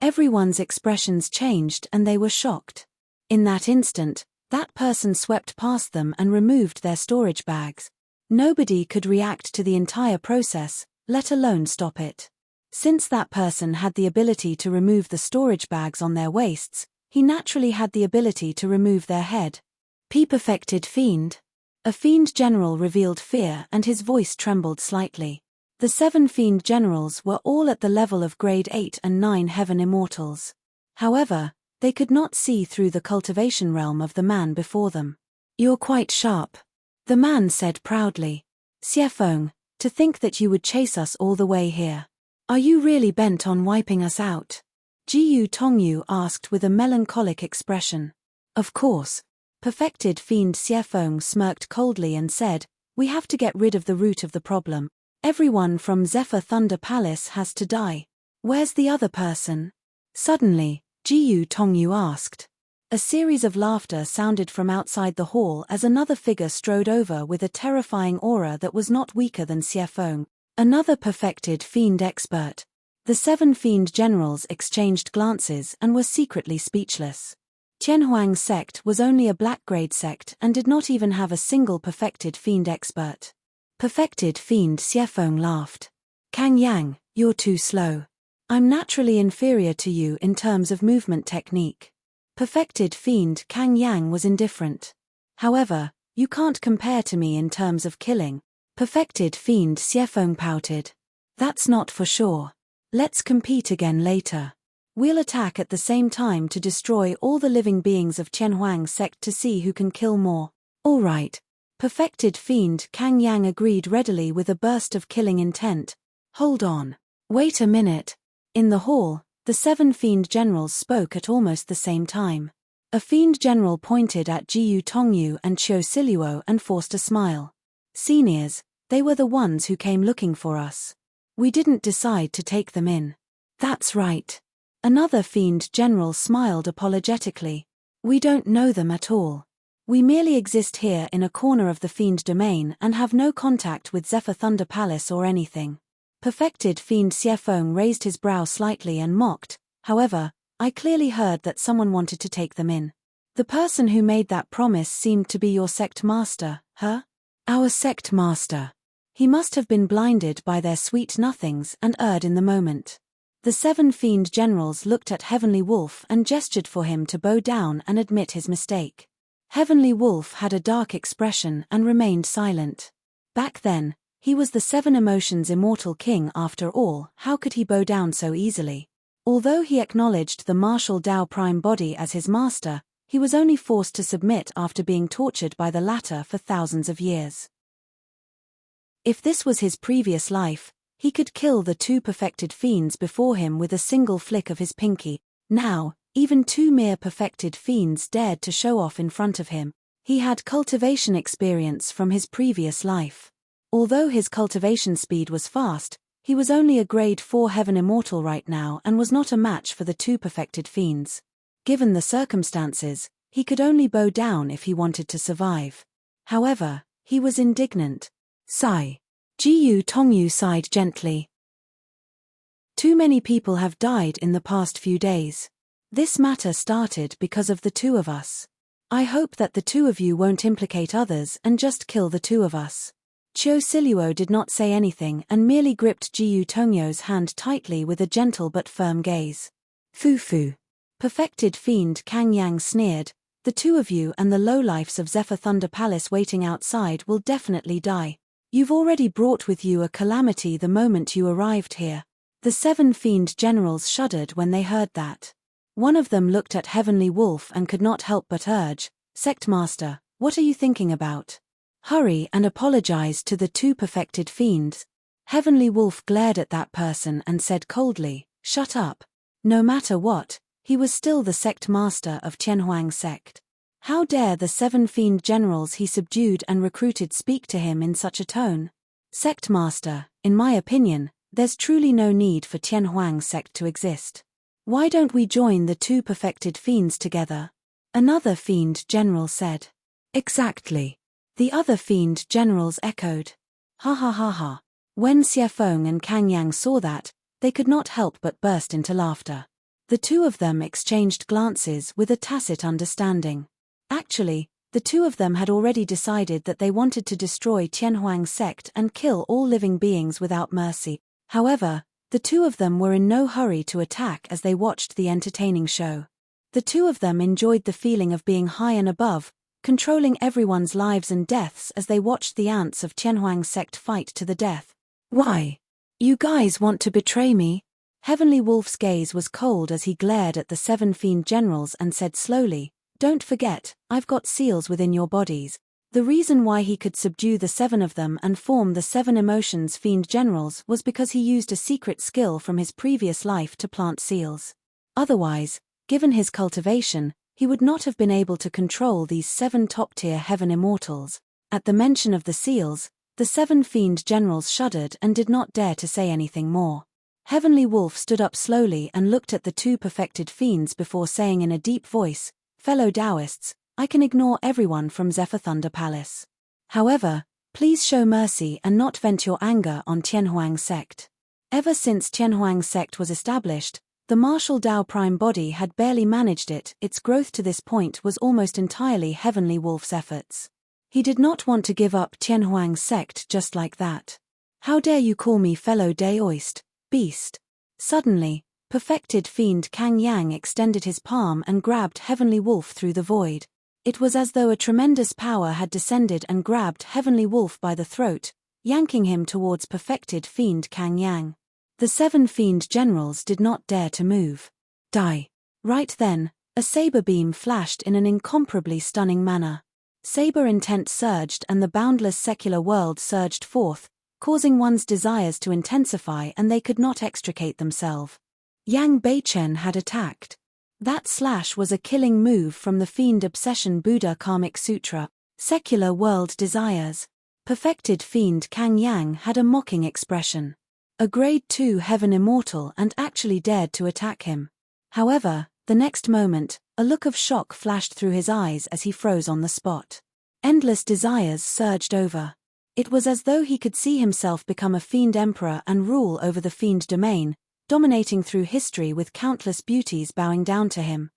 Speaker 1: Everyone's expressions changed and they were shocked. In that instant, that person swept past them and removed their storage bags. Nobody could react to the entire process, let alone stop it. Since that person had the ability to remove the storage bags on their waists, he naturally had the ability to remove their head. P-perfected fiend. A fiend general revealed fear and his voice trembled slightly. The 7 fiend generals were all at the level of grade 8 and 9 heaven immortals. However, they could not see through the cultivation realm of the man before them. You're quite sharp. The man said proudly. Xiefeng, to think that you would chase us all the way here. Are you really bent on wiping us out? Jiyu Tongyu asked with a melancholic expression. Of course. Perfected fiend Xiefeng smirked coldly and said, we have to get rid of the root of the problem. Everyone from Zephyr Thunder Palace has to die. Where's the other person? Suddenly, Jiyu Tongyu asked. A series of laughter sounded from outside the hall as another figure strode over with a terrifying aura that was not weaker than Xiefeng, another perfected fiend expert. The 7 fiend generals exchanged glances and were secretly speechless. Tianhuang sect was only a black grade sect and did not even have a single perfected fiend expert. Perfected fiend Xiefeng laughed. Kang Yang, you're too slow. I'm naturally inferior to you in terms of movement technique. Perfected fiend Kang Yang was indifferent. However, you can't compare to me in terms of killing. Perfected fiend Xiefeng pouted. That's not for sure. Let's compete again later. We'll attack at the same time to destroy all the living beings of Tianhuang sect to see who can kill more. All right. Perfected fiend Kang Yang agreed readily with a burst of killing intent. Hold on. Wait a minute. In the hall, the 7 fiend generals spoke at almost the same time. A fiend general pointed at Jiyu Tongyu and Qiu Siluo and forced a smile. Seniors, They were the ones who came looking for us. We didn't decide to take them in. That's right. Another fiend general smiled apologetically. We don't know them at all. We merely exist here in a corner of the fiend domain and have no contact with Zephyr Thunder Palace or anything. Perfected fiend Xiefeng raised his brow slightly and mocked. However, I clearly heard that someone wanted to take them in. The person who made that promise seemed to be your sect master, huh? Our sect master. He must have been blinded by their sweet nothings and erred in the moment. The 7 fiend generals looked at Heavenly Wolf and gestured for him to bow down and admit his mistake. Heavenly Wolf had a dark expression and remained silent. Back then, he was the 7 emotions immortal king after all. How could he bow down so easily? Although he acknowledged the martial Dao Prime body as his master, he was only forced to submit after being tortured by the latter for thousands of years. If this was his previous life, he could kill the 2 perfected fiends before him with a single flick of his pinky. Now, even 2 mere perfected fiends dared to show off in front of him. He had cultivation experience from his previous life. Although his cultivation speed was fast, he was only a grade 4 heaven immortal right now and was not a match for the 2 perfected fiends. Given the circumstances, he could only bow down if he wanted to survive. However, he was indignant. Sigh. Jiyu Tongyu sighed gently. Too many people have died in the past few days. This matter started because of the 2 of us. I hope that the 2 of you won't implicate others and just kill the 2 of us. Chiu Siluo did not say anything and merely gripped Jiyu Tongyu's hand tightly with a gentle but firm gaze. Fu. Perfected fiend Kang Yang sneered, the 2 of you and the lowlifes of Zephyr Thunder Palace waiting outside will definitely die. You've already brought with you a calamity the moment you arrived here. The 7 fiend generals shuddered when they heard that. One of them looked at Heavenly Wolf and could not help but urge, Sect Master, what are you thinking about? Hurry and apologize to the 2 perfected fiends. Heavenly Wolf glared at that person and said coldly, shut up. No matter what, he was still the sect master of Tianhuang sect. How dare the 7 fiend generals he subdued and recruited speak to him in such a tone? Sect master, in my opinion, there's truly no need for Tianhuang sect to exist. Why don't we join the 2 perfected fiends together? Another fiend general said. Exactly. The other fiend generals echoed. Ha ha ha ha. When Xiefeng and Kang Yang saw that, they could not help but burst into laughter. The 2 of them exchanged glances with a tacit understanding. Actually, the 2 of them had already decided that they wanted to destroy Tianhuang sect and kill all living beings without mercy. However, the 2 of them were in no hurry to attack as they watched the entertaining show. The 2 of them enjoyed the feeling of being high and above, controlling everyone's lives and deaths as they watched the ants of Tianhuang sect fight to the death. Why? You guys want to betray me? Heavenly Wolf's gaze was cold as he glared at the 7 fiend generals and said slowly, don't forget, I've got seals within your bodies. The reason why he could subdue the 7 of them and form the 7 emotions fiend generals was because he used a secret skill from his previous life to plant seals. Otherwise, given his cultivation, he would not have been able to control these 7 top-tier heaven immortals. At the mention of the seals, the 7 fiend generals shuddered and did not dare to say anything more. Heavenly Wolf stood up slowly and looked at the 2 perfected fiends before saying in a deep voice, fellow Taoists, I can ignore everyone from Zephyr Thunder Palace. However, please show mercy and not vent your anger on Tianhuang sect. Ever since Tianhuang sect was established, the martial Dao Prime body had barely managed it. Its growth to this point was almost entirely Heavenly Wolf's efforts. He did not want to give up Tianhuang sect just like that. How dare you call me fellow Daoist, beast? Suddenly, perfected fiend Kang Yang extended his palm and grabbed Heavenly Wolf through the void. It was as though a tremendous power had descended and grabbed Heavenly Wolf by the throat, yanking him towards perfected fiend Kang Yang. The 7 fiend generals did not dare to move. Die. Right then, a saber beam flashed in an incomparably stunning manner. Saber intent surged and the boundless secular world surged forth, causing one's desires to intensify and they could not extricate themselves. Yang Beichen had attacked. That slash was a killing move from the Fiend Obsession Buddha Karmic Sutra. Secular world desires. Perfected fiend Kang Yang had a mocking expression. A grade 2 heaven immortal and actually dared to attack him. However, the next moment, a look of shock flashed through his eyes as he froze on the spot. Endless desires surged over. It was as though he could see himself become a fiend emperor and rule over the fiend domain, dominating through history with countless beauties bowing down to him.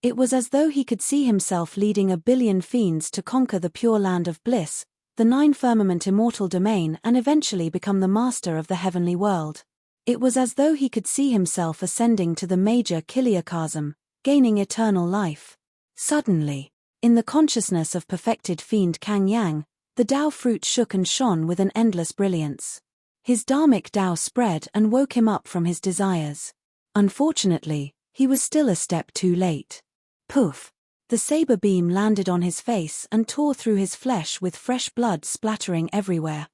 Speaker 1: It was as though he could see himself leading 1,000,000,000 fiends to conquer the pure land of bliss, the 9-firmament immortal domain, and eventually become the master of the heavenly world. It was as though he could see himself ascending to the major Kiliakasm, gaining eternal life. Suddenly, in the consciousness of perfected fiend Kang Yang, the Tao fruit shook and shone with an endless brilliance. His dharmic Tao spread and woke him up from his desires. Unfortunately, he was still a step too late. Poof! The saber beam landed on his face and tore through his flesh with fresh blood splattering everywhere.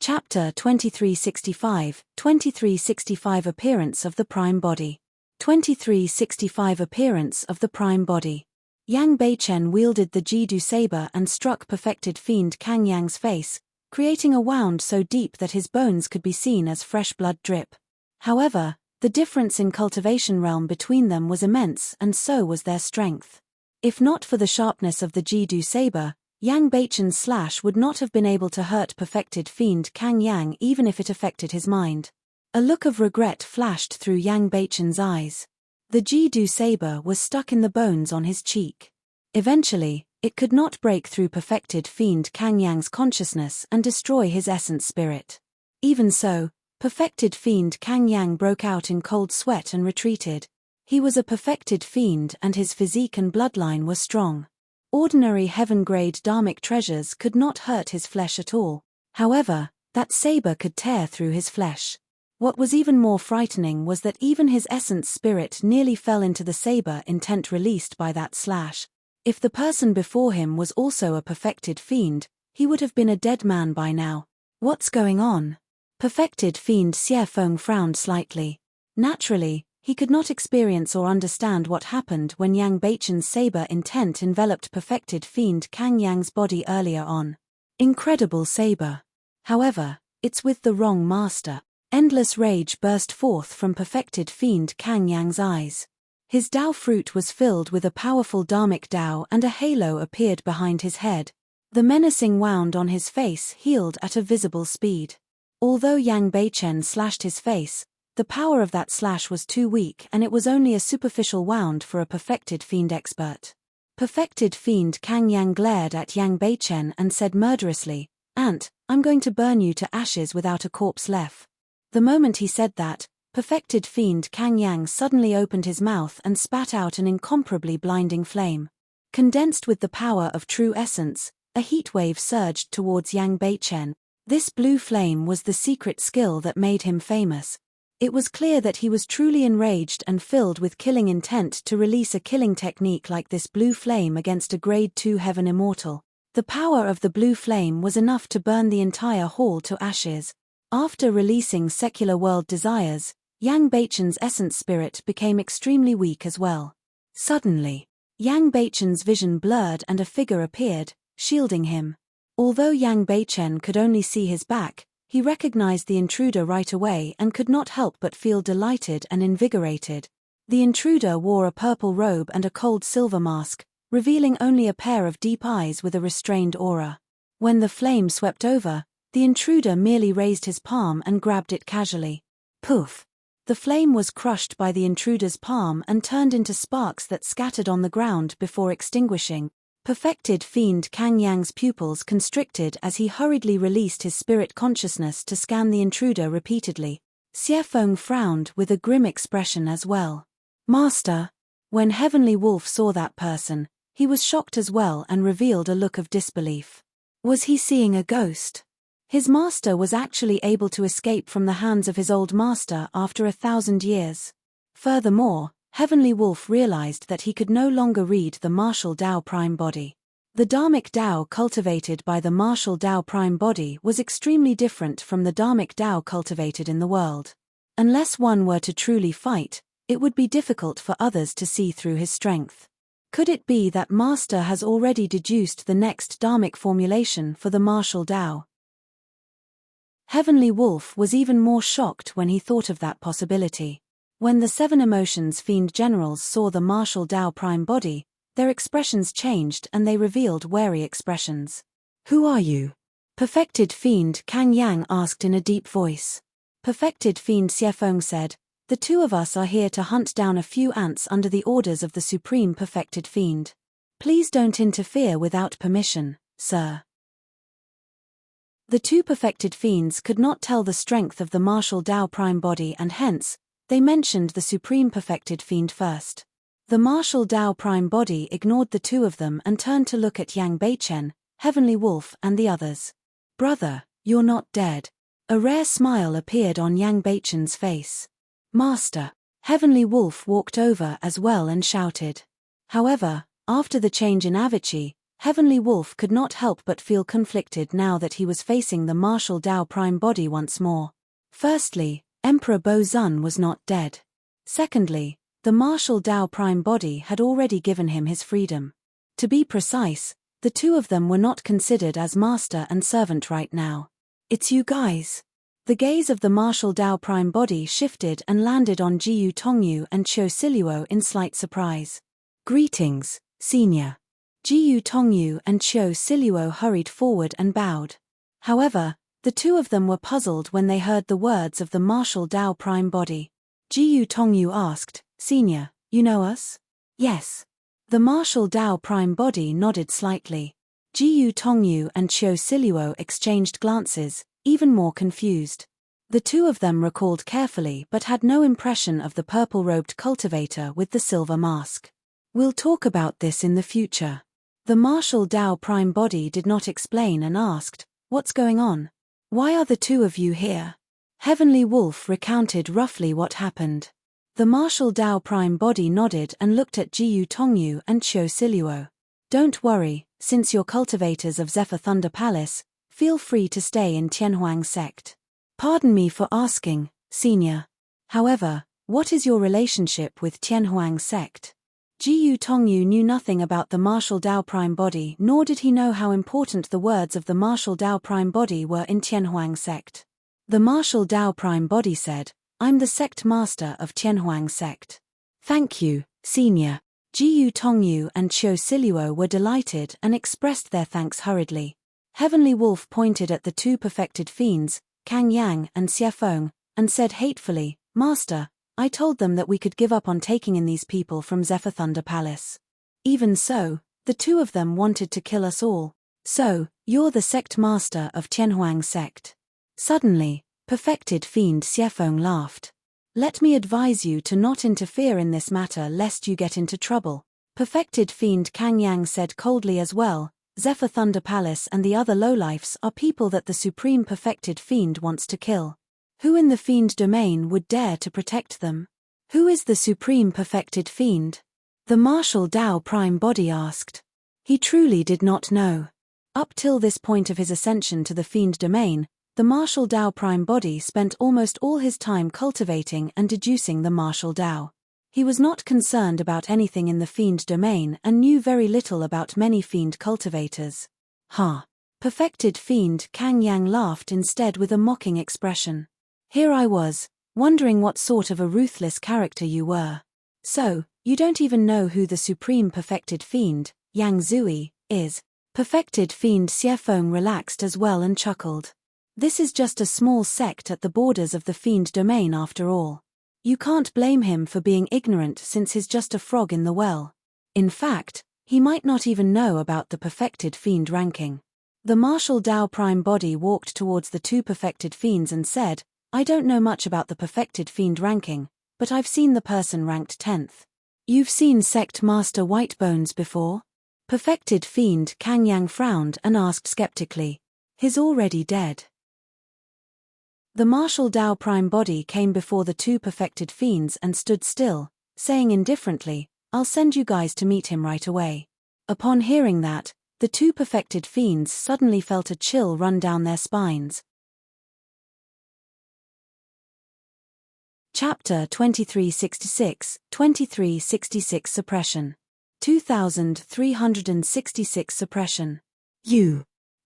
Speaker 1: Chapter 2365, 2365 Appearance of the Prime Body. 2365 Appearance of the Prime Body. Yang Beichen wielded the Jidu saber and struck perfected fiend Kang Yang's face, creating a wound so deep that his bones could be seen as fresh blood drip. However, the difference in cultivation realm between them was immense, and so was their strength. If not for the sharpness of the Jidu saber, Yang Beichen's slash would not have been able to hurt perfected fiend Kang Yang even if it affected his mind. A look of regret flashed through Yang Beichen's eyes. The Jidu saber was stuck in the bones on his cheek. Eventually, it could not break through perfected fiend Kang Yang's consciousness and destroy his essence spirit. Even so, perfected fiend Kang Yang broke out in cold sweat and retreated. He was a perfected fiend and his physique and bloodline were strong. Ordinary heaven-grade dharmic treasures could not hurt his flesh at all. However, that saber could tear through his flesh. What was even more frightening was that even his essence spirit nearly fell into the saber intent released by that slash. If the person before him was also a perfected fiend, he would have been a dead man by now. What's going on? Perfected fiend Xie Feng frowned slightly. Naturally, he could not experience or understand what happened when Yang Beichen's saber intent enveloped perfected fiend Kang Yang's body earlier on. Incredible saber. However, it's with the wrong master. Endless rage burst forth from perfected fiend Kang Yang's eyes. His Tao fruit was filled with a powerful dharmic Tao and a halo appeared behind his head. The menacing wound on his face healed at a visible speed. Although Yang Beichen slashed his face, the power of that slash was too weak and it was only a superficial wound for a perfected fiend expert. Perfected fiend Kang Yang glared at Yang Beichen and said murderously, "Ant, I'm going to burn you to ashes without a corpse left." The moment he said that, perfected fiend Kang Yang suddenly opened his mouth and spat out an incomparably blinding flame. Condensed with the power of true essence, a heat wave surged towards Yang Beichen. This blue flame was the secret skill that made him famous. It was clear that he was truly enraged and filled with killing intent to release a killing technique like this blue flame against a grade 2 heaven immortal. The power of the blue flame was enough to burn the entire hall to ashes. After releasing secular world desires, Yang Beichen's essence spirit became extremely weak as well. Suddenly, Yang Beichen's vision blurred and a figure appeared, shielding him. Although Yang Beichen could only see his back, he recognized the intruder right away and could not help but feel delighted and invigorated. The intruder wore a purple robe and a cold silver mask, revealing only a pair of deep eyes with a restrained aura. When the flame swept over, the intruder merely raised his palm and grabbed it casually. Poof! The flame was crushed by the intruder's palm and turned into sparks that scattered on the ground before extinguishing. Perfected fiend Kang Yang's pupils constricted as he hurriedly released his spirit consciousness to scan the intruder repeatedly. Xie Feng frowned with a grim expression as well. "Master!" When Heavenly Wolf saw that person, he was shocked as well and revealed a look of disbelief. Was he seeing a ghost? His master was actually able to escape from the hands of his old master after 1,000 years. Furthermore, Heavenly Wolf realized that he could no longer read the martial Tao prime body. The dharmic Tao cultivated by the martial Tao prime body was extremely different from the dharmic Tao cultivated in the world. Unless one were to truly fight, it would be difficult for others to see through his strength. Could it be that Master has already deduced the next dharmic formulation for the martial Tao? Heavenly Wolf was even more shocked when he thought of that possibility. When the 7 emotions fiend generals saw the martial Tao prime body, their expressions changed and they revealed wary expressions. Who are you? Perfected Fiend Kang Yang asked in a deep voice. Perfected Fiend Xiefeng said, the 2 of us are here to hunt down a few ants under the orders of the Supreme Perfected Fiend. Please don't interfere without permission, sir. The 2 perfected fiends could not tell the strength of the martial Tao prime body and hence, they mentioned the Supreme Perfected Fiend first. The martial Tao prime body ignored the 2 of them and turned to look at Yang Beichen, Heavenly Wolf and the others. Brother, you're not dead. A rare smile appeared on Yang Beichen's face. Master. Heavenly Wolf walked over as well and shouted. However, after the change in Avicii, Heavenly Wolf could not help but feel conflicted now that he was facing the martial Tao prime body once more. Firstly, Emperor Bo Zun was not dead. Secondly, the martial Tao prime body had already given him his freedom. To be precise, the 2 of them were not considered as master and servant right now. It's you guys. The gaze of the martial Tao prime body shifted and landed on Jiyu Tongyu and Qiu Siluo in slight surprise. Greetings, senior. Jiyu Tongyu and Qiu Siluo hurried forward and bowed. However, the 2 of them were puzzled when they heard the words of the martial Tao prime body. Jiyu Tongyu asked, Senior, you know us? Yes. The martial Tao prime body nodded slightly. Jiyu Tongyu and Qiu Siluo exchanged glances, even more confused. The 2 of them recalled carefully but had no impression of the purple-robed cultivator with the silver mask. We'll talk about this in the future. The martial Tao prime body did not explain and asked, what's going on? Why are the 2 of you here? Heavenly Wolf recounted roughly what happened. The martial Tao prime body nodded and looked at Jiyu Tongyu and Qiu Siluo. Don't worry, since you're cultivators of Zephyr Thunder Palace, feel free to stay in Tianhuang sect. Pardon me for asking, senior. However, what is your relationship with Tianhuang sect? Jiyu Tongyu knew nothing about the martial Tao prime body, nor did he know how important the words of the martial Tao prime body were in Tianhuang sect. The martial Tao prime body said, I'm the sect master of Tianhuang sect. Thank you, senior. Jiyu Tongyu and Qiu Siluo were delighted and expressed their thanks hurriedly. Heavenly Wolf pointed at the 2 perfected fiends, Kang Yang and Xiefeng, and said hatefully, Master, I told them that we could give up on taking in these people from Zephyr Thunder Palace. Even so, the 2 of them wanted to kill us all. So, you're the sect master of Tianhuang sect. Suddenly, Perfected Fiend Xiefeng laughed. Let me advise you to not interfere in this matter lest you get into trouble. Perfected Fiend Kang Yang said coldly as well, Zephyr Thunder Palace and the other lowlifes are people that the Supreme Perfected Fiend wants to kill. Who in the Fiend domain would dare to protect them? Who is the Supreme Perfected Fiend? The martial Tao prime body asked. He truly did not know. Up till this point of his ascension to the Fiend domain, the martial Tao prime body spent almost all his time cultivating and deducing the martial Tao. He was not concerned about anything in the Fiend domain and knew very little about many Fiend cultivators. Ha! Perfected Fiend Kang Yang laughed instead with a mocking expression. Here I was, wondering what sort of a ruthless character you were. So, you don't even know who the Supreme Perfected Fiend, Yang Zui, is. Perfected Fiend Xiefeng relaxed as well and chuckled. This is just a small sect at the borders of the Fiend domain after all. You can't blame him for being ignorant since he's just a frog in the well. In fact, he might not even know about the Perfected Fiend ranking. The martial Tao prime body walked towards the 2 perfected fiends and said, I don't know much about the Perfected Fiend ranking, but I've seen the person ranked 10th. You've seen Sect Master Whitebones before? Perfected Fiend Kang Yang frowned and asked skeptically. He's already dead. The martial Tao prime body came before the 2 perfected fiends and stood still, saying indifferently, I'll send you guys to meet him right away. Upon hearing that, the 2 perfected fiends suddenly felt a chill run down their spines. Chapter 2366, 2366 Suppression. 2366 suppression.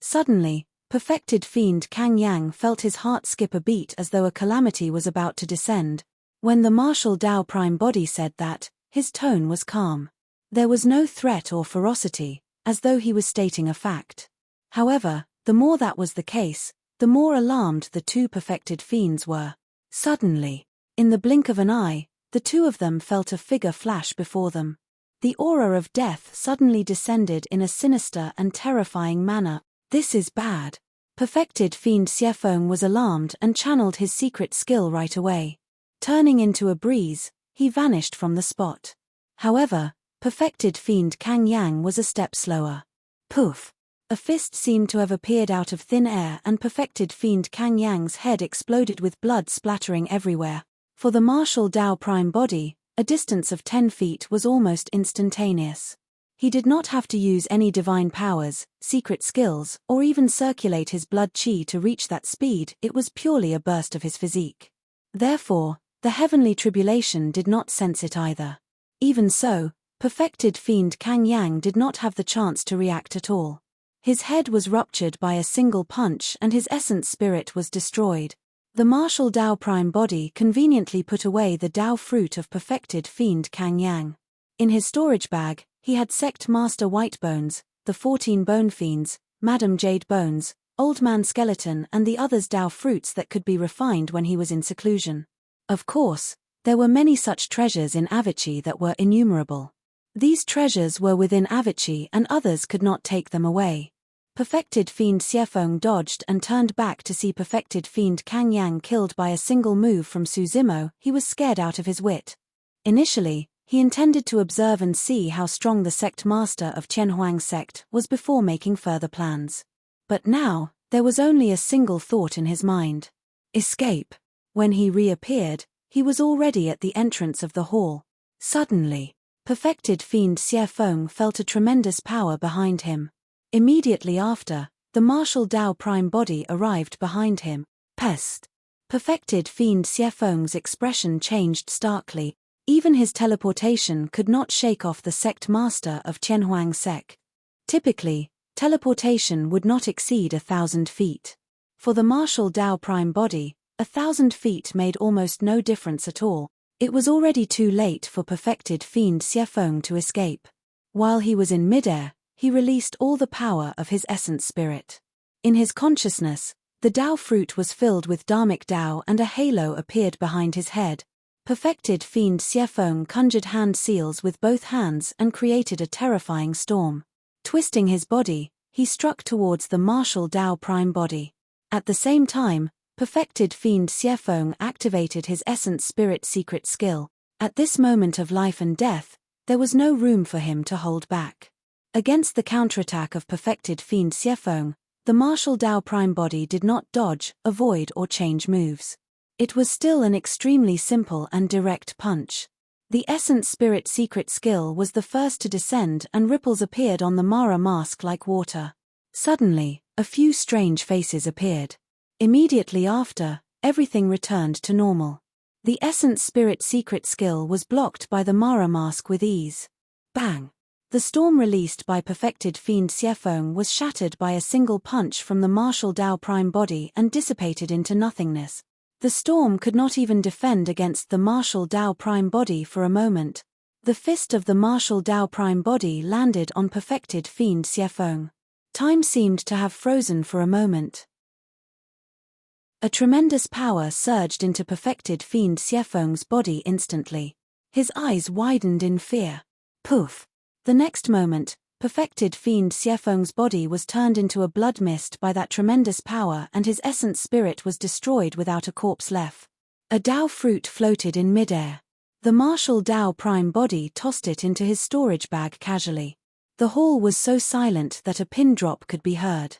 Speaker 1: Suddenly, perfected fiend Kang Yang felt his heart skip a beat as though a calamity was about to descend. When the martial Tao prime body said that, his tone was calm. There was no threat or ferocity, as though he was stating a fact. However, the more that was the case, the more alarmed the two perfected fiends were. Suddenly, in the blink of an eye, the two of them felt a figure flash before them. The aura of death suddenly descended in a sinister and terrifying manner. This is bad. Perfected fiend Xiefeng was alarmed and channeled his secret skill right away. Turning into a breeze, he vanished from the spot. However, perfected fiend Kang Yang was a step slower. Poof! A fist seemed to have appeared out of thin air and perfected fiend Kang Yang's head exploded with blood splattering everywhere. For the martial Tao prime body, a distance of 10 feet was almost instantaneous. He did not have to use any divine powers, secret skills, or even circulate his blood qi to reach that speed. It was purely a burst of his physique. Therefore, the heavenly tribulation did not sense it either. Even so, perfected fiend Kang Yang did not have the chance to react at all. His head was ruptured by a single punch and his essence spirit was destroyed. The martial Tao prime body conveniently put away the Tao fruit of perfected fiend Kang Yang. In his storage bag, he had Sect Master White Bones, the 14 Bone Fiends, Madam Jade Bones, Old Man Skeleton and the others Tao fruits that could be refined when he was in seclusion. Of course, there were many such treasures in Avicii that were innumerable. These treasures were within Avicii and others could not take them away. Perfected fiend Xiefeng dodged and turned back to see perfected fiend Kang Yang killed by a single move from Su Zimo. He was scared out of his wit. Initially, he intended to observe and see how strong the sect master of Qianhuang sect was before making further plans. But now, there was only a single thought in his mind. Escape. When he reappeared, he was already at the entrance of the hall. Suddenly, perfected fiend Xiefeng felt a tremendous power behind him. Immediately after, the martial Tao prime body arrived behind him. Pest! Perfected fiend Xiefeng's expression changed starkly. Even his teleportation could not shake off the sect master of Qianhuang sect. Typically, teleportation would not exceed 1,000 feet. For the martial Tao prime body, 1,000 feet made almost no difference at all. It was already too late for perfected fiend Xiefeng to escape. While he was in midair, he released all the power of his essence spirit. In his consciousness, the Tao fruit was filled with Dharmic Tao and a halo appeared behind his head. Perfected fiend Xiefeng conjured hand seals with both hands and created a terrifying storm. Twisting his body, he struck towards the martial Tao prime body. At the same time, perfected fiend Xiefeng activated his essence spirit secret skill. At this moment of life and death, there was no room for him to hold back. Against the counterattack of perfected fiend Xiefeng, the martial Tao prime body did not dodge, avoid or change moves. It was still an extremely simple and direct punch. The essence spirit secret skill was the first to descend and ripples appeared on the Mara mask like water. Suddenly, a few strange faces appeared. Immediately after, everything returned to normal. The essence spirit secret skill was blocked by the Mara mask with ease. Bang! The storm released by perfected fiend Xiefeng was shattered by a single punch from the martial Tao prime body and dissipated into nothingness. The storm could not even defend against the martial Tao prime body for a moment. The fist of the martial Tao prime body landed on perfected fiend Xiefeng. Time seemed to have frozen for a moment. A tremendous power surged into perfected fiend Xiefeng's body instantly. His eyes widened in fear. Poof! The next moment, perfected fiend Xiefeng's body was turned into a blood mist by that tremendous power and his essence spirit was destroyed without a corpse left. A Tao fruit floated in midair. The martial Tao prime body tossed it into his storage bag casually. The hall was so silent that a pin drop could be heard.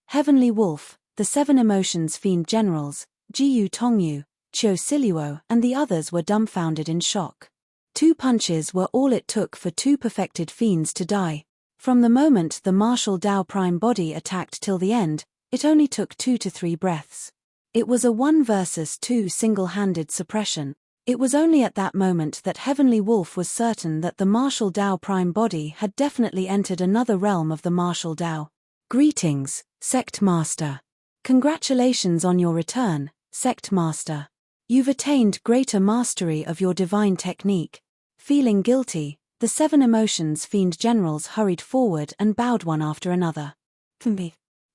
Speaker 1: Heavenly Wolf, the 7 Emotions Fiend Generals, Jiyu Tongyu, Chiu Siluo and the others were dumbfounded in shock. 2 punches were all it took for 2 perfected fiends to die. From the moment the martial Tao prime body attacked till the end, it only took 2 to 3 breaths. It was a 1 versus 2 single-handed suppression. It was only at that moment that Heavenly Wolf was certain that the martial Tao prime body had definitely entered another realm of the martial Tao. Greetings, Sect Master. Congratulations on your return, Sect Master. You've attained greater mastery of your divine technique. Feeling guilty, the 7 emotions fiend generals hurried forward and bowed one after another.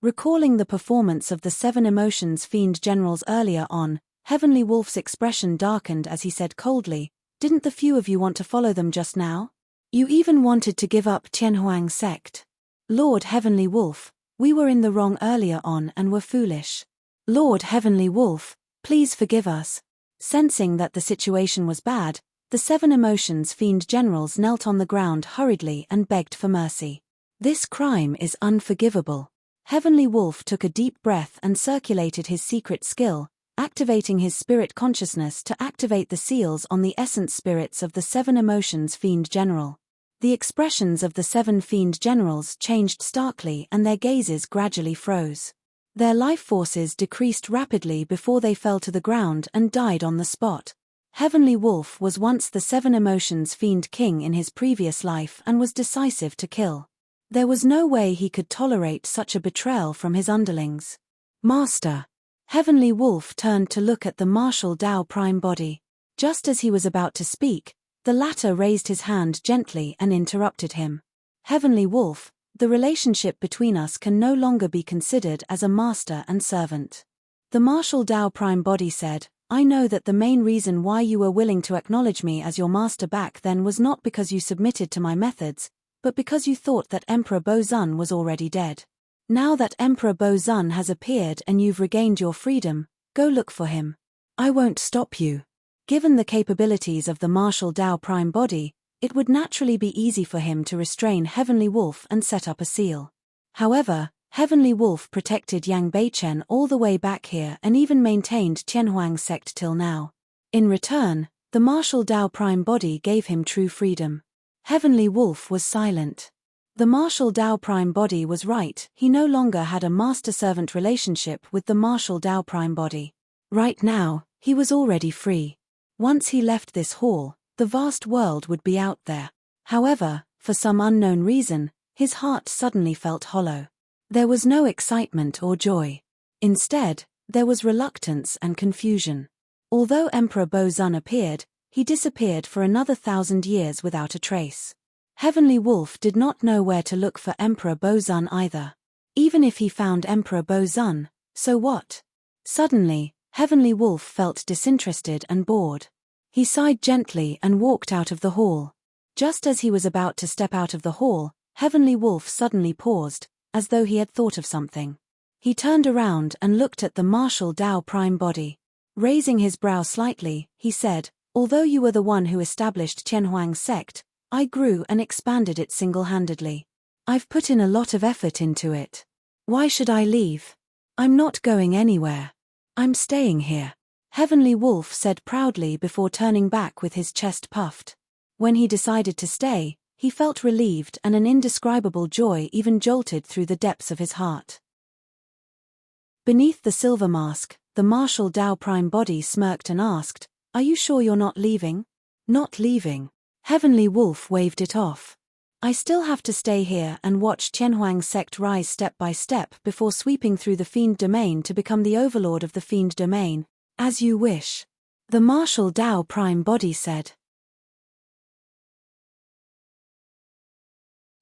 Speaker 1: Recalling the performance of the 7 emotions fiend generals earlier on, Heavenly Wolf's expression darkened as he said coldly, "Didn't the few of you want to follow them just now? You even wanted to give up Tianhuang's sect. Lord Heavenly Wolf, we were in the wrong earlier on and were foolish. Lord Heavenly Wolf, please forgive us." Sensing that the situation was bad, the 7 emotions fiend generals knelt on the ground hurriedly and begged for mercy. This crime is unforgivable. Heavenly Wolf took a deep breath and circulated his secret skill, activating his spirit consciousness to activate the seals on the essence spirits of the 7 emotions fiend general. The expressions of the 7 fiend generals changed starkly and their gazes gradually froze. Their life forces decreased rapidly before they fell to the ground and died on the spot. Heavenly Wolf was once the 7 emotions fiend king in his previous life and was decisive to kill. There was no way he could tolerate such a betrayal from his underlings. Master. Heavenly Wolf turned to look at the martial Tao prime body. Just as he was about to speak, the latter raised his hand gently and interrupted him. Heavenly Wolf, the relationship between us can no longer be considered as a master and servant. The martial Tao prime body said, "I know that the main reason why you were willing to acknowledge me as your master back then was not because you submitted to my methods, but because you thought that Emperor Bozun was already dead. Now that Emperor Bozun has appeared and you've regained your freedom, go look for him. I won't stop you." Given the capabilities of the martial Tao prime body, it would naturally be easy for him to restrain Heavenly Wolf and set up a seal. However, Heavenly Wolf protected Yang Beichen all the way back here and even maintained Tianhuang's sect till now. In return, the martial Tao prime body gave him true freedom. Heavenly Wolf was silent. The martial Tao prime body was right, he no longer had a master-servant relationship with the martial Tao prime body. Right now, he was already free. Once he left this hall, the vast world would be out there. However, for some unknown reason, his heart suddenly felt hollow. There was no excitement or joy. Instead, there was reluctance and confusion. Although Emperor Bozun appeared, he disappeared for another 1,000 years without a trace. Heavenly Wolf did not know where to look for Emperor Bozun either. Even if he found Emperor Bozun, so what? Suddenly, Heavenly Wolf felt disinterested and bored. He sighed gently and walked out of the hall. Just as he was about to step out of the hall, Heavenly Wolf suddenly paused, as though he had thought of something. He turned around and looked at the martial Tao prime body. Raising his brow slightly, he said, "Although you were the one who established Tianhuang's sect, I grew and expanded it single-handedly. I've put in a lot of effort into it. Why should I leave? I'm not going anywhere. I'm staying here," Heavenly Wolf said proudly before turning back with his chest puffed. When he decided to stay, he felt relieved and an indescribable joy even jolted through the depths of his heart. Beneath the silver mask, the martial Tao prime body smirked and asked, "Are you sure you're not leaving?" "Not leaving." Heavenly Wolf waved it off. "I still have to stay here and watch Tianhuang's sect rise step by step before sweeping through the Fiend Domain to become the overlord of the Fiend Domain. As you wish," the martial Tao prime body said.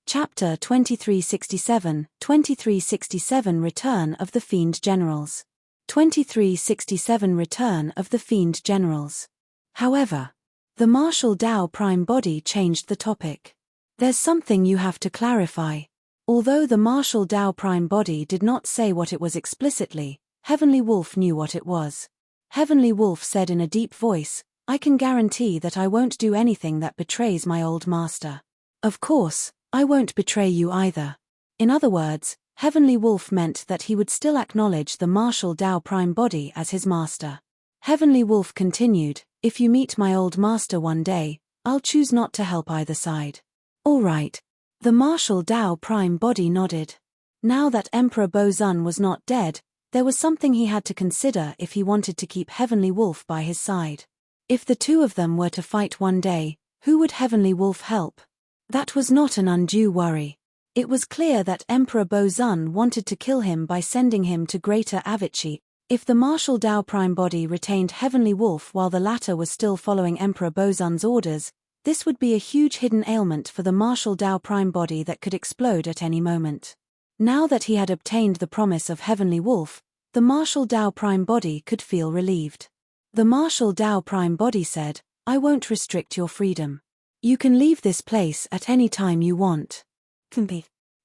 Speaker 1: Chapter 2367, 2367 Return of the Fiend Generals. 2367 Return of the Fiend Generals. However, the martial Tao prime body changed the topic. "There's something you have to clarify." Although the martial Tao prime body did not say what it was explicitly, Heavenly Wolf knew what it was. Heavenly Wolf said in a deep voice, "I can guarantee that I won't do anything that betrays my old master. Of course, I won't betray you either." In other words, Heavenly Wolf meant that he would still acknowledge the martial Tao prime body as his master. Heavenly Wolf continued, "If you meet my old master one day, I'll choose not to help either side." "All right." The martial Tao prime body nodded. Now that Emperor Bozun was not dead, there was something he had to consider if he wanted to keep Heavenly Wolf by his side. If the two of them were to fight one day, who would Heavenly Wolf help? That was not an undue worry. It was clear that Emperor Bozun wanted to kill him by sending him to Greater Avicii. If the martial Tao Prime body retained Heavenly Wolf while the latter was still following Emperor Bozun's orders, this would be a huge hidden ailment for the martial Tao Prime body that could explode at any moment. Now that he had obtained the promise of Heavenly Wolf, the martial Tao Prime body could feel relieved. The martial Tao Prime body said, "I won't restrict your freedom. You can leave this place at any time you want."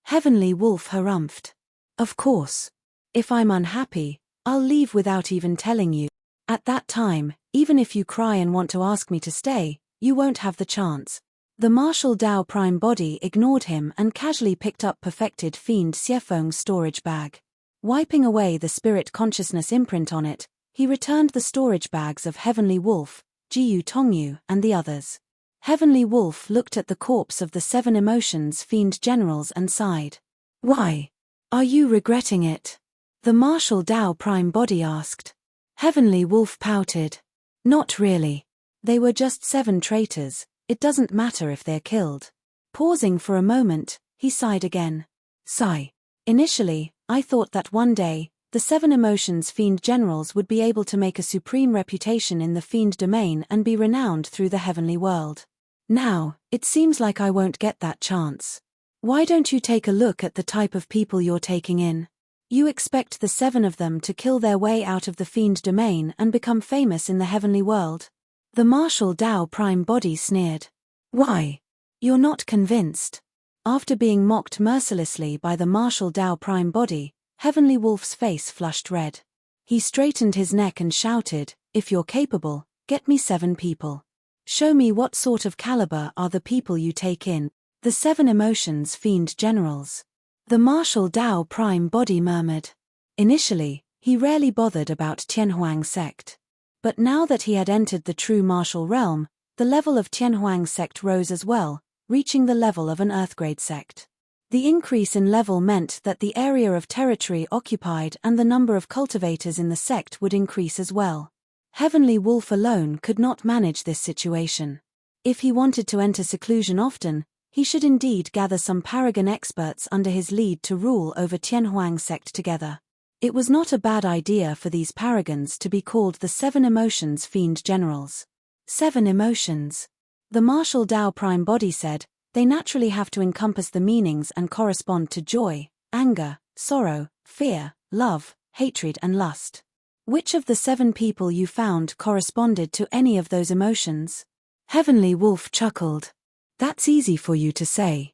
Speaker 1: Heavenly Wolf harumphed. "Of course. If I'm unhappy, I'll leave without even telling you. At that time, even if you cry and want to ask me to stay, you won't have the chance." The martial Tao Prime body ignored him and casually picked up perfected Fiend Xiefeng's storage bag. Wiping away the spirit consciousness imprint on it, he returned the storage bags of Heavenly Wolf, Jiyu Tongyu, and the others. Heavenly Wolf looked at the corpse of the 7 emotions Fiend Generals and sighed. "Why? Are you regretting it?" the martial Tao Prime body asked. Heavenly Wolf pouted. "Not really. They were just 7 traitors, it doesn't matter if they're killed." Pausing for a moment, he sighed again. Sigh. "Initially, I thought that one day, the 7 emotions Fiend Generals would be able to make a supreme reputation in the Fiend domain and be renowned through the heavenly world. Now, it seems like I won't get that chance. Why don't you take a look at the type of people you're taking in? You expect the 7 of them to kill their way out of the Fiend domain and become famous in the heavenly world?" The martial Tao Prime body sneered. "Why? You're not convinced?" After being mocked mercilessly by the martial Tao Prime body, Heavenly Wolf's face flushed red. He straightened his neck and shouted, "If you're capable, get me 7 people. Show me what sort of caliber are the people you take in, the 7 emotions Fiend Generals." The martial Tao Prime body murmured. Initially, he rarely bothered about Tianhuang sect. But now that he had entered the true martial realm, the level of Tianhuang sect rose as well, reaching the level of an Earthgrade sect. The increase in level meant that the area of territory occupied and the number of cultivators in the sect would increase as well. Heavenly Wolf alone could not manage this situation. If he wanted to enter seclusion often, he should indeed gather some paragon experts under his lead to rule over Tianhuang sect together. It was not a bad idea for these paragons to be called the 7 emotions Fiend Generals. 7 emotions. The martial Tao Prime body said, they naturally have to encompass the meanings and correspond to joy, anger, sorrow, fear, love, hatred and lust. Which of the 7 people you found corresponded to any of those emotions? Heavenly Wolf chuckled. That's easy for you to say.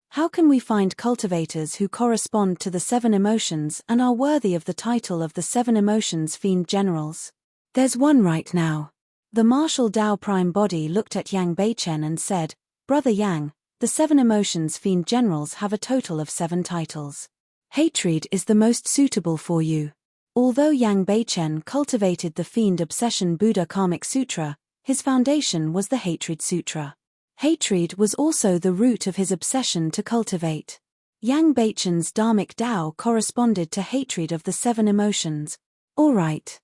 Speaker 1: How can we find cultivators who correspond to the 7 emotions and are worthy of the title of the 7 emotions Fiend Generals? There's one right now. The martial Tao Prime body looked at Yang Beichen and said, "Brother Yang, the 7 emotions Fiend Generals have a total of 7 titles. Hatred is the most suitable for you." Although Yang Beichen cultivated the Fiend Obsession Buddha Karmic Sutra, his foundation was the Hatred Sutra. Hatred was also the root of his obsession to cultivate. Yang Beichen's Dharmic Tao corresponded to hatred of the 7 emotions. All right.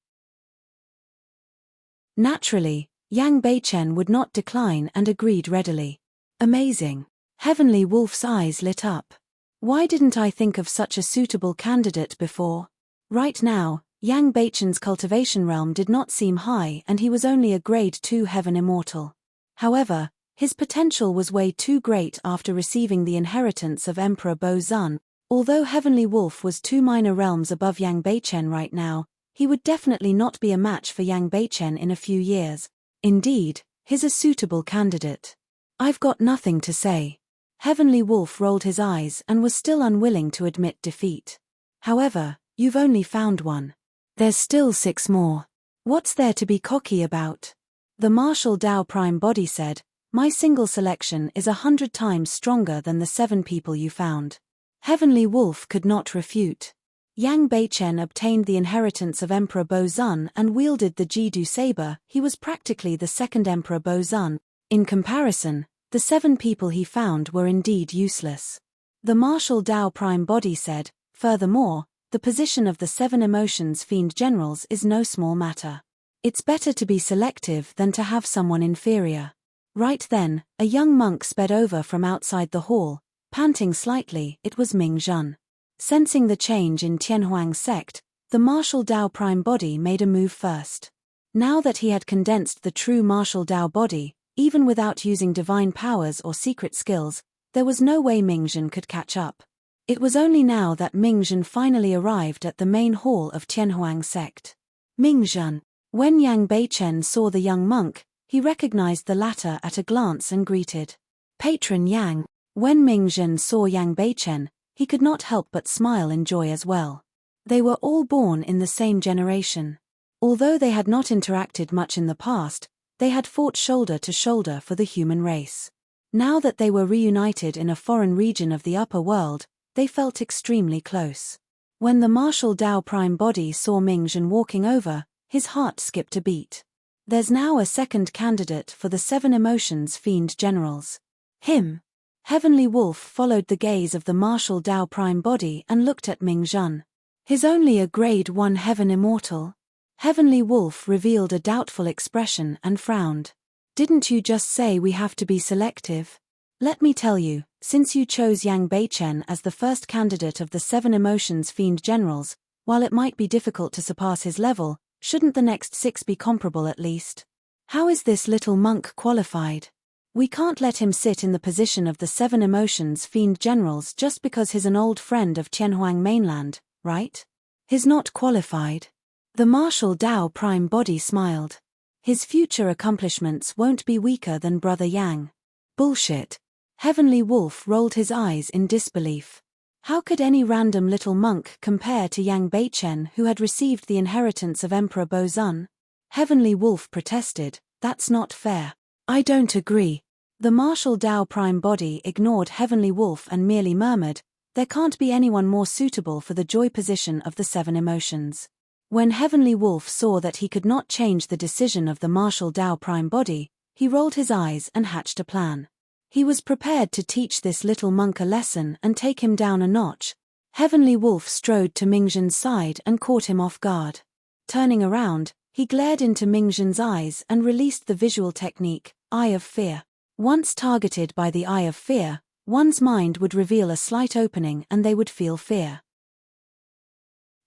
Speaker 1: Naturally, Yang Beichen would not decline and agreed readily. Amazing. Heavenly Wolf's eyes lit up. Why didn't I think of such a suitable candidate before? Right now, Yang Beichen's cultivation realm did not seem high and he was only a grade 2 heaven immortal. However, his potential was way too great after receiving the inheritance of Emperor Bozun. Although Heavenly Wolf was 2 minor realms above Yang Beichen right now, he would definitely not be a match for Yang Beichen in a few years. Indeed, he's a suitable candidate. I've got nothing to say. Heavenly Wolf rolled his eyes and was still unwilling to admit defeat. However, you've only found 1. There's still 6 more. What's there to be cocky about? The martial Tao Prime body said, "My single selection is 100 times stronger than the 7 people you found." Heavenly Wolf could not refute. Yang Beichen obtained the inheritance of Emperor Bozun and wielded the Jidu saber. He was practically the second Emperor Bozun. In comparison, the 7 people he found were indeed useless. The martial Tao Prime body said, "Furthermore, the position of the 7 emotions Fiend Generals is no small matter. It's better to be selective than to have someone inferior. Right then, a young monk sped over from outside the hall, panting slightly. It was Ming Zhen. Sensing the change in Tianhuang's sect, the martial Dao prime body made a move first. Now that he had condensed the true martial Dao body, even without using divine powers or secret skills, there was no way Ming Zhen could catch up. It was only now that Ming Zhen finally arrived at the main hall of Tianhuang's sect. Ming Zhen. When Yang Beichen saw the young monk, he recognized the latter at a glance and greeted. Patron Yang. When Ming Zhen saw Yang Beichen, he could not help but smile in joy as well. They were all born in the same generation. Although they had not interacted much in the past, they had fought shoulder to shoulder for the human race. Now that they were reunited in a foreign region of the upper world, they felt extremely close. When the martial Dao prime body saw Ming Zhen walking over, his heart skipped a beat. There's now a second candidate for the 7 emotions fiend generals. Him. Heavenly Wolf followed the gaze of the martial Dao prime body and looked at Ming Zhen. His only a grade 1 heaven immortal? Heavenly Wolf revealed a doubtful expression and frowned. Didn't you just say we have to be selective? Let me tell you, since you chose Yang Beichen as the first candidate of the 7 emotions fiend generals, while it might be difficult to surpass his level, shouldn't the next 6 be comparable at least? How is this little monk qualified? We can't let him sit in the position of the 7 emotions fiend generals just because he's an old friend of Tianhuang mainland, right? He's not qualified. The martial Dao prime body smiled. His future accomplishments won't be weaker than Brother Yang. Bullshit. Heavenly Wolf rolled his eyes in disbelief. How could any random little monk compare to Yang Beichen, who had received the inheritance of Emperor Bozun? Heavenly Wolf protested, that's not fair. I don't agree. The martial Dao prime body ignored Heavenly Wolf and merely murmured, there can't be anyone more suitable for the joy position of the 7 emotions. When Heavenly Wolf saw that he could not change the decision of the martial Dao prime body, he rolled his eyes and hatched a plan. He was prepared to teach this little monk a lesson and take him down a notch. Heavenly Wolf strode to Ming Zhen's side and caught him off guard. Turning around, he glared into Ming Zhen's eyes and released the visual technique, Eye of Fear. Once targeted by the Eye of Fear, one's mind would reveal a slight opening and they would feel fear.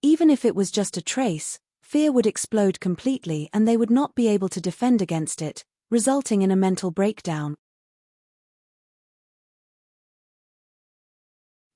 Speaker 1: Even if it was just a trace, fear would explode completely and they would not be able to defend against it, resulting in a mental breakdown.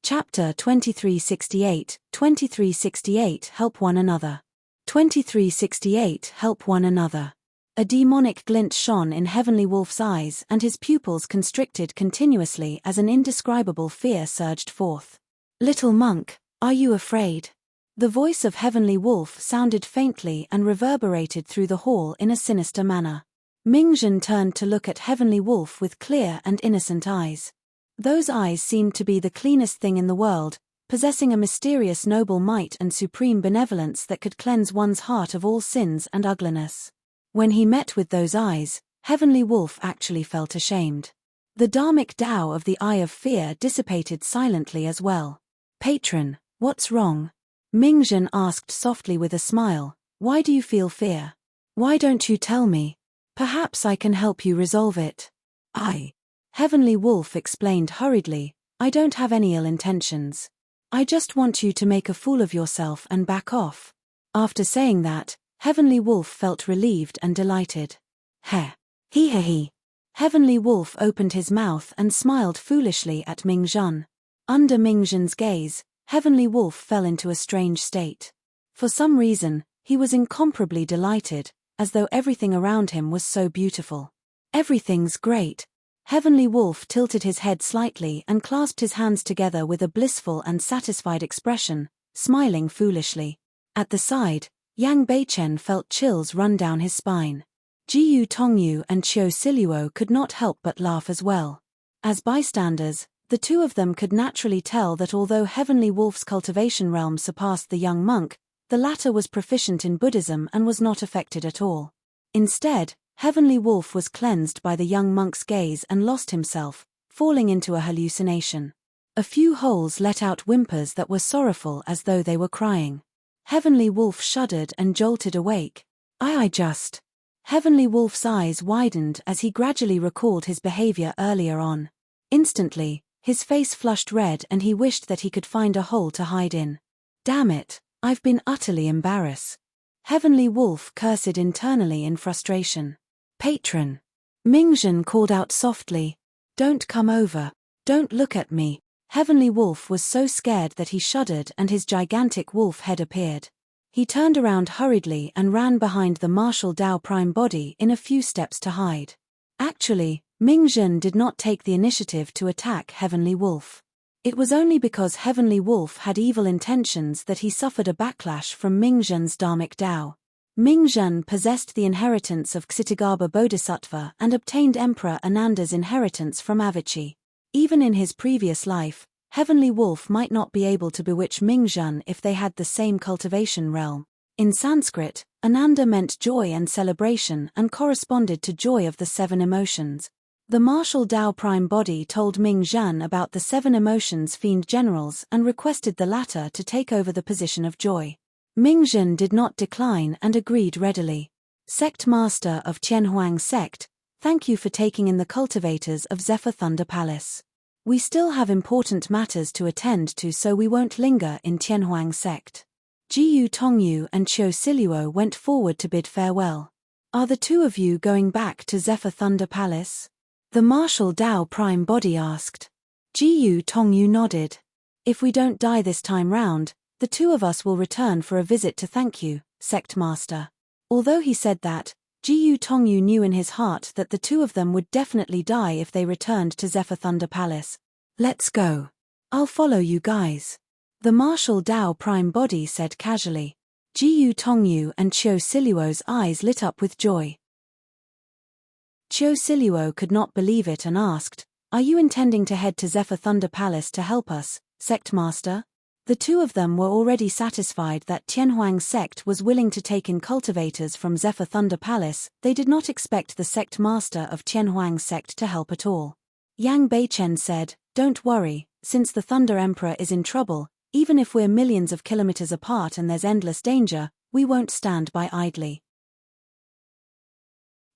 Speaker 1: Chapter 2368, 2368 Help One Another. 2368 Help One Another. A demonic glint shone in Heavenly Wolf's eyes and his pupils constricted continuously as an indescribable fear surged forth. Little monk, are you afraid? The voice of Heavenly Wolf sounded faintly and reverberated through the hall in a sinister manner. Ming Zhen turned to look at Heavenly Wolf with clear and innocent eyes. Those eyes seemed to be the cleanest thing in the world, possessing a mysterious noble might and supreme benevolence that could cleanse one's heart of all sins and ugliness. When he met with those eyes, Heavenly Wolf actually felt ashamed. The dharmic Tao of the Eye of Fear dissipated silently as well. Patron, what's wrong? Ming Zhen asked softly with a smile, why do you feel fear? Why don't you tell me? Perhaps I can help you resolve it. Heavenly Wolf explained hurriedly, I don't have any ill intentions. I just want you to make a fool of yourself and back off. After saying that, Heavenly Wolf felt relieved and delighted. He. Heavenly Wolf opened his mouth and smiled foolishly at Ming Zhen. Under Ming Zhen's gaze, Heavenly Wolf fell into a strange state. For some reason, he was incomparably delighted, as though everything around him was so beautiful. Everything's great. Heavenly Wolf tilted his head slightly and clasped his hands together with a blissful and satisfied expression, smiling foolishly. At the side, Yang Beichen felt chills run down his spine. Jiyu Tongyu and Qiu Siluo could not help but laugh as well. As bystanders, the two of them could naturally tell that although Heavenly Wolf's cultivation realm surpassed the young monk, the latter was proficient in Buddhism and was not affected at all. Instead, Heavenly Wolf was cleansed by the young monk's gaze and lost himself, falling into a hallucination. A few holes let out whimpers that were sorrowful as though they were crying. Heavenly Wolf shuddered and jolted awake. I just. Heavenly Wolf's eyes widened as he gradually recalled his behavior earlier on. Instantly, his face flushed red and he wished that he could find a hole to hide in. Damn it, I've been utterly embarrassed. Heavenly Wolf cursed internally in frustration. Patron. Mingzhen called out softly. Don't come over. Don't look at me. Heavenly Wolf was so scared that he shuddered and his gigantic wolf head appeared. He turned around hurriedly and ran behind the martial Dao Prime body in a few steps to hide. Actually, Mingzhen did not take the initiative to attack Heavenly Wolf. It was only because Heavenly Wolf had evil intentions that he suffered a backlash from Mingzhen's Dharmic Dao. Mingzhen possessed the inheritance of Ksitigarbha Bodhisattva and obtained Emperor Ananda's inheritance from Avicii. Even in his previous life, Heavenly Wolf might not be able to bewitch Mingzhen if they had the same cultivation realm. In Sanskrit, Ananda meant joy and celebration and corresponded to joy of the 7 emotions. The martial Dao Prime body told Mingzhen about the 7 emotions fiend generals and requested the latter to take over the position of joy. Mingzhen did not decline and agreed readily. Sect Master of Tianhuang Sect, thank you for taking in the cultivators of Zephyr Thunder Palace. We still have important matters to attend to, so we won't linger in Tianhuang Sect. Jiyu Tongyu and Qiu Siluo went forward to bid farewell. Are the 2 of you going back to Zephyr Thunder Palace? The martial Dao Prime body asked. Jiyu Tongyu nodded. If we don't die this time round, the 2 of us will return for a visit to thank you, Sect Master. Although he said that, Jiyu Tongyu knew in his heart that the 2 of them would definitely die if they returned to Zephyr Thunder Palace. Let's go. I'll follow you guys. The martial Dao Prime body said casually. Jiyu Tongyu and Qiu Siluo's eyes lit up with joy. Qiu Siluo could not believe it and asked, are you intending to head to Zephyr Thunder Palace to help us, Sect Master? The 2 of them were already satisfied that Tianhuang Sect was willing to take in cultivators from Zephyr Thunder Palace. They did not expect the Sect Master of Tianhuang Sect to help at all. Yang Beichen said, don't worry, since the Thunder Emperor is in trouble, even if we're millions of kilometers apart and there's endless danger, we won't stand by idly.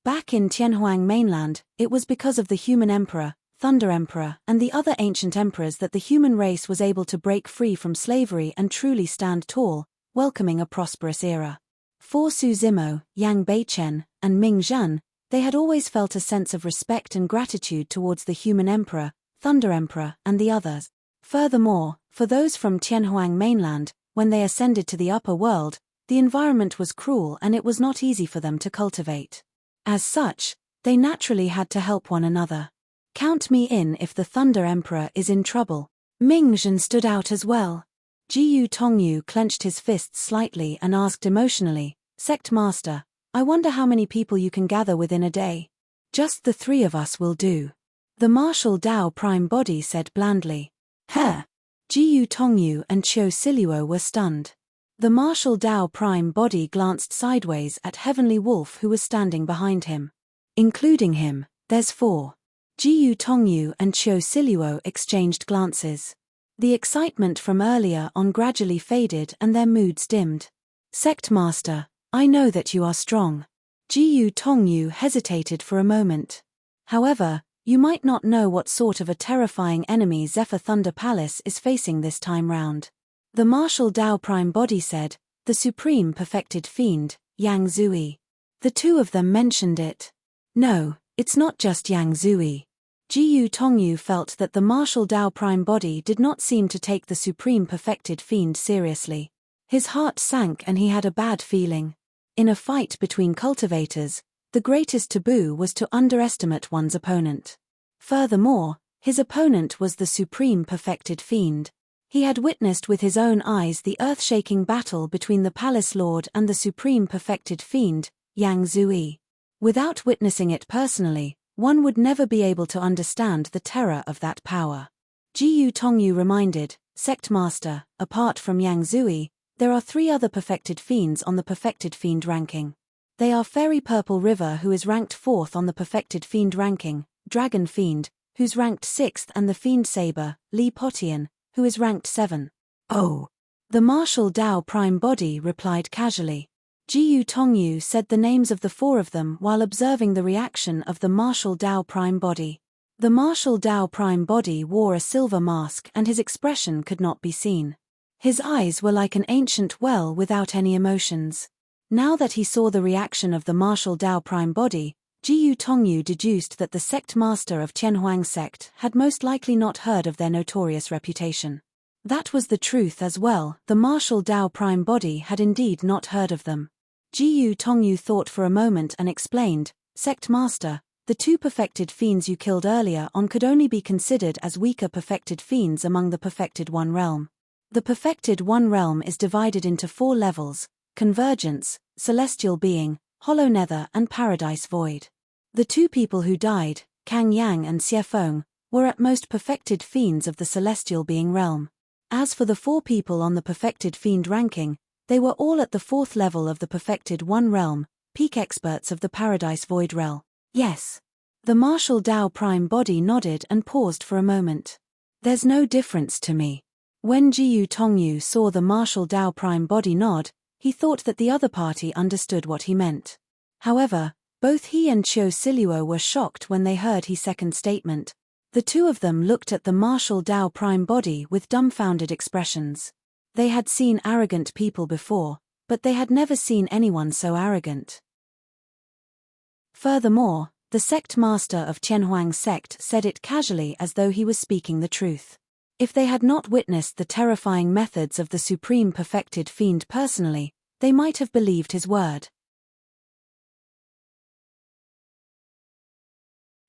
Speaker 1: Back in Tianhuang mainland, it was because of the human emperor, Thunder Emperor, and the other ancient emperors that the human race was able to break free from slavery and truly stand tall, welcoming a prosperous era. For Su Zimo, Yang Beichen, and Ming Zhan, they had always felt a sense of respect and gratitude towards the human emperor, Thunder Emperor, and the others. Furthermore, for those from Tianhuang mainland, when they ascended to the upper world, the environment was cruel and it was not easy for them to cultivate. As such, they naturally had to help one another. Count me in if the Thunder Emperor is in trouble. Mingzhen stood out as well. Jiyu Tongyu clenched his fists slightly and asked emotionally, Sect Master, I wonder how many people you can gather within a day. Just the 3 of us will do. The martial Dao Prime body said blandly. Huh. Jiyu Tongyu and Qiu Siluo were stunned. The martial Dao Prime body glanced sideways at Heavenly Wolf who was standing behind him. Including him, there's 4. Jiyu Tongyu and Qiu Siluo exchanged glances. The excitement from earlier on gradually faded and their moods dimmed. Sect Master, I know that you are strong. Jiyu Tongyu hesitated for a moment. However, you might not know what sort of a terrifying enemy Zephyr Thunder Palace is facing this time round. The martial Dao Prime body said, the supreme perfected fiend, Yang Zui. The 2 of them mentioned it. No, it's not just Yang Zui. Jiyu Tongyu felt that the martial Dao Prime body did not seem to take the supreme perfected fiend seriously. His heart sank and he had a bad feeling. In a fight between cultivators, the greatest taboo was to underestimate one's opponent. Furthermore, his opponent was the supreme perfected fiend. He had witnessed with his own eyes the earth-shaking battle between the Palace Lord and the supreme perfected fiend, Yang Zui. Without witnessing it personally, one would never be able to understand the terror of that power. Jiyu Tongyu reminded, Sect Master, apart from Yang Zui, there are 3 other perfected fiends on the perfected fiend ranking. They are Fairy Purple River, who is ranked 4th on the perfected fiend ranking, Dragon Fiend, who's ranked 6th, and the Fiend Saber, Li Potian, who is ranked 7. Oh. The martial Dao Prime body replied casually. Jiyu Tongyu said the names of the four of them while observing the reaction of the martial Tao prime body. The martial Tao prime body wore a silver mask and his expression could not be seen. His eyes were like an ancient well without any emotions. Now that he saw the reaction of the martial Tao prime body, Jiyu Tongyu deduced that the sect master of Qianhuang sect had most likely not heard of their notorious reputation. That was the truth as well, the martial Tao prime body had indeed not heard of them. Jiyu Tongyu thought for a moment and explained, "Sect master, the two perfected fiends you killed earlier on could only be considered as weaker perfected fiends among the perfected One Realm. The perfected One Realm is divided into 4 levels: Convergence, Celestial Being, Hollow Nether and Paradise Void. The 2 people who died, Kang Yang and Xiefeng, were at most perfected fiends of the Celestial Being realm. As for the 4 people on the perfected fiend ranking, they were all at the 4th level of the perfected One Realm, peak experts of the Paradise Void realm." "Yes." The martial Tao prime body nodded and paused for a moment. "There's no difference to me." When Jiyu Tongyu saw the martial Tao prime body nod, he thought that the other party understood what he meant. However, both he and Qiu Siluo were shocked when they heard his second statement. The 2 of them looked at the martial Tao prime body with dumbfounded expressions. They had seen arrogant people before, but they had never seen anyone so arrogant. Furthermore, the sect master of Qianhuang sect said it casually as though he was speaking the truth. If they had not witnessed the terrifying methods of the supreme perfected fiend personally, they might have believed his word.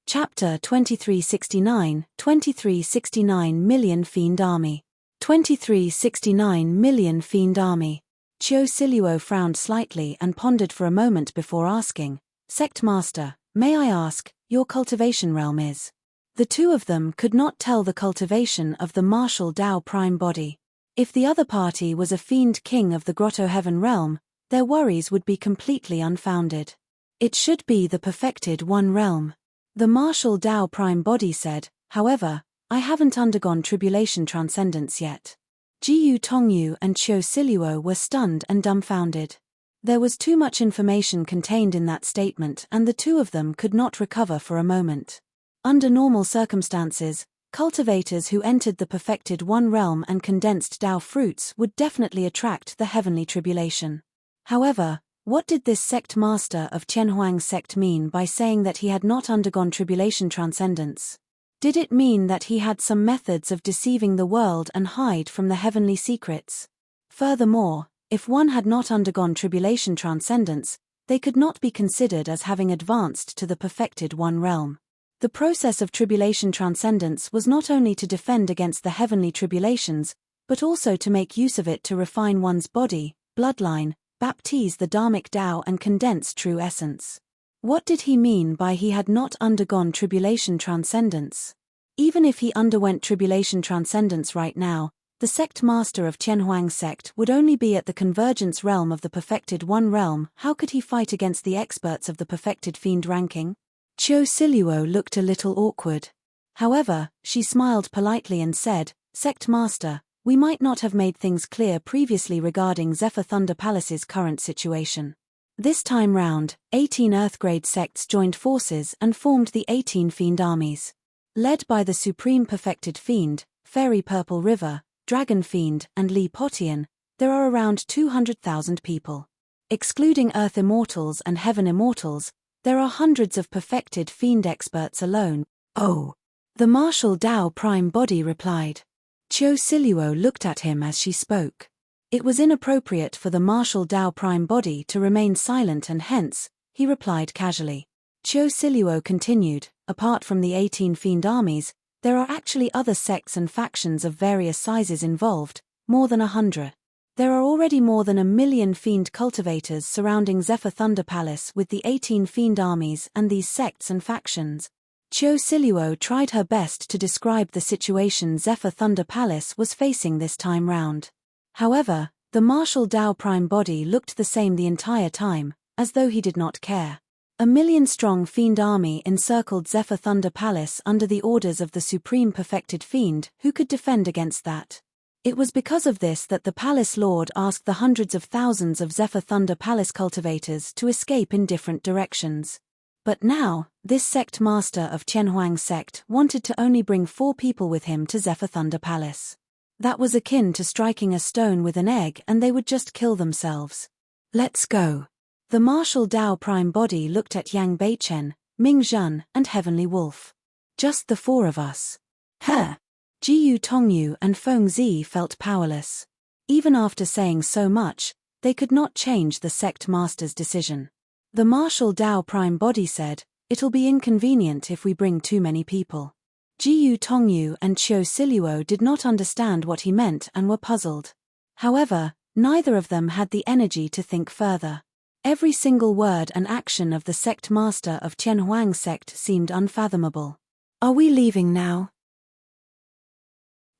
Speaker 1: Chapter 2369, 2369 Million Fiend Army. 2369 Million Fiend Army. Qiu Siluo frowned slightly and pondered for a moment before asking, "Sect Master, may I ask, your cultivation realm is?" The 2 of them could not tell the cultivation of the martial Tao prime body. If the other party was a fiend king of the Grotto Heaven realm, their worries would be completely unfounded. "It should be the perfected One Realm." The martial Tao prime body said, "However, I haven't undergone tribulation transcendence yet." Jiyu Tongyu and Qiu Siluo were stunned and dumbfounded. There was too much information contained in that statement and the 2 of them could not recover for a moment. Under normal circumstances, cultivators who entered the perfected One Realm and condensed Tao fruits would definitely attract the heavenly tribulation. However, what did this sect master of Qianhuang sect mean by saying that he had not undergone tribulation transcendence? Did it mean that he had some methods of deceiving the world and hide from the heavenly secrets? Furthermore, if one had not undergone tribulation transcendence, they could not be considered as having advanced to the perfected One Realm. The process of tribulation transcendence was not only to defend against the heavenly tribulations, but also to make use of it to refine one's body, bloodline, baptize the Dharmic Tao and condense true essence. What did he mean by he had not undergone tribulation transcendence? Even if he underwent tribulation transcendence right now, the sect master of Qianhuang sect would only be at the convergence realm of the perfected One Realm. How could he fight against the experts of the perfected fiend ranking? Qiu Siluo looked a little awkward. However, she smiled politely and said, "Sect master, we might not have made things clear previously regarding Zephyr Thunder Palace's current situation. This time round, 18 Earthgrade sects joined forces and formed the 18 Fiend armies. Led by the Supreme Perfected Fiend, Fairy Purple River, Dragon Fiend, and Li Potian, there are around 200,000 people. Excluding Earth Immortals and Heaven Immortals, there are hundreds of perfected fiend experts alone." "Oh." The martial Tao prime body replied. Qiu Siluo looked at him as she spoke. It was inappropriate for the martial Tao prime body to remain silent and hence, he replied casually. Qiu Siluo continued, "Apart from the 18 fiend armies, there are actually other sects and factions of various sizes involved, more than 100. There are already more than 1 million fiend cultivators surrounding Zephyr Thunder Palace with the 18 fiend armies and these sects and factions." Qiu Siluo tried her best to describe the situation Zephyr Thunder Palace was facing this time round. However, the martial Tao prime body looked the same the entire time, as though he did not care. 1 million-strong fiend army encircled Zephyr Thunder Palace under the orders of the Supreme Perfected Fiend, who could defend against that. It was because of this that the palace lord asked the hundreds of thousands of Zephyr Thunder Palace cultivators to escape in different directions. But now, this sect master of Tianhuang sect wanted to only bring 4 people with him to Zephyr Thunder Palace. That was akin to striking a stone with an egg and they would just kill themselves. Let's go. The martial Dao prime body looked at Yang Beichen, Ming Zhan, and Heavenly Wolf. Just the 4 of us. Huh. Jiyu Tongyu and Feng Zi felt powerless. Even after saying so much, they could not change the sect master's decision. The martial Dao prime body said, "It'll be inconvenient if we bring too many people." Jiyu Tongyu and Qiu Siluo did not understand what he meant and were puzzled. However, neither of them had the energy to think further. Every single word and action of the sect master of Tianhuang sect seemed unfathomable. "Are we leaving now?"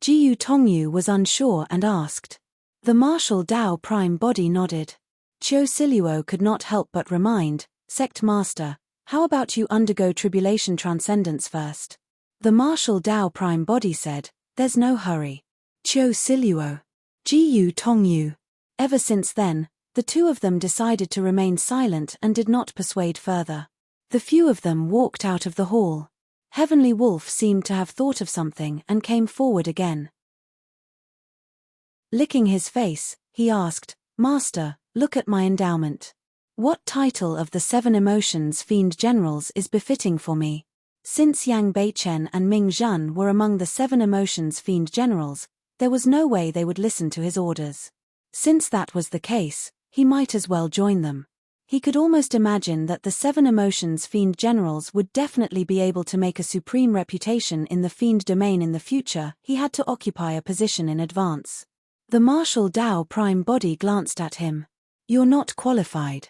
Speaker 1: Jiyu Tongyu was unsure and asked. The martial Dao prime body nodded. Qiu Siluo could not help but remind, "Sect master, how about you undergo tribulation transcendence first?" The martial Dao prime body said, "There's no hurry." Qiu Siluo. Jiyu Tongyu. Ever since then, the 2 of them decided to remain silent and did not persuade further. The few of them walked out of the hall. Heavenly Wolf seemed to have thought of something and came forward again. Licking his face, he asked, "Master, look at my endowment. What title of the 7 emotions fiend generals is befitting for me?" Since Yang Beichen and Ming Zhan were among the 7 emotions fiend generals, there was no way they would listen to his orders. Since that was the case, he might as well join them. He could almost imagine that the 7 emotions fiend generals would definitely be able to make a supreme reputation in the fiend domain in the future. He had to occupy a position in advance. The martial Dao prime body glanced at him. "You're not qualified."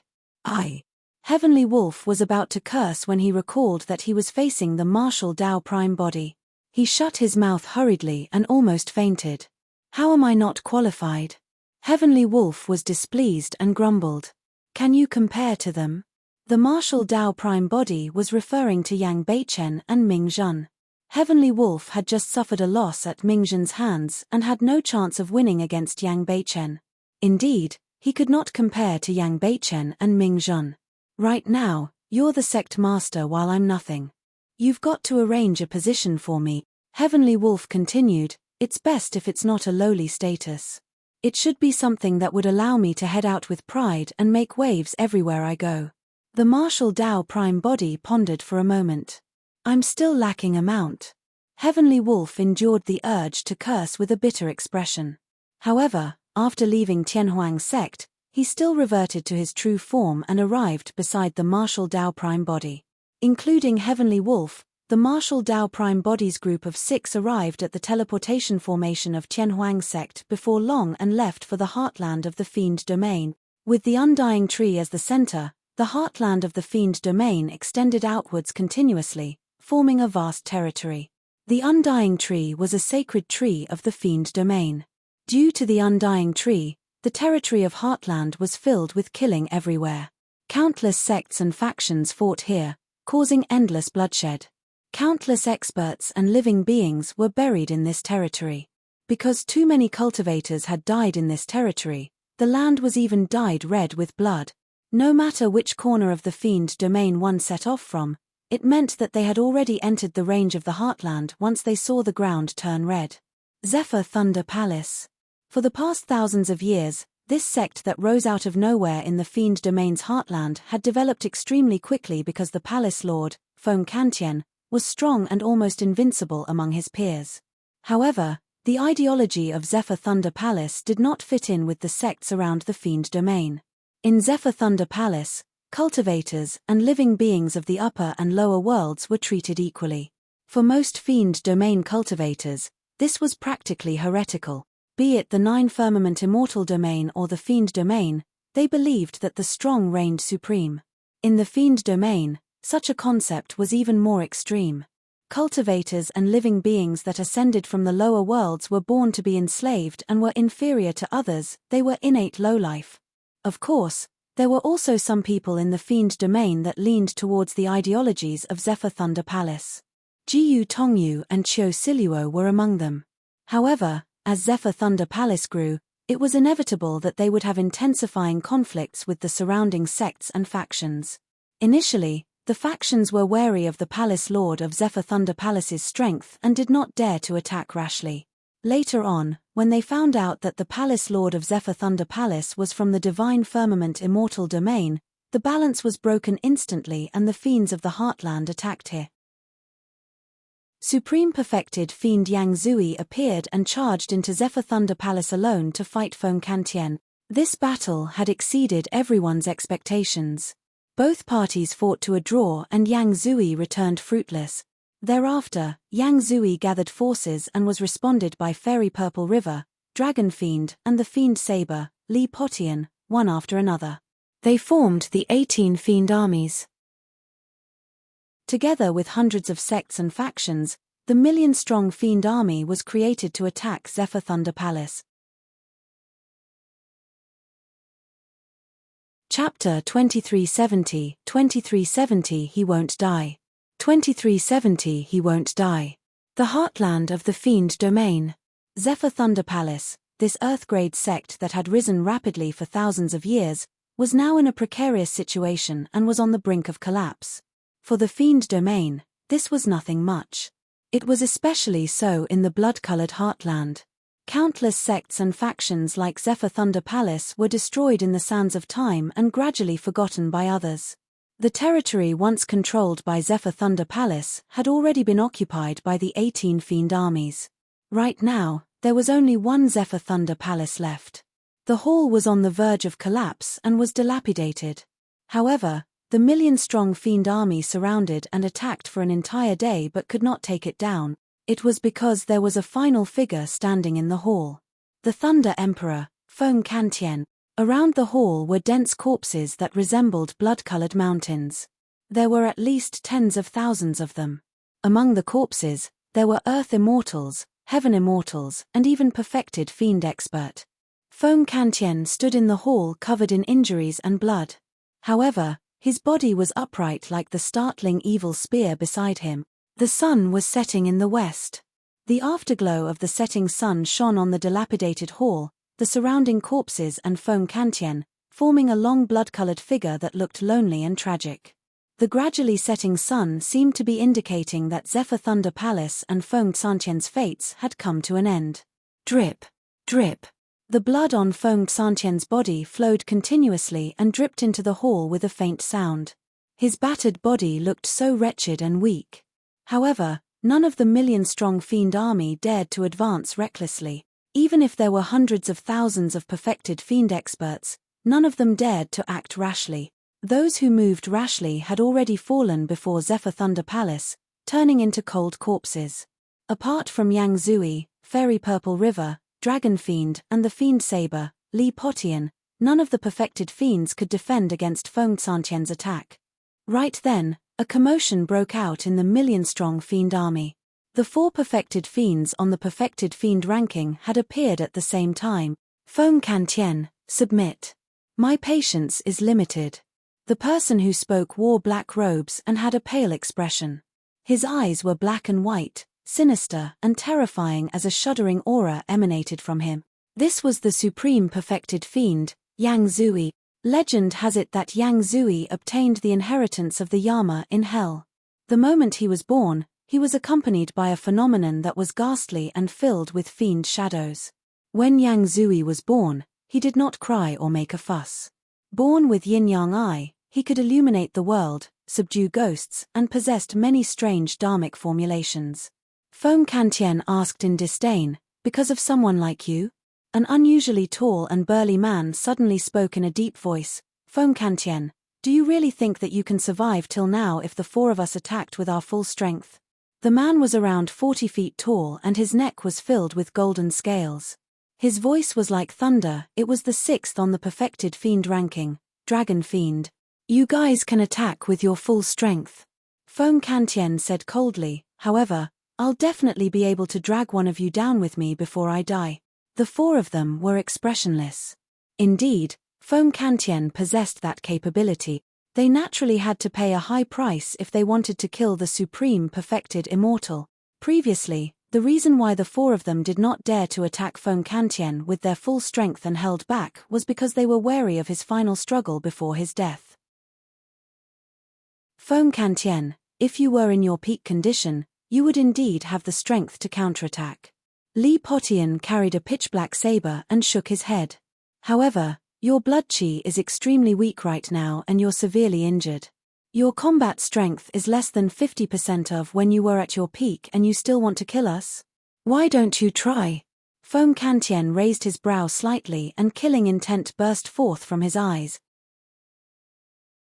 Speaker 1: Heavenly Wolf was about to curse when he recalled that he was facing the martial Dao prime body. He shut his mouth hurriedly and almost fainted. "How am I not qualified?" Heavenly Wolf was displeased and grumbled. "Can you compare to them?" The martial Dao prime body was referring to Yang Beichen and Ming Zhan. Heavenly Wolf had just suffered a loss at Ming Zhan's hands and had no chance of winning against Yang Beichen. Indeed, he could not compare to Yang Beichen and Ming Zhan. "Right now, you're the sect master while I'm nothing. You've got to arrange a position for me," Heavenly Wolf continued. "It's best if it's not a lowly status. It should be something that would allow me to head out with pride and make waves everywhere I go." The martial Dao prime body pondered for a moment. "I'm still lacking a mount." Heavenly Wolf endured the urge to curse with a bitter expression. However, after leaving Tianhuang sect, he still reverted to his true form and arrived beside the martial Dao prime body. Including Heavenly Wolf, the martial Dao prime body's group of 6 arrived at the teleportation formation of Tianhuang sect before long and left for the heartland of the fiend domain. With the undying tree as the center, the heartland of the fiend domain extended outwards continuously, forming a vast territory. The undying tree was a sacred tree of the fiend domain. Due to the undying tree, the territory of Heartland was filled with killing everywhere. Countless sects and factions fought here, causing endless bloodshed. Countless experts and living beings were buried in this territory. Because too many cultivators had died in this territory, the land was even dyed red with blood. No matter which corner of the fiend domain one set off from, it meant that they had already entered the range of the Heartland once they saw the ground turn red. Zephyr Thunder Palace. For the past thousands of years, this sect that rose out of nowhere in the fiend domain's heartland had developed extremely quickly because the palace lord, Feng Kantian, was strong and almost invincible among his peers. However, the ideology of Zephyr Thunder Palace did not fit in with the sects around the fiend domain. In Zephyr Thunder Palace, cultivators and living beings of the upper and lower worlds were treated equally. For most fiend domain cultivators, this was practically heretical. Be it the 9 firmament immortal domain or the fiend domain, they believed that the strong reigned supreme. In the fiend domain, such a concept was even more extreme. Cultivators and living beings that ascended from the lower worlds were born to be enslaved and were inferior to others. They were innate lowlife. Of course, there were also some people in the fiend domain that leaned towards the ideologies of Zephyr Thunder Palace. Jiyu Tongyu and Qiu Siluo were among them. However, As Zephyr Thunder Palace grew, it was inevitable that they would have intensifying conflicts with the surrounding sects and factions. Initially, the factions were wary of the Palace Lord of Zephyr Thunder Palace's strength and did not dare to attack rashly. Later on, when they found out that the Palace Lord of Zephyr Thunder Palace was from the divine firmament Immortal domain, the balance was broken instantly and the fiends of the Heartland attacked here. Supreme Perfected Fiend Yang Zui appeared and charged into Zephyr Thunder Palace alone to fight Feng Kantian. This battle had exceeded everyone's expectations. Both parties fought to a draw and Yang Zui returned fruitless. Thereafter, Yang Zui gathered forces and was responded by Fairy Purple River, Dragon Fiend, and the Fiend Saber, Li Potian, one after another. They formed the 18 Fiend armies. Together with hundreds of sects and factions, the million-strong Fiend army was created to attack Zephyr Thunder Palace. Chapter 2370, 2370 He Won't Die. 2370 He Won't Die. The Heartland of the Fiend Domain. Zephyr Thunder Palace, this Earth-grade sect that had risen rapidly for thousands of years, was now in a precarious situation and was on the brink of collapse. For the Fiend Domain, this was nothing much. It was especially so in the blood-colored Heartland. Countless sects and factions like Zephyr Thunder Palace were destroyed in the sands of time and gradually forgotten by others. The territory once controlled by Zephyr Thunder Palace had already been occupied by the 18 Fiend armies. Right now, there was only one Zephyr Thunder Palace left. The hall was on the verge of collapse and was dilapidated. However, the million-strong Fiend army surrounded and attacked for an entire day but could not take it down. It was because there was a final figure standing in the hall. The Thunder Emperor, Feng Kantian. Around the hall were dense corpses that resembled blood-colored mountains. There were at least tens of thousands of them. Among the corpses, there were Earth Immortals, Heaven Immortals, and even perfected Fiend Expert. Feng Kantian stood in the hall covered in injuries and blood. However, his body was upright like the startling evil spear beside him. The sun was setting in the west. The afterglow of the setting sun shone on the dilapidated hall, the surrounding corpses and Feng Kantian, forming a long blood-colored figure that looked lonely and tragic. The gradually setting sun seemed to be indicating that Zephyr Thunder Palace and Feng Kantian's fates had come to an end. Drip, drip. The blood on Feng Kantian's body flowed continuously and dripped into the hall with a faint sound. His battered body looked so wretched and weak. However, none of the million-strong Fiend army dared to advance recklessly. Even if there were hundreds of thousands of perfected Fiend experts, none of them dared to act rashly. Those who moved rashly had already fallen before Zephyr Thunder Palace, turning into cold corpses. Apart from Yang Zui, Fairy Purple River, Dragon Fiend, and the Fiend Saber, Li Potian, none of the perfected fiends could defend against Feng Kantian's attack. Right then, a commotion broke out in the million-strong Fiend army. The 4 perfected fiends on the perfected fiend ranking had appeared at the same time. Feng Kantian, submit. My patience is limited. The person who spoke wore black robes and had a pale expression. His eyes were black and white, sinister and terrifying as a shuddering aura emanated from him. This was the supreme perfected fiend, Yang Zui. Legend has it that Yang Zui obtained the inheritance of the Yama in hell. The moment he was born, he was accompanied by a phenomenon that was ghastly and filled with fiend shadows. When Yang Zui was born, he did not cry or make a fuss. Born with yin-yang eye, he could illuminate the world, subdue ghosts, and possessed many strange dharmic formulations. Feng Kantian asked in disdain, because of someone like you? An unusually tall and burly man suddenly spoke in a deep voice. Feng Kantian, do you really think that you can survive till now if the 4 of us attacked with our full strength? The man was around 40 feet tall and his neck was filled with golden scales. His voice was like thunder. It was the 6th on the perfected fiend ranking, Dragon Fiend. You guys can attack with your full strength. Feng Kantian said coldly, however, I'll definitely be able to drag one of you down with me before I die. The 4 of them were expressionless. Indeed, Feng Kantian possessed that capability. They naturally had to pay a high price if they wanted to kill the supreme perfected immortal. Previously, The reason why the four of them did not dare to attack Feng Kantian with their full strength and held back was because they were wary of his final struggle before his death. Feng Kantian, if you were in your peak condition, you would indeed have the strength to counterattack. Li Potian carried a pitch-black saber and shook his head. However, your blood chi is extremely weak right now and you're severely injured. Your combat strength is less than 50% of when you were at your peak and you still want to kill us? Why don't you try? Feng Kantian raised his brow slightly and killing intent burst forth from his eyes.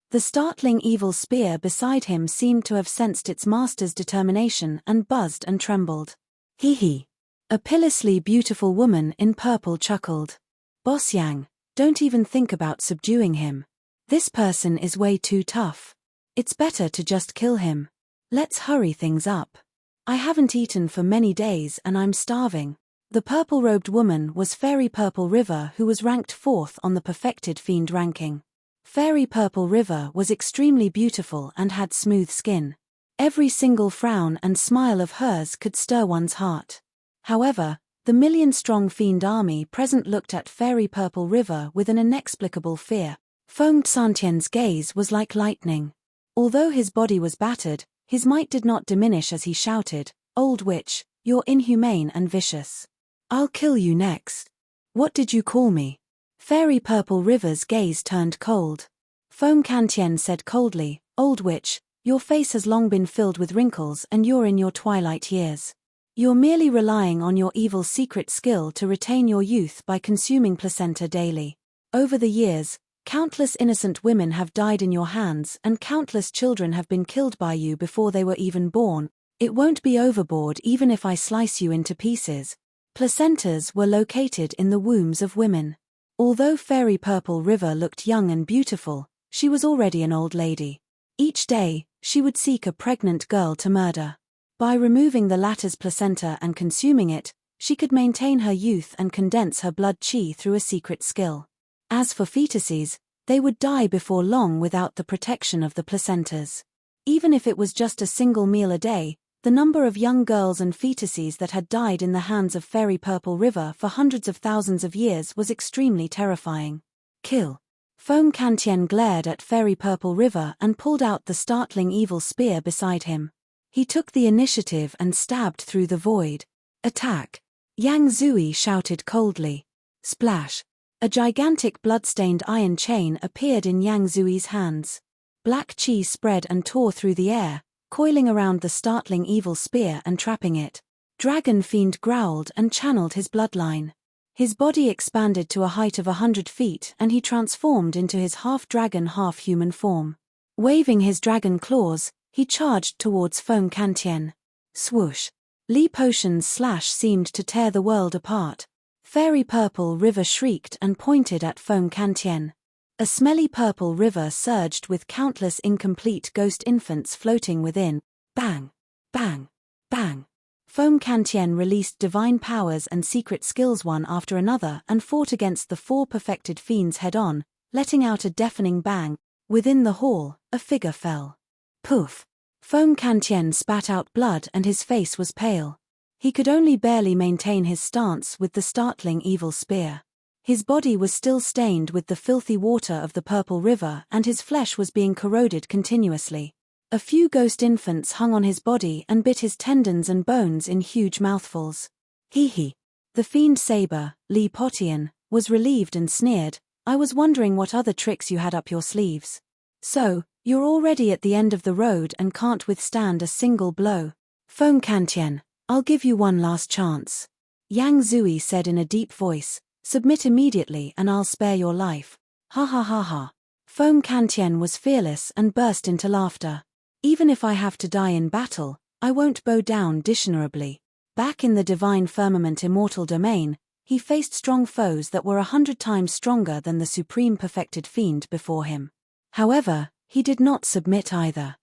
Speaker 1: The startling evil spear beside him seemed to have sensed its master's determination and buzzed and trembled. Hee hee. A pillously beautiful woman in purple chuckled. Boss Yang, don't even think about subduing him. This person is way too tough. It's better to just kill him. Let's hurry things up. I haven't eaten for many days and I'm starving. The purple-robed woman was Fairy Purple River, who was ranked 4th on the perfected fiend ranking. Fairy Purple River was extremely beautiful and had smooth skin. Every single frown and smile of hers could stir one's heart. However, the million-strong fiend army present looked at Fairy Purple River with an inexplicable fear. Feng Santian's gaze was like lightning. Although his body was battered, his might did not diminish as he shouted, "Old witch, you're inhumane and vicious. I'll kill you next. What did you call me?" Fairy Purple River's gaze turned cold. Feng Kantian said coldly, "Old witch, your face has long been filled with wrinkles and you're in your twilight years. You're merely relying on your evil secret skill to retain your youth by consuming placenta daily. Over the years, countless innocent women have died in your hands and countless children have been killed by you before they were even born. It won't be overboard even if I slice you into pieces." Placentas were located in the wombs of women. Although Fairy Purple River looked young and beautiful, she was already an old lady. Each day, she would seek a pregnant girl to murder. By removing the latter's placenta and consuming it, she could maintain her youth and condense her blood chi through a secret skill. As for fetuses, they would die before long without the protection of the placentas. Even if it was just a single meal a day, the number of young girls and fetuses that had died in the hands of Fairy Purple River for hundreds of thousands of years was extremely terrifying. Kill. Feng Kantian glared at Fairy Purple River and pulled out the startling evil spear beside him. He took the initiative and stabbed through the void. Attack! Yang Zui shouted coldly. Splash! A gigantic blood-stained iron chain appeared in Yang Zui's hands. Black chi spread and tore through the air, coiling around the startling evil spear and trapping it. Dragon Fiend growled and channeled his bloodline. His body expanded to a height of 100 feet and he transformed into his half-dragon half-human form. Waving his dragon claws, he charged towards Feng Kantian. Swoosh! Li Potion's slash seemed to tear the world apart. Fairy Purple River shrieked and pointed at Feng Kantian. A smelly purple river surged with countless incomplete ghost infants floating within. Bang! Bang! Bang! Feng Kantian released divine powers and secret skills one after another and fought against the 4 perfected fiends head-on, letting out a deafening bang. Within the hall, a figure fell. Poof! Feng Kantian spat out blood and his face was pale. He could only barely maintain his stance with the startling evil spear. His body was still stained with the filthy water of the Purple River and his flesh was being corroded continuously. A few ghost infants hung on his body and bit his tendons and bones in huge mouthfuls. Hee hee. The fiend saber, Li Potian, was relieved and sneered, "I was wondering what other tricks you had up your sleeves. So, you're already at the end of the road and can't withstand a single blow. Feng Kantian, I'll give you one last chance." Yang Zui said in a deep voice, "Submit immediately and I'll spare your life." Ha ha ha ha. Feng Kantian was fearless and burst into laughter. "Even if I have to die in battle, I won't bow down dishonorably." Back in the divine firmament immortal domain, he faced strong foes that were 100 times stronger than the supreme perfected fiend before him. However, he did not submit either.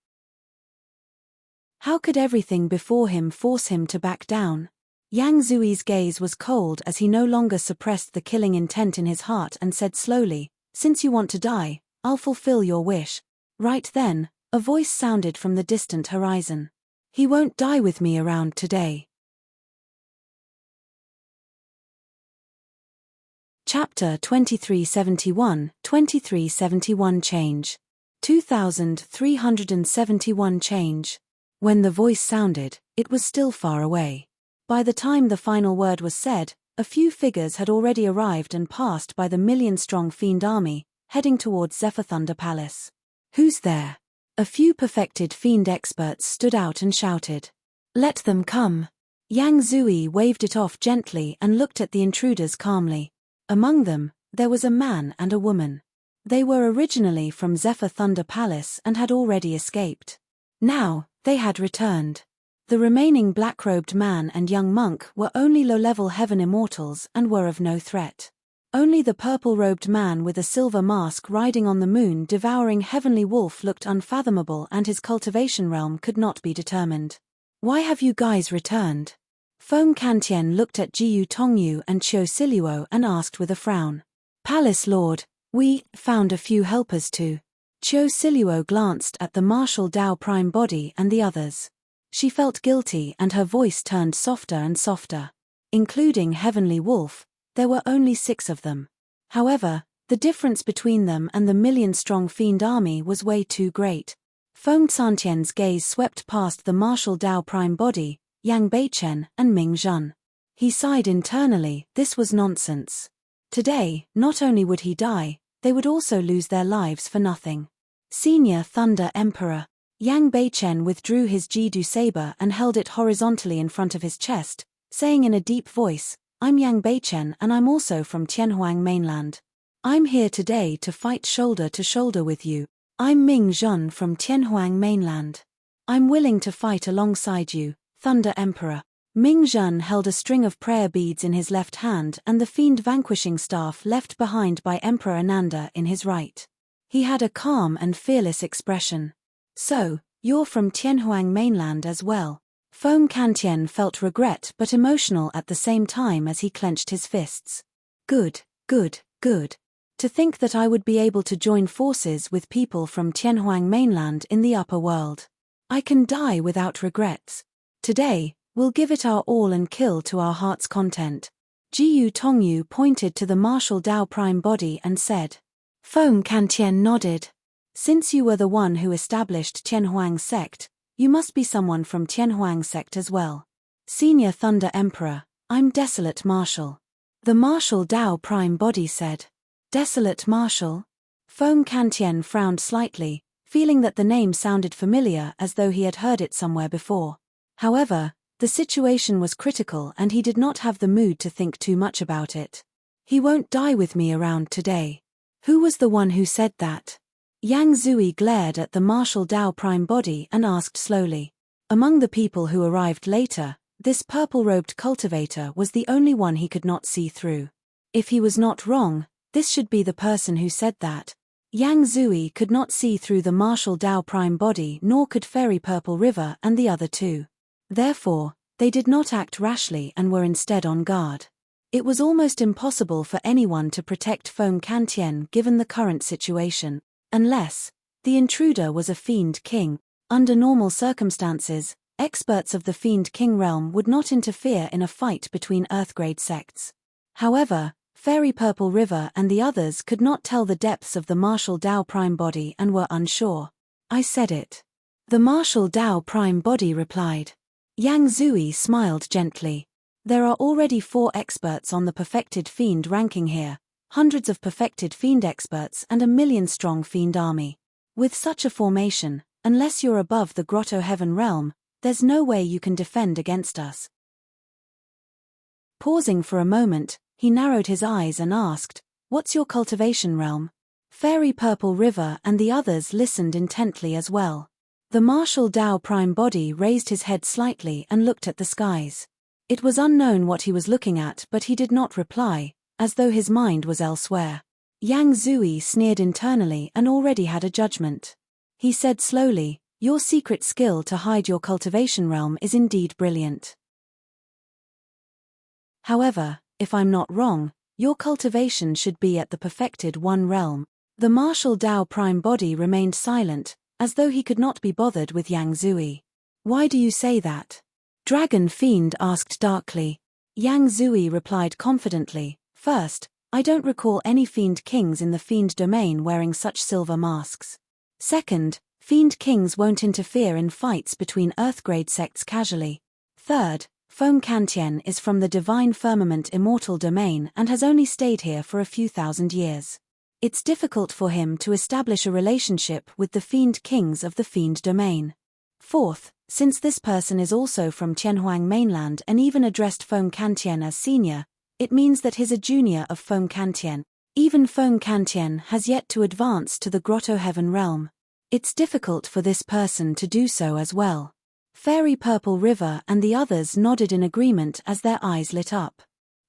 Speaker 1: How could everything before him force him to back down? Yang Zui's gaze was cold as he no longer suppressed the killing intent in his heart and said slowly, "Since you want to die, I'll fulfill your wish." Right then, a voice sounded from the distant horizon. "He won't die with me around today." Chapter 2371 Change. 2371 Change. When the voice sounded, it was still far away. By the time the final word was said, a few figures had already arrived and passed by the million-strong fiend army, heading towards Zephyr Thunder Palace. "Who's there?" A few perfected fiend experts stood out and shouted. "Let them come." Yang Zui waved it off gently and looked at the intruders calmly. Among them, there was a man and a woman. They were originally from Zephyr Thunder Palace and had already escaped. Now, they had returned. The remaining black-robed man and young monk were only low-level heaven immortals and were of no threat. Only the purple-robed man with a silver mask riding on the moon devouring heavenly wolf looked unfathomable, and his cultivation realm could not be determined. "Why have you guys returned?" Feng Kantian looked at Jiyu Tongyu and Qiu Siluo and asked with a frown. "Palace Lord, we found a few helpers too." Qiu Siluo glanced at the martial Dao prime body and the others. She felt guilty and her voice turned softer and softer. Including Heavenly Wolf, there were only 6 of them. However, the difference between them and the million-strong fiend army was way too great. Feng Santian's gaze swept past the martial Dao prime body, Yang Beichen, and Ming Zhen. He sighed internally. This was nonsense. Today, not only would he die, they would also lose their lives for nothing. Senior Thunder Emperor. Yang Beichen withdrew his Jidu saber and held it horizontally in front of his chest, saying in a deep voice, "I'm Yang Beichen and I'm also from Tianhuang mainland. I'm here today to fight shoulder to shoulder with you. I'm Ming Zhen from Tianhuang mainland. I'm willing to fight alongside you, Thunder Emperor." Ming Zhen held a string of prayer beads in his left hand and the fiend vanquishing staff left behind by Emperor Ananda in his right. He had a calm and fearless expression. "So, you're from Tianhuang mainland as well." Feng Kantian felt regret but emotional at the same time as he clenched his fists. Good. To think that I would be able to join forces with people from Tianhuang mainland in the upper world. I can die without regrets. Today, we'll give it our all and kill to our heart's content. Jiyu Tongyu pointed to the martial Dao prime body and said. Feng Kantian nodded. "Since you were the one who established Tianhuang sect, you must be someone from Tianhuang sect as well." Senior Thunder Emperor, "I'm Desolate Marshal." The martial Dao prime body said. "Desolate Marshal?" Feng Kantian frowned slightly, feeling that the name sounded familiar as though he had heard it somewhere before. However, the situation was critical and he did not have the mood to think too much about it. "He won't die with me around today." "Who was the one who said that?" Yang Zui glared at the martial Dao prime body and asked slowly. Among the people who arrived later, this purple-robed cultivator was the only one he could not see through. If he was not wrong, this should be the person who said that. Yang Zui could not see through the martial Dao prime body, nor could Fairy Purple River and the other two. Therefore, they did not act rashly and were instead on guard. It was almost impossible for anyone to protect Feng Kantian given the current situation, unless the intruder was a Fiend King. Under normal circumstances, experts of the Fiend King realm would not interfere in a fight between Earthgrade sects. However, Fairy Purple River and the others could not tell the depths of the martial Dao prime body and were unsure. "I said it." The martial Dao prime body replied. Yang Zui smiled gently. "There are already 4 experts on the perfected fiend ranking here, hundreds of perfected fiend experts and a million-strong fiend army. With such a formation, unless you're above the Grotto Heaven realm, there's no way you can defend against us." Pausing for a moment, he narrowed his eyes and asked, "What's your cultivation realm?" Fairy Purple River and the others listened intently as well. The martial Dao prime body raised his head slightly and looked at the skies. It was unknown what he was looking at, but he did not reply, as though his mind was elsewhere. Yang Zui sneered internally and already had a judgment. He said slowly, "Your secret skill to hide your cultivation realm is indeed brilliant. However, if I'm not wrong, your cultivation should be at the perfected 1 realm." The martial Dao prime body remained silent, as though he could not be bothered with Yang Zui. "Why do you say that?" Dragon Fiend asked darkly. Yang Zui replied confidently, "First, I don't recall any fiend kings in the fiend domain wearing such silver masks. Second, fiend kings won't interfere in fights between Earthgrade sects casually. Third, Feng Kantien is from the divine firmament Immortal domain and has only stayed here for a few thousand years. It's difficult for him to establish a relationship with the fiend kings of the fiend domain. Fourth, since this person is also from Tianhuang mainland and even addressed Feng Kantien as senior, it means that he's a junior of Feng Kantien. Even Feng Kantien has yet to advance to the Grotto Heaven realm. It's difficult for this person to do so as well. Fairy Purple River and the others nodded in agreement as their eyes lit up.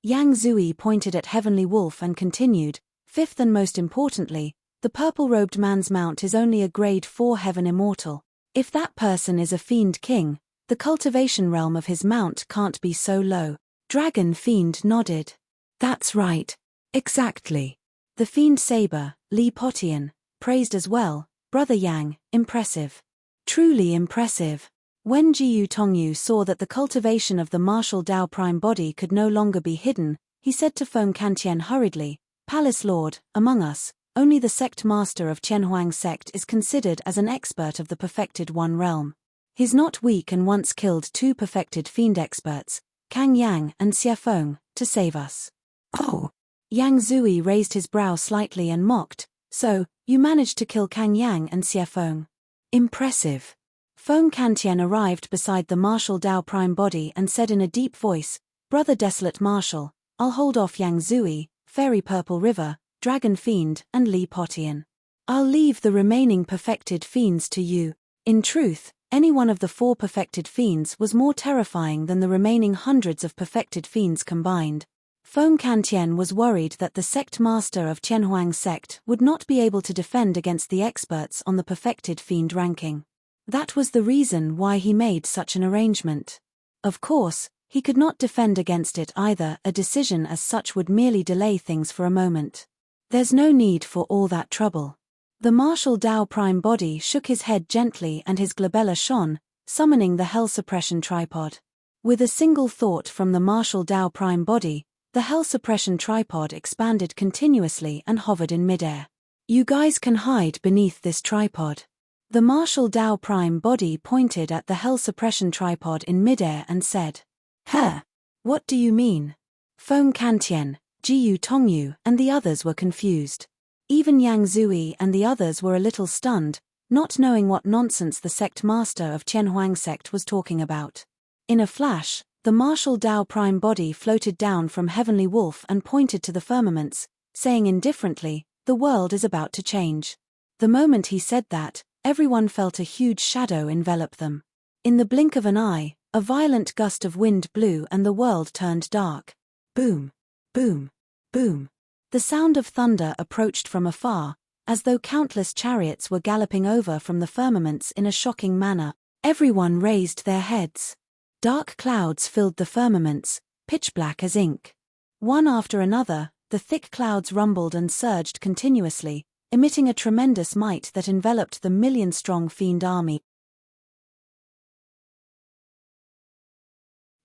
Speaker 1: Yang Zui pointed at Heavenly Wolf and continued, fifth and most importantly, the purple-robed man's mount is only a grade 4 heaven immortal. If that person is a fiend king, the cultivation realm of his mount can't be so low. Dragon Fiend nodded. That's right. Exactly. The Fiend Saber, Li Potian, praised as well, Brother Yang, impressive. Truly impressive. When Jiyu Tongyu saw that the cultivation of the martial Dao Prime body could no longer be hidden, he said to Feng Kantien hurriedly, Palace Lord, among us, only the sect master of Tianhuang sect is considered as an expert of the perfected one realm. He's not weak and once killed 2 perfected fiend experts, Kang Yang and Xie Feng, to save us. Oh! Yang Zui raised his brow slightly and mocked, so, you managed to kill Kang Yang and Xie Feng. Impressive. Feng Kantien arrived beside the martial Dao Prime body and said in a deep voice, Brother Desolate Marshal, I'll hold off Yang Zui, Fairy Purple River, Dragon Fiend, and Li Potian. I'll leave the remaining perfected fiends to you. In truth, any one of the 4 perfected fiends was more terrifying than the remaining hundreds of perfected fiends combined. Feng Kantien was worried that the sect master of Tianhuang sect would not be able to defend against the experts on the perfected fiend ranking. That was the reason why he made such an arrangement. Of course, he could not defend against it either, a decision as such would merely delay things for a moment. There's no need for all that trouble. The martial Dao Prime body shook his head gently and his glabella shone, summoning the Hell Suppression Tripod. With a single thought from the martial Dao Prime body, the Hell Suppression Tripod expanded continuously and hovered in midair. You guys can hide beneath this tripod. The martial Dao Prime body pointed at the Hell Suppression Tripod in midair and said, Huh? What do you mean? Feng Kantien, Jiyu Tongyu and the others were confused. Even Yang Zui and the others were a little stunned, not knowing what nonsense the sect master of Tianhuang sect was talking about. In a flash, the martial Dao Prime body floated down from Heavenly Wolf and pointed to the firmaments, saying indifferently, the world is about to change. The moment he said that, everyone felt a huge shadow envelop them. In the blink of an eye, a violent gust of wind blew and the world turned dark. Boom! Boom! Boom! The sound of thunder approached from afar, as though countless chariots were galloping over from the firmaments in a shocking manner. Everyone raised their heads. Dark clouds filled the firmaments, pitch black as ink. One after another, the thick clouds rumbled and surged continuously, emitting a tremendous might that enveloped the million-strong fiend army.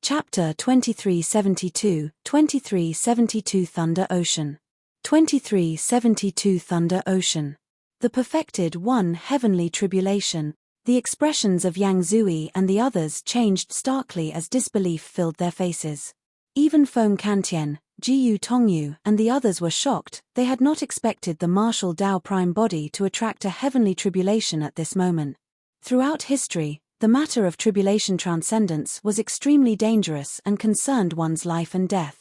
Speaker 1: Chapter 2372, 2372 Thunder Ocean. 2372 Thunder Ocean. The perfected one heavenly tribulation. The expressions of Yang Zui and the others changed starkly as disbelief filled their faces. Even Feng Kantien, Jiyu Tongyu and the others were shocked. They had not expected the martial Dao Prime body to attract a heavenly tribulation at this moment. Throughout history, the matter of tribulation transcendence was extremely dangerous and concerned one's life and death.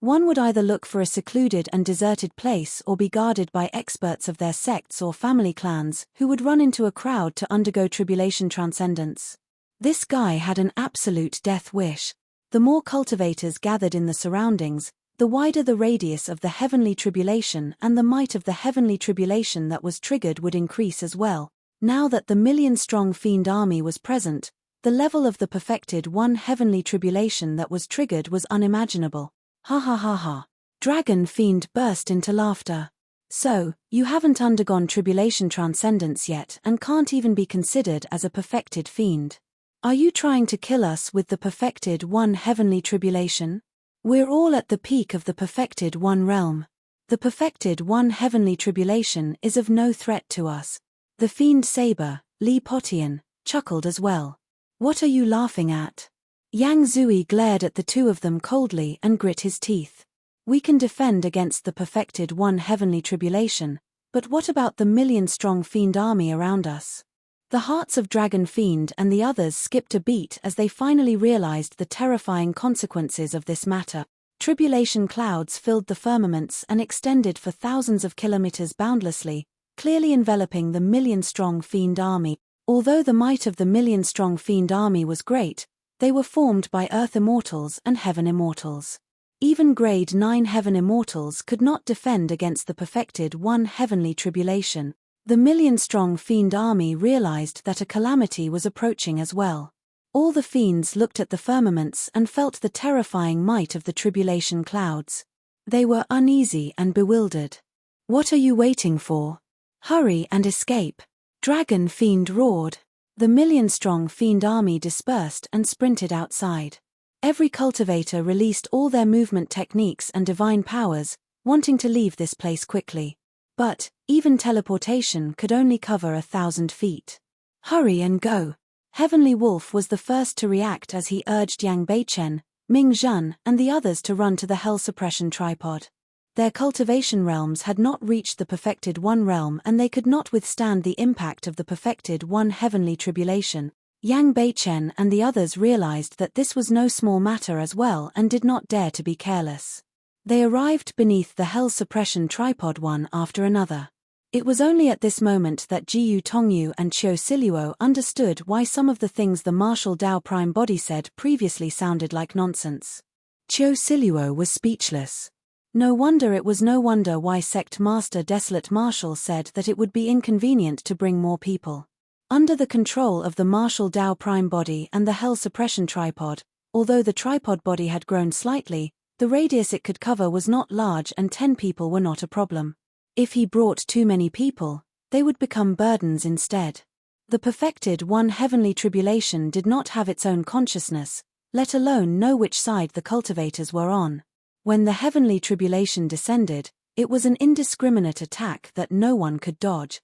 Speaker 1: One would either look for a secluded and deserted place or be guarded by experts of their sects or family clans who would run into a crowd to undergo tribulation transcendence. This guy had an absolute death wish. The more cultivators gathered in the surroundings, the wider the radius of the heavenly tribulation and the might of the heavenly tribulation that was triggered would increase as well. Now that the million-strong fiend army was present, the level of the perfected one heavenly tribulation that was triggered was unimaginable. Ha ha ha ha. Dragon Fiend burst into laughter. So, you haven't undergone tribulation transcendence yet and can't even be considered as a perfected fiend. Are you trying to kill us with the perfected one heavenly tribulation? We're all at the peak of the perfected one realm. The perfected one heavenly tribulation is of no threat to us. The fiend Saber, Li Potian, chuckled as well. What are you laughing at? Yang Zui glared at the two of them coldly and grit his teeth. We can defend against the perfected one heavenly tribulation, but what about the million-strong fiend army around us? The hearts of Dragon Fiend and the others skipped a beat as they finally realized the terrifying consequences of this matter. Tribulation clouds filled the firmaments and extended for thousands of kilometers boundlessly, clearly enveloping the million-strong fiend army. Although the might of the million-strong fiend army was great, they were formed by Earth Immortals and Heaven Immortals. Even Grade 9 Heaven Immortals could not defend against the perfected one heavenly tribulation. The million-strong fiend army realized that a calamity was approaching as well. All the fiends looked at the firmaments and felt the terrifying might of the tribulation clouds. They were uneasy and bewildered. What are you waiting for? Hurry and escape! Dragon Fiend roared. The million-strong fiend army dispersed and sprinted outside. Every cultivator released all their movement techniques and divine powers, wanting to leave this place quickly. But, even teleportation could only cover 1,000 feet. Hurry and go! Heavenly Wolf was the first to react as he urged Yang Beichen, Ming Zhan, and the others to run to the Hell Suppression Tripod. Their cultivation realms had not reached the perfected one realm and they could not withstand the impact of the perfected one heavenly tribulation. Yang Beichen and the others realized that this was no small matter as well and did not dare to be careless. They arrived beneath the Hell Suppression Tripod one after another. It was only at this moment that Jiyu Tongyu and Qiu Siluo understood why some of the things the Martial Dao Prime Body said previously sounded like nonsense. Qiu Siluo was speechless. No wonder why Sect Master Desolate Marshal said that it would be inconvenient to bring more people. Under the control of the Martial Dao Prime Body and the Hell Suppression Tripod, although the tripod body had grown slightly, the radius it could cover was not large and 10 people were not a problem. If he brought too many people, they would become burdens instead. The perfected one heavenly tribulation did not have its own consciousness, let alone know which side the cultivators were on. When the heavenly tribulation descended, it was an indiscriminate attack that no one could dodge.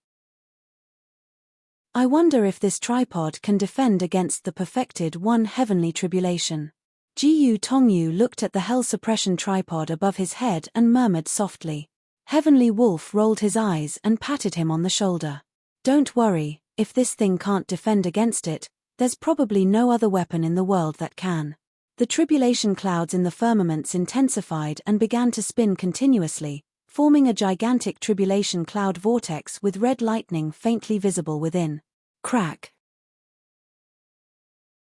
Speaker 1: I wonder if this tripod can defend against the perfected one heavenly tribulation. Jiyu Tongyu looked at the Hell Suppression Tripod above his head and murmured softly. Heavenly Wolf rolled his eyes and patted him on the shoulder. Don't worry, if this thing can't defend against it, there's probably no other weapon in the world that can. The tribulation clouds in the firmaments intensified and began to spin continuously, forming a gigantic tribulation cloud vortex with red lightning faintly visible within. Crack!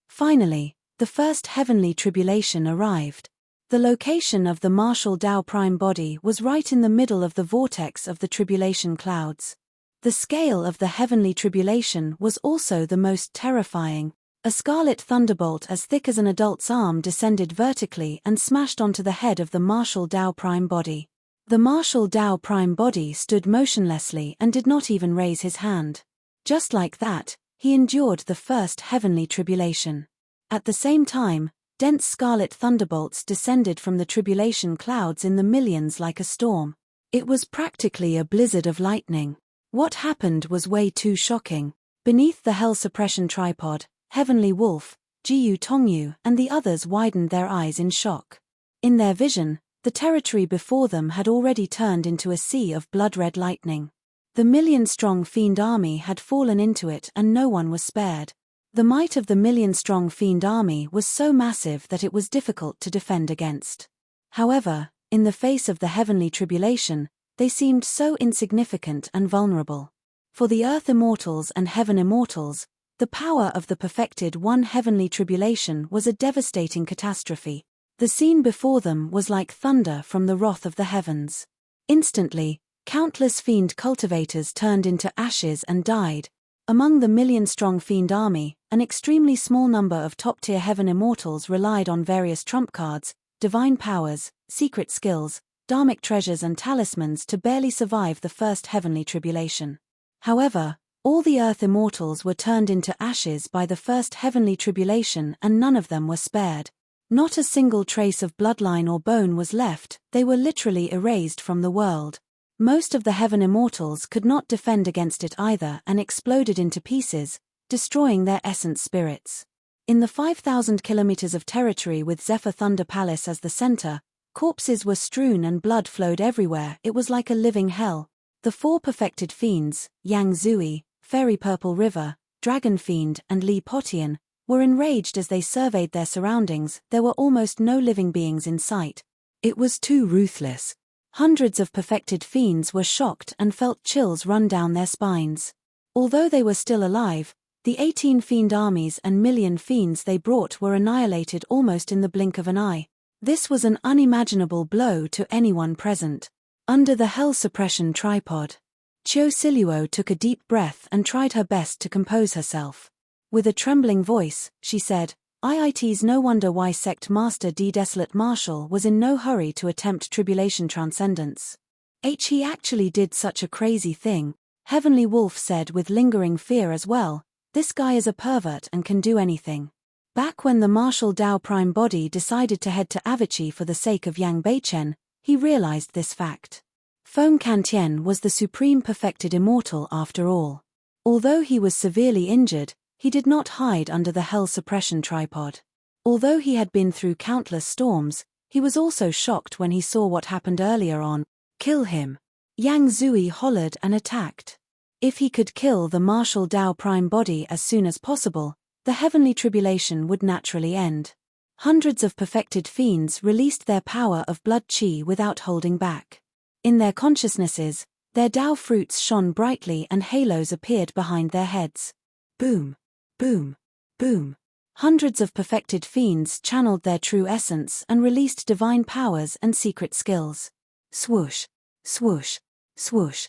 Speaker 1: Finally, the first heavenly tribulation arrived. The location of the Martial Dao Prime Body was right in the middle of the vortex of the tribulation clouds. The scale of the heavenly tribulation was also the most terrifying. A scarlet thunderbolt as thick as an adult's arm descended vertically and smashed onto the head of the Martial Dao Prime Body. The Martial Dao Prime Body stood motionlessly and did not even raise his hand. Just like that, he endured the first heavenly tribulation. At the same time, dense scarlet thunderbolts descended from the tribulation clouds in the millions like a storm. It was practically a blizzard of lightning. What happened was way too shocking. Beneath the Hell Suppression Tripod, Heavenly Wolf, Jiyu Tongyu and the others widened their eyes in shock. In their vision, the territory before them had already turned into a sea of blood-red lightning. The million-strong fiend army had fallen into it and no one was spared. The might of the million-strong fiend army was so massive that it was difficult to defend against. However, in the face of the heavenly tribulation, they seemed so insignificant and vulnerable. For the Earth Immortals and Heaven Immortals, the power of the perfected one heavenly tribulation was a devastating catastrophe. The scene before them was like thunder from the wrath of the heavens. Instantly, countless fiend cultivators turned into ashes and died. Among the million-strong fiend army, an extremely small number of top-tier Heaven Immortals relied on various trump cards, divine powers, secret skills, dharmic treasures and talismans to barely survive the first heavenly tribulation. However, all the Earth Immortals were turned into ashes by the first heavenly tribulation and none of them were spared. Not a single trace of bloodline or bone was left, they were literally erased from the world. Most of the heaven immortals could not defend against it either and exploded into pieces, destroying their essence spirits. In the 5,000 kilometers of territory with Zephyr Thunder Palace as the center, corpses were strewn and blood flowed everywhere. It was like a living hell. The four perfected fiends, Yang Zui, Fairy Purple River, Dragon Fiend, and Li Potian, were enraged as they surveyed their surroundings. There were almost no living beings in sight. It was too ruthless. Hundreds of perfected fiends were shocked and felt chills run down their spines. Although they were still alive, the 18 fiend armies and million fiends they brought were annihilated almost in the blink of an eye. This was an unimaginable blow to anyone present. Under the hell suppression tripod, Chiu Siluo took a deep breath and tried her best to compose herself. With a trembling voice, she said, "It's no wonder why Sect Master D. Desolate Marshal was in no hurry to attempt tribulation transcendence. He actually did such a crazy thing," Heavenly Wolf said with lingering fear as well. "This guy is a pervert and can do anything." Back when the Marshal Dao Prime Body decided to head to Avicii for the sake of Yang Beichen, he realized this fact. Feng Kantian was the supreme perfected immortal after all. Although he was severely injured, he did not hide under the hell suppression tripod. Although he had been through countless storms, he was also shocked when he saw what happened earlier on. Kill him. Yang Zui hollered and attacked. If he could kill the Marshal Dao Prime Body as soon as possible, the heavenly tribulation would naturally end. Hundreds of perfected fiends released their power of blood qi without holding back. In their consciousnesses, their Dao fruits shone brightly and halos appeared behind their heads. Boom, boom, boom. Hundreds of perfected fiends channeled their true essence and released divine powers and secret skills. Swoosh, swoosh, swoosh.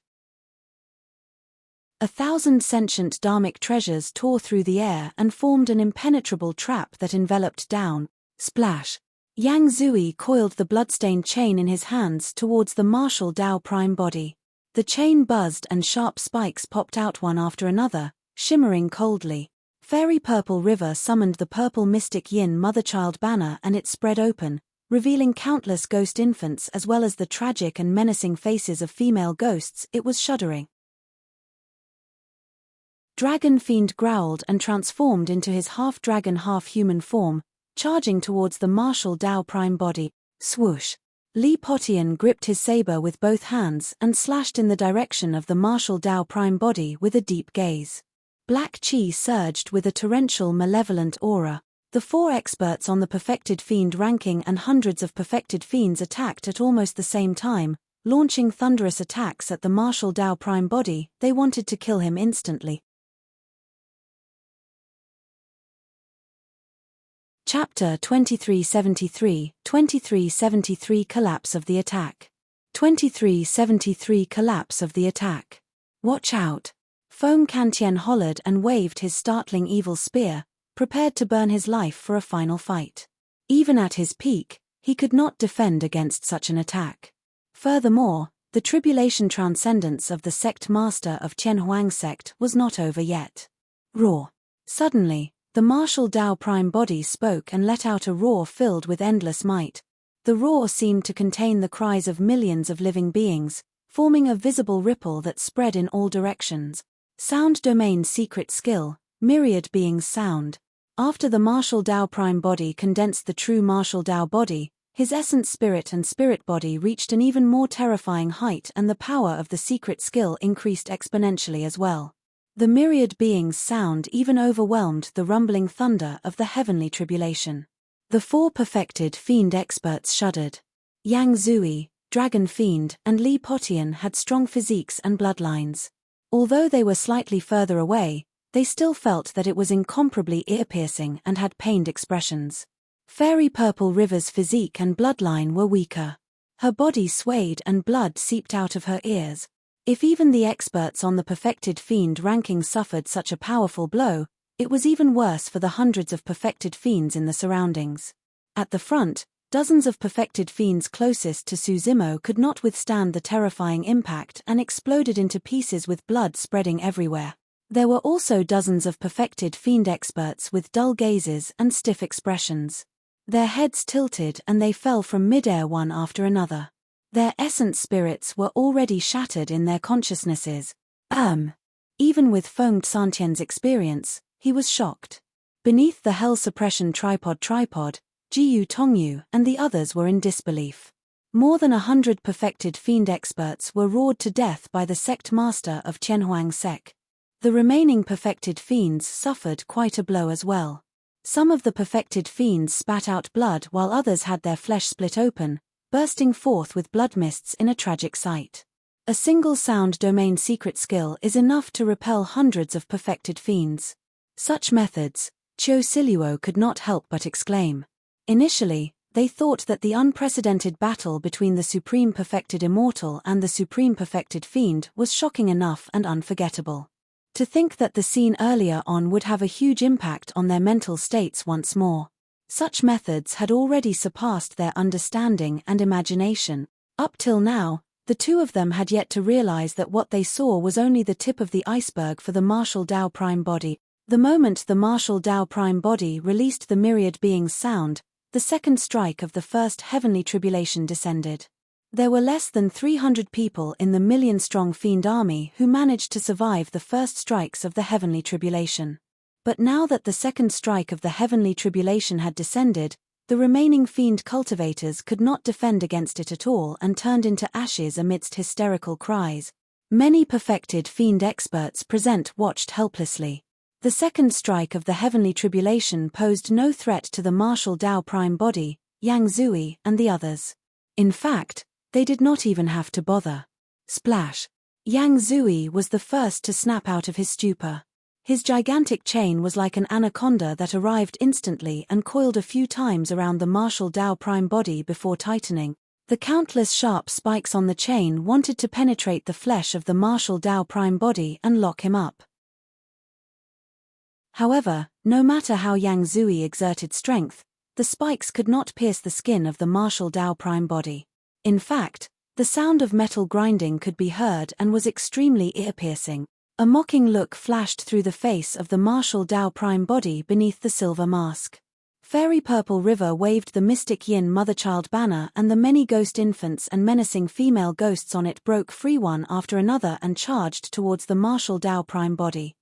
Speaker 1: 1,000 sentient dharmic treasures tore through the air and formed an impenetrable trap that enveloped down. Splash. Yang Zui coiled the bloodstained chain in his hands towards the Marshal Dao Prime Body. The chain buzzed and sharp spikes popped out one after another, shimmering coldly. Fairy Purple River summoned the purple mystic yin mother-child banner and it spread open, revealing countless ghost infants as well as the tragic and menacing faces of female ghosts. It was shuddering. Dragon Fiend growled and transformed into his half-dragon half-human form, charging towards the Marshal Dao Prime Body. Swoosh. Li Potian gripped his saber with both hands and slashed in the direction of the Marshal Dao Prime Body with a deep gaze. Black qi surged with a torrential malevolent aura. The four experts on the perfected fiend ranking and hundreds of perfected fiends attacked at almost the same time, launching thunderous attacks at the Marshal Dao Prime Body. They wanted to kill him instantly. Chapter 2373, 2373 Collapse of the Attack. 2373 Collapse of the Attack. Watch out. Feng Kantian hollered and waved his startling evil spear, prepared to burn his life for a final fight. Even at his peak, he could not defend against such an attack. Furthermore, the tribulation transcendence of the sect master of Tianhuang sect was not over yet. Roar. Suddenly, the Marshal Dao Prime Body spoke and let out a roar filled with endless might. The roar seemed to contain the cries of millions of living beings, forming a visible ripple that spread in all directions. Sound domain secret skill, myriad beings sound. After the Marshal Dao Prime Body condensed the true Marshal Dao Body, his essence spirit and spirit body reached an even more terrifying height and the power of the secret skill increased exponentially as well. The myriad beings' sound even overwhelmed the rumbling thunder of the heavenly tribulation. The four perfected fiend experts shuddered. Yang Zui, Dragon Fiend, and Li Potian had strong physiques and bloodlines. Although they were slightly further away, they still felt that it was incomparably ear-piercing and had pained expressions. Fairy Purple River's physique and bloodline were weaker. Her body swayed and blood seeped out of her ears. If even the experts on the perfected fiend ranking suffered such a powerful blow, it was even worse for the hundreds of perfected fiends in the surroundings. At the front, dozens of perfected fiends closest to Suzimo could not withstand the terrifying impact and exploded into pieces with blood spreading everywhere. There were also dozens of perfected fiend experts with dull gazes and stiff expressions. Their heads tilted and they fell from midair one after another. Their essence spirits were already shattered in their consciousnesses. Even with Feng Santian's experience, he was shocked. Beneath the hell suppression tripod, Jiyu Tongyu and the others were in disbelief. More than 100 perfected fiend experts were roared to death by the sect master of Tianhuang Sec. The remaining perfected fiends suffered quite a blow as well. Some of the perfected fiends spat out blood while others had their flesh split open, bursting forth with blood mists in a tragic sight. A single sound domain secret skill is enough to repel hundreds of perfected fiends. Such methods, Qiu Siluo could not help but exclaim. Initially, they thought that the unprecedented battle between the Supreme Perfected Immortal and the Supreme Perfected Fiend was shocking enough and unforgettable. To think that the scene earlier on would have a huge impact on their mental states once more. Such methods had already surpassed their understanding and imagination. Up till now, the two of them had yet to realize that what they saw was only the tip of the iceberg for the martial Tao Prime Body. The moment the martial Tao Prime Body released the myriad beings' sound, the second strike of the first heavenly tribulation descended. There were less than 300 people in the million-strong fiend army who managed to survive the first strikes of the heavenly tribulation. But now that the second strike of the heavenly tribulation had descended, the remaining fiend cultivators could not defend against it at all and turned into ashes amidst hysterical cries. Many perfected fiend experts present watched helplessly. The second strike of the heavenly tribulation posed no threat to the martial Tao Prime Body, Yang Zui, and the others. In fact, they did not even have to bother. Splash! Yang Zui was the first to snap out of his stupor. His gigantic chain was like an anaconda that arrived instantly and coiled a few times around the martial Tao Prime Body before tightening. The countless sharp spikes on the chain wanted to penetrate the flesh of the martial Tao Prime Body and lock him up. However, no matter how Yang Zui exerted strength, the spikes could not pierce the skin of the martial Tao Prime Body. In fact, the sound of metal grinding could be heard and was extremely ear-piercing. A mocking look flashed through the face of the martial Tao Prime Body beneath the silver mask. Fairy Purple River waved the mystic yin mother-child banner and the many ghost infants and menacing female ghosts on it broke free one after another and charged towards the martial Tao Prime Body.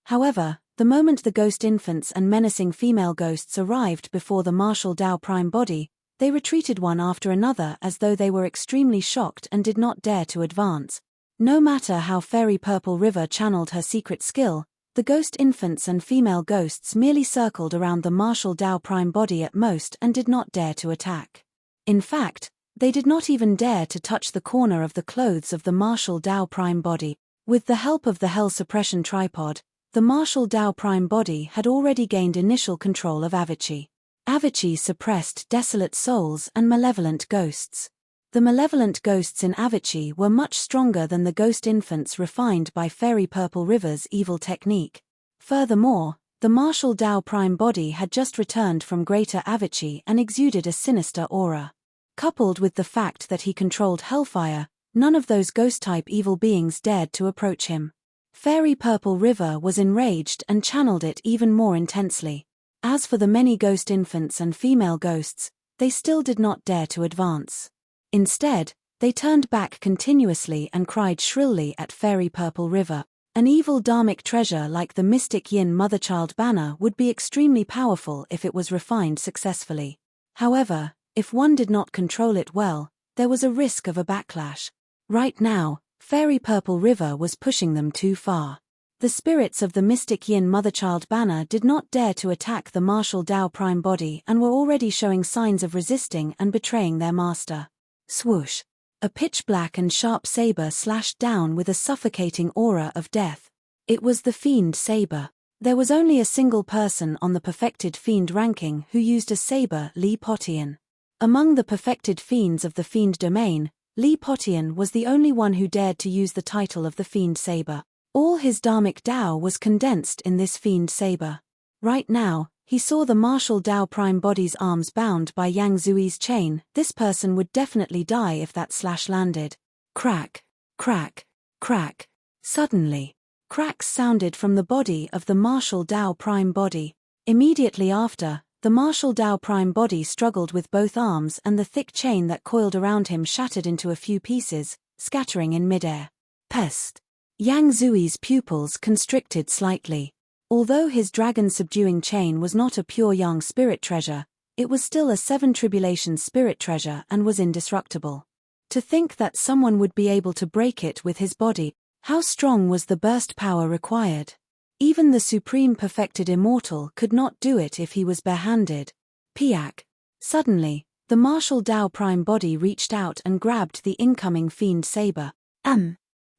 Speaker 1: However, the moment the ghost infants and menacing female ghosts arrived before the martial Tao Prime Body, they retreated one after another as though they were extremely shocked and did not dare to advance. No matter how Fairy Purple River channeled her secret skill, the ghost infants and female ghosts merely circled around the martial Tao Prime Body at most and did not dare to attack. In fact, they did not even dare to touch the corner of the clothes of the martial Tao Prime Body. With the help of the Hell Suppression Tripod, the martial Tao Prime Body had already gained initial control of Avicii. Avicii suppressed desolate souls and malevolent ghosts. The malevolent ghosts in Avicii were much stronger than the ghost infants refined by Fairy Purple River's evil technique. Furthermore, the martial Tao Prime Body had just returned from Greater Avicii and exuded a sinister aura. Coupled with the fact that he controlled hellfire, none of those ghost-type evil beings dared to approach him. Fairy Purple River was enraged and channeled it even more intensely. As for the many ghost infants and female ghosts, they still did not dare to advance. Instead, they turned back continuously and cried shrilly at Fairy Purple River. An evil dharmic treasure like the mystic yin mother-child banner would be extremely powerful if it was refined successfully. However, if one did not control it well, there was a risk of a backlash. Right now, Fairy Purple River was pushing them too far. The spirits of the mystic yin mother-child banner did not dare to attack the martial Tao Prime Body and were already showing signs of resisting and betraying their master. Swoosh! A pitch-black and sharp saber slashed down with a suffocating aura of death. It was the fiend saber. There was only a single person on the perfected fiend ranking who used a saber, Li Potian. Among the perfected fiends of the fiend domain, Li Potian was the only one who dared to use the title of the fiend saber. All his dharmic Tao was condensed in this fiend saber. Right now, he saw the martial Tao Prime Body's arms bound by Yang Zui's chain. This person would definitely die if that slash landed. Crack, crack, crack. Suddenly, cracks sounded from the body of the martial Tao Prime Body. Immediately after, the martial Dao Prime body struggled with both arms and the thick chain that coiled around him shattered into a few pieces, scattering in midair. Pest! Yang Zui's pupils constricted slightly. Although his dragon-subduing chain was not a pure Yang spirit treasure, it was still a 7 tribulations spirit treasure and was indestructible. To think that someone would be able to break it with his body, how strong was the burst power required? Even the supreme perfected Immortal could not do it if he was barehanded. Piak. Suddenly, the martial Dao Prime body reached out and grabbed the incoming fiend saber.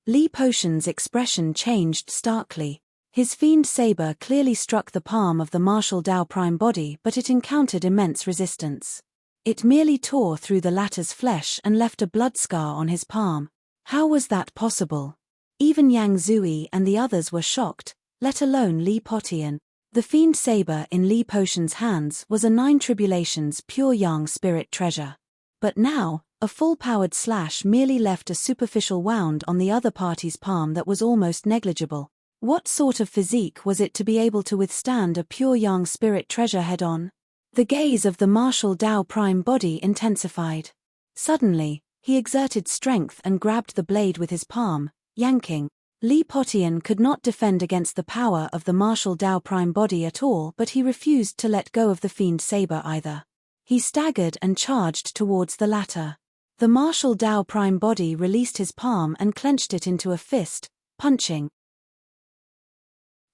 Speaker 1: Li Potion's expression changed starkly. His fiend saber clearly struck the palm of the martial Dao Prime body, but it encountered immense resistance. It merely tore through the latter's flesh and left a blood scar on his palm. How was that possible? Even Yang Zui and the others were shocked, let alone Li Potion. The fiend saber in Li Potion's hands was a 9 tribulations pure Yang spirit treasure. But now, a full-powered slash merely left a superficial wound on the other party's palm that was almost negligible. What sort of physique was it to be able to withstand a pure Yang spirit treasure head-on? The gaze of the martial Dao Prime body intensified. Suddenly, he exerted strength and grabbed the blade with his palm, yanking. Li Potion could not defend against the power of the martial Dao Prime body at all, but he refused to let go of the fiend saber either. He staggered and charged towards the latter. The martial Dao Prime body released his palm and clenched it into a fist, punching.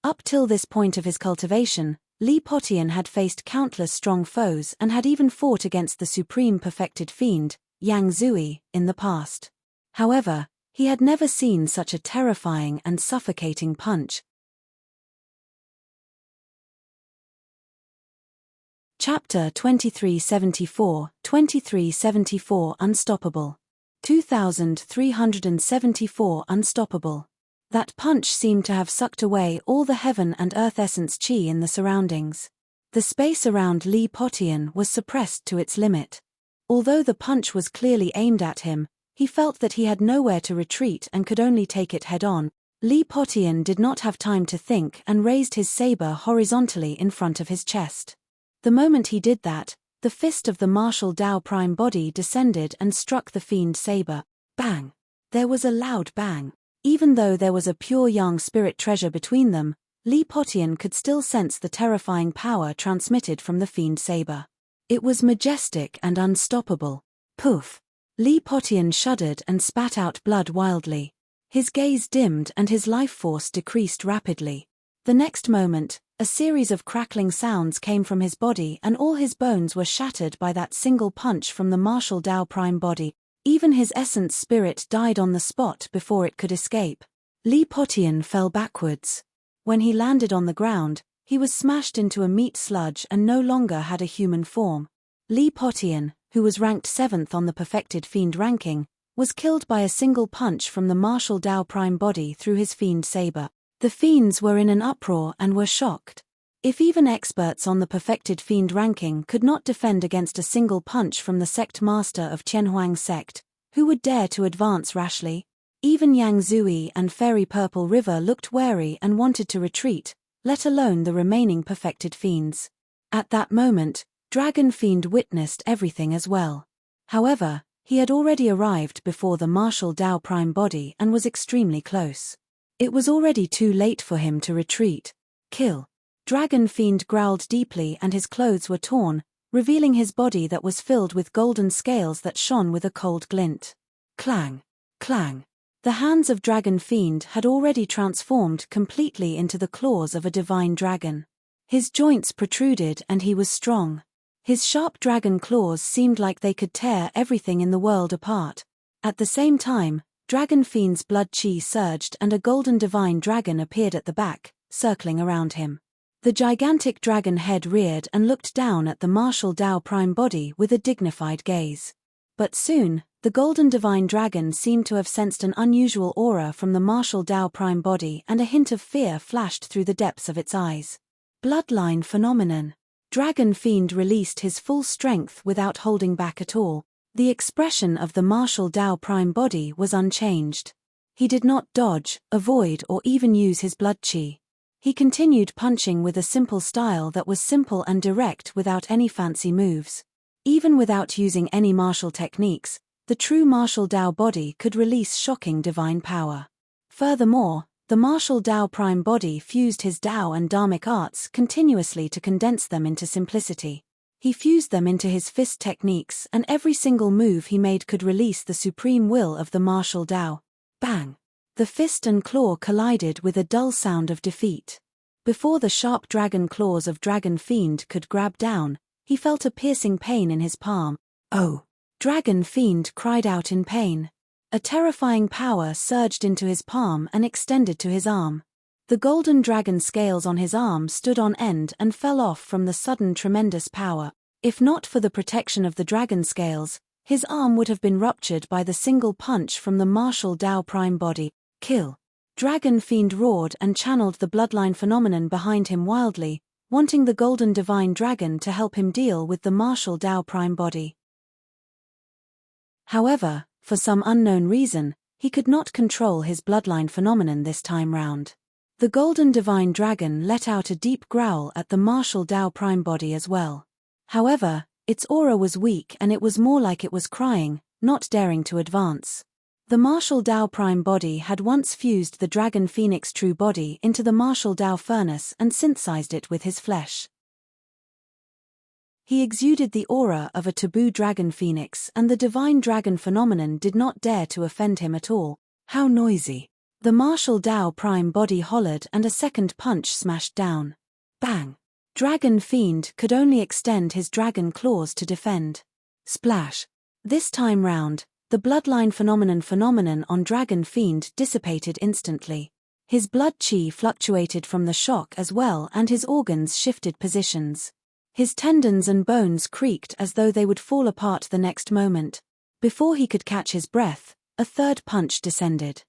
Speaker 1: Up till this point of his cultivation, Li Potion had faced countless strong foes and had even fought against the supreme perfected fiend, Yang Zui, in the past. However, he had never seen such a terrifying and suffocating punch. Chapter 2374 Unstoppable. 2374 Unstoppable. That punch seemed to have sucked away all the heaven and earth essence chi in the surroundings. The space around Li Potion was suppressed to its limit. Although the punch was clearly aimed at him, he felt that he had nowhere to retreat and could only take it head-on. Li Potion did not have time to think and raised his saber horizontally in front of his chest. The moment he did that, the fist of the martial Dao Prime body descended and struck the fiend saber. Bang! There was a loud bang. Even though there was a pure Yang spirit treasure between them, Li Potion could still sense the terrifying power transmitted from the fiend saber. It was majestic and unstoppable. Poof! Li Potion shuddered and spat out blood wildly. His gaze dimmed and his life force decreased rapidly. The next moment, a series of crackling sounds came from his body and all his bones were shattered by that single punch from the martial Dao Prime body. Even his essence spirit died on the spot before it could escape. Li Potion fell backwards. When he landed on the ground, he was smashed into a meat sludge and no longer had a human form. Li Potion, who was ranked 7th on the perfected fiend ranking, was killed by a single punch from the martial Dao Prime body through his fiend saber. The fiends were in an uproar and were shocked. If even experts on the perfected fiend ranking could not defend against a single punch from the sect master of Qianhuang sect, who would dare to advance rashly? Even Yang Zui and Fairy Purple River looked wary and wanted to retreat, let alone the remaining perfected fiends. At that moment, Dragon Fiend witnessed everything as well. However, he had already arrived before the martial Dao Prime body and was extremely close. It was already too late for him to retreat. Kill. Dragon Fiend growled deeply and his clothes were torn, revealing his body that was filled with golden scales that shone with a cold glint. Clang! Clang! The hands of Dragon Fiend had already transformed completely into the claws of a divine dragon. His joints protruded and he was strong. His sharp dragon claws seemed like they could tear everything in the world apart. At the same time, Dragon Fiend's blood chi surged and a golden divine dragon appeared at the back, circling around him. The gigantic dragon head reared and looked down at the martial Dao Prime body with a dignified gaze. But soon, the golden divine dragon seemed to have sensed an unusual aura from the martial Dao Prime body and a hint of fear flashed through the depths of its eyes. Bloodline phenomenon. Dragon Fiend released his full strength without holding back at all. The expression of the martial Dao Prime body was unchanged. He did not dodge, avoid or even use his blood chi. He continued punching with a simple style that was simple and direct without any fancy moves. Even without using any martial techniques, the true martial Tao body could release shocking divine power. Furthermore, the martial Tao prime body fused his Tao and Dharmic arts continuously to condense them into simplicity. He fused them into his fist techniques, and every single move he made could release the supreme will of the martial Tao. Bang! The fist and claw collided with a dull sound of defeat. Before the sharp dragon claws of Dragon Fiend could grab down, he felt a piercing pain in his palm. Oh! Dragon Fiend cried out in pain. A terrifying power surged into his palm and extended to his arm. The golden dragon scales on his arm stood on end and fell off from the sudden tremendous power. If not for the protection of the dragon scales, his arm would have been ruptured by the single punch from the martial Tao prime body. Kill! Dragon Fiend roared and channeled the bloodline phenomenon behind him wildly, wanting the golden divine dragon to help him deal with the martial Tao prime body. However, for some unknown reason, he could not control his bloodline phenomenon this time round. The golden divine dragon let out a deep growl at the martial Tao prime body as well. However, its aura was weak and it was more like it was crying, not daring to advance. The martial Tao prime body had once fused the dragon phoenix true body into the martial Tao furnace and synthesized it with his flesh. He exuded the aura of a taboo dragon phoenix, and the divine dragon phenomenon did not dare to offend him at all. How noisy! The martial Tao prime body hollered and a second punch smashed down. Bang! Dragon Fiend could only extend his dragon claws to defend. Splash! This time round, the bloodline phenomenon on Dragon Fiend dissipated instantly. His blood chi fluctuated from the shock as well, and his organs shifted positions. His tendons and bones creaked as though they would fall apart the next moment. Before he could catch his breath, a third punch descended.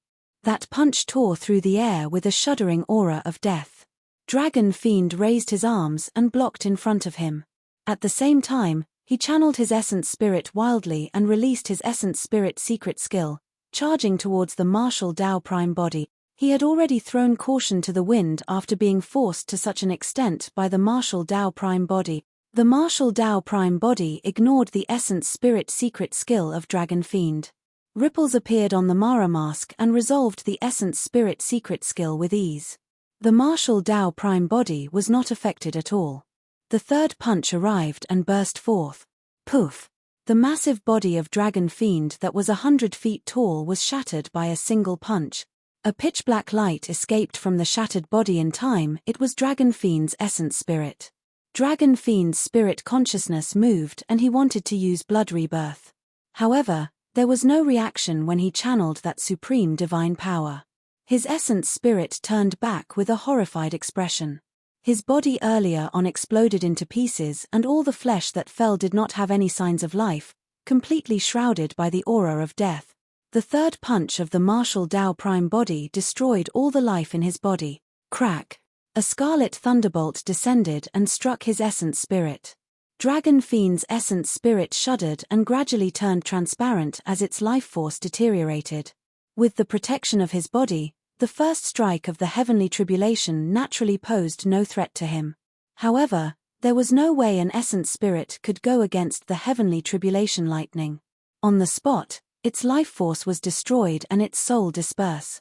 Speaker 1: That punch tore through the air with a shuddering aura of death. Dragon Fiend raised his arms and blocked in front of him. At the same time, he channeled his essence spirit wildly and released his essence spirit secret skill, charging towards the martial Tao prime body. He had already thrown caution to the wind after being forced to such an extent by the martial Tao prime body. The martial Tao prime body ignored the essence spirit secret skill of Dragon Fiend. Ripples appeared on the Mara mask and resolved the essence spirit secret skill with ease. The martial Tao prime body was not affected at all. The third punch arrived and burst forth. Poof! The massive body of Dragon Fiend that was 100 feet tall was shattered by a single punch. A pitch-black light escaped from the shattered body in time. It was Dragon Fiend's essence spirit. Dragon Fiend's spirit consciousness moved and he wanted to use blood rebirth. However, there was no reaction when he channeled that supreme divine power. His essence spirit turned back with a horrified expression. His body earlier on exploded into pieces and all the flesh that fell did not have any signs of life, completely shrouded by the aura of death. The third punch of the martial Tao prime body destroyed all the life in his body. Crack! A scarlet thunderbolt descended and struck his essence spirit. Dragon Fiend's essence spirit shuddered and gradually turned transparent as its life force deteriorated. With the protection of his body, the first strike of the heavenly tribulation naturally posed no threat to him. However, there was no way an essence spirit could go against the heavenly tribulation lightning. On the spot, its life force was destroyed and its soul disperse.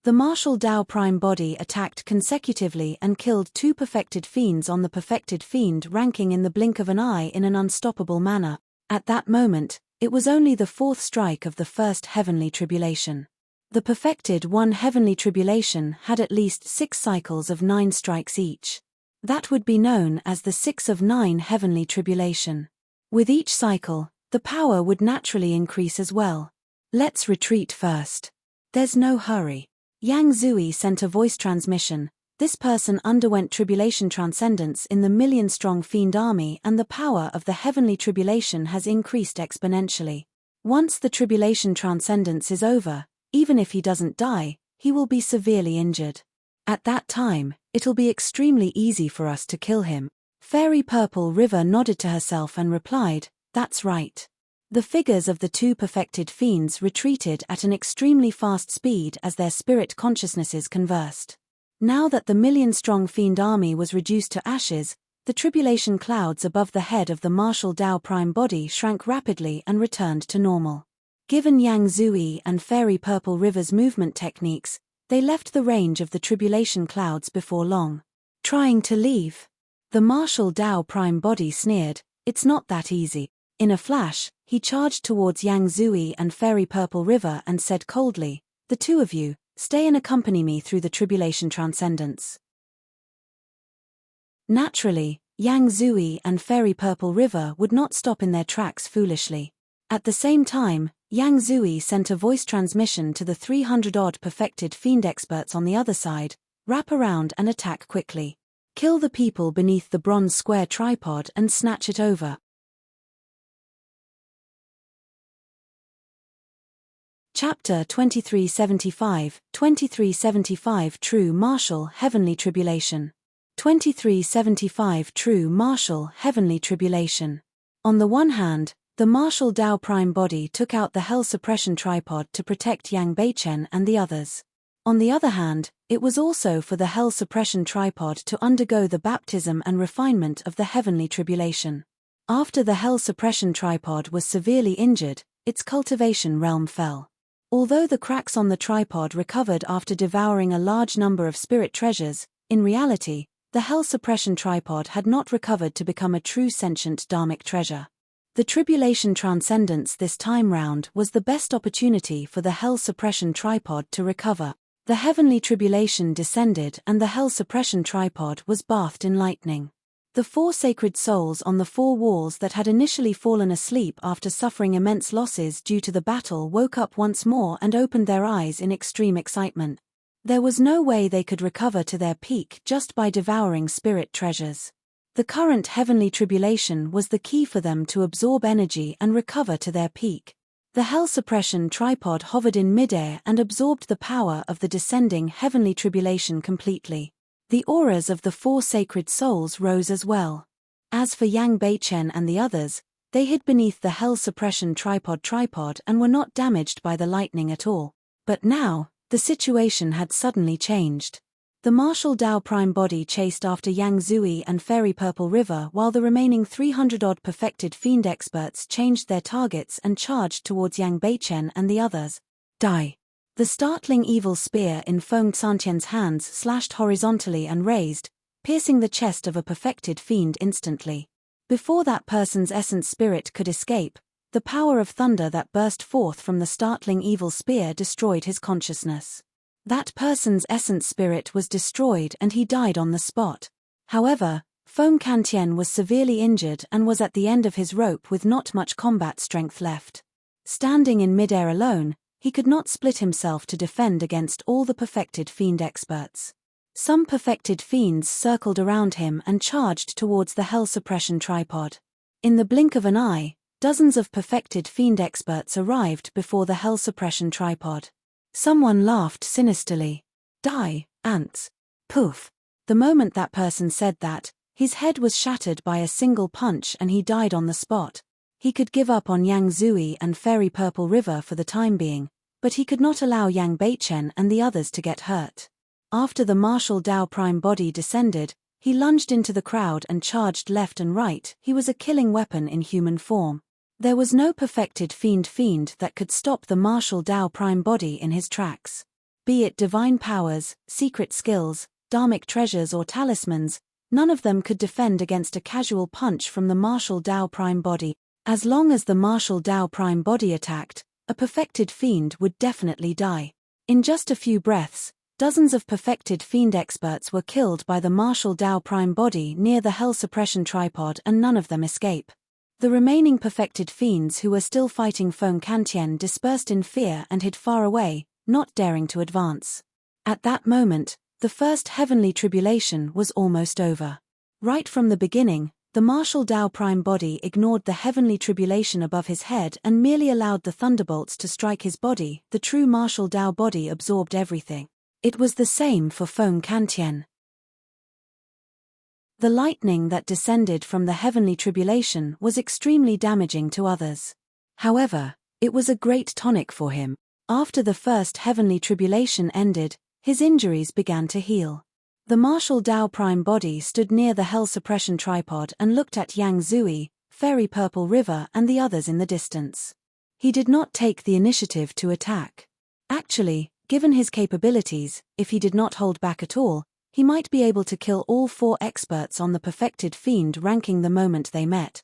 Speaker 1: The martial Tao prime body attacked consecutively and killed 2 perfected fiends on the perfected fiend ranking in the blink of an eye in an unstoppable manner. At that moment, it was only the 4th strike of the first heavenly tribulation. The perfected one heavenly tribulation had at least 6 cycles of 9 strikes each. That would be known as the 6 of 9 heavenly tribulation. With each cycle, the power would naturally increase as well. Let's retreat first. There's no hurry. Yang Zui sent a voice transmission. This person underwent tribulation transcendence in the million-strong fiend army and the power of the heavenly tribulation has increased exponentially. Once the tribulation transcendence is over, even if he doesn't die, he will be severely injured. At that time, it'll be extremely easy for us to kill him. Fairy Purple River nodded to herself and replied, "That's right." The figures of the 2 perfected fiends retreated at an extremely fast speed as their spirit consciousnesses conversed. Now that the million-strong fiend army was reduced to ashes, the tribulation clouds above the head of the martial Dao Prime body shrank rapidly and returned to normal. Given Yang Zui and Fairy Purple River's movement techniques, they left the range of the tribulation clouds before long. Trying to leave? The martial Dao Prime body sneered, "It's not that easy." In a flash, he charged towards Yang Zui and Fairy Purple River and said coldly, "The two of you, stay and accompany me through the tribulation transcendence." Naturally, Yang Zui and Fairy Purple River would not stop in their tracks foolishly. At the same time, Yang Zui sent a voice transmission to the 300-odd perfected fiend experts on the other side, "Wrap around and attack quickly. Kill the people beneath the bronze square tripod and snatch it over." Chapter 2375, 2375 True Martial Heavenly Tribulation. 2375 True Martial Heavenly Tribulation. On the one hand, the martial Dao Prime body took out the Hell Suppression Tripod to protect Yang Beichen and the others. On the other hand, it was also for the Hell Suppression Tripod to undergo the baptism and refinement of the Heavenly Tribulation. After the Hell Suppression Tripod was severely injured, its cultivation realm fell. Although the cracks on the tripod recovered after devouring a large number of spirit treasures, in reality, the Hell Suppression Tripod had not recovered to become a true sentient dharmic treasure. The Tribulation Transcendence this time round was the best opportunity for the Hell Suppression Tripod to recover. The Heavenly Tribulation descended and the Hell Suppression Tripod was bathed in lightning. The four sacred souls on the four walls that had initially fallen asleep after suffering immense losses due to the battle woke up once more and opened their eyes in extreme excitement. There was no way they could recover to their peak just by devouring spirit treasures. The current Heavenly Tribulation was the key for them to absorb energy and recover to their peak. The Hell Suppression Tripod hovered in midair and absorbed the power of the descending Heavenly Tribulation completely. The auras of the four sacred souls rose as well. As for Yang Beichen and the others, they hid beneath the Hell Suppression Tripod and were not damaged by the lightning at all. But now, the situation had suddenly changed. The martial Dao Prime body chased after Yang Zui and Fairy Purple River while the remaining 300-odd perfected fiend experts changed their targets and charged towards Yang Beichen and the others. Die! The startling evil spear in Feng Xantian's hands slashed horizontally and raised, piercing the chest of a perfected fiend instantly. Before that person's essence spirit could escape, the power of thunder that burst forth from the startling evil spear destroyed his consciousness. That person's essence spirit was destroyed and he died on the spot. However, Feng Xantian was severely injured and was at the end of his rope with not much combat strength left. Standing in midair alone, he could not split himself to defend against all the perfected fiend experts. Some perfected fiends circled around him and charged towards the Hell Suppression Tripod. In the blink of an eye, dozens of perfected fiend experts arrived before the Hell Suppression Tripod. Someone laughed sinisterly. "Die, ants." Poof. The moment that person said that, his head was shattered by a single punch and he died on the spot. He could give up on Yang Zui and Fairy Purple River for the time being, but he could not allow Yang Beichen and the others to get hurt. After the martial Dao Prime body descended, he lunged into the crowd and charged left and right. He was a killing weapon in human form. There was no perfected fiend that could stop the martial Dao Prime body in his tracks. Be it divine powers, secret skills, dharmic treasures or talismans, none of them could defend against a casual punch from the martial Dao Prime body. As long as the martial Dao Prime body attacked, a perfected fiend would definitely die. In just a few breaths, dozens of perfected fiend experts were killed by the martial Dao Prime body near the Hell Suppression Tripod and none of them escape. The remaining perfected fiends who were still fighting Feng Xantian dispersed in fear and hid far away, not daring to advance. At that moment, the first Heavenly Tribulation was almost over. Right from the beginning, the martial Dao Prime body ignored the Heavenly Tribulation above his head and merely allowed the thunderbolts to strike his body. The true martial Dao body absorbed everything. It was the same for Feng Xantian. The lightning that descended from the Heavenly Tribulation was extremely damaging to others. However, it was a great tonic for him. After the first Heavenly Tribulation ended, his injuries began to heal. The martial Tao Prime body stood near the Hell Suppression tripod and looked at Yang Zui, Fairy Purple River and the others in the distance. He did not take the initiative to attack. Actually, given his capabilities, if he did not hold back at all, he might be able to kill all 4 experts on the perfected fiend ranking the moment they met.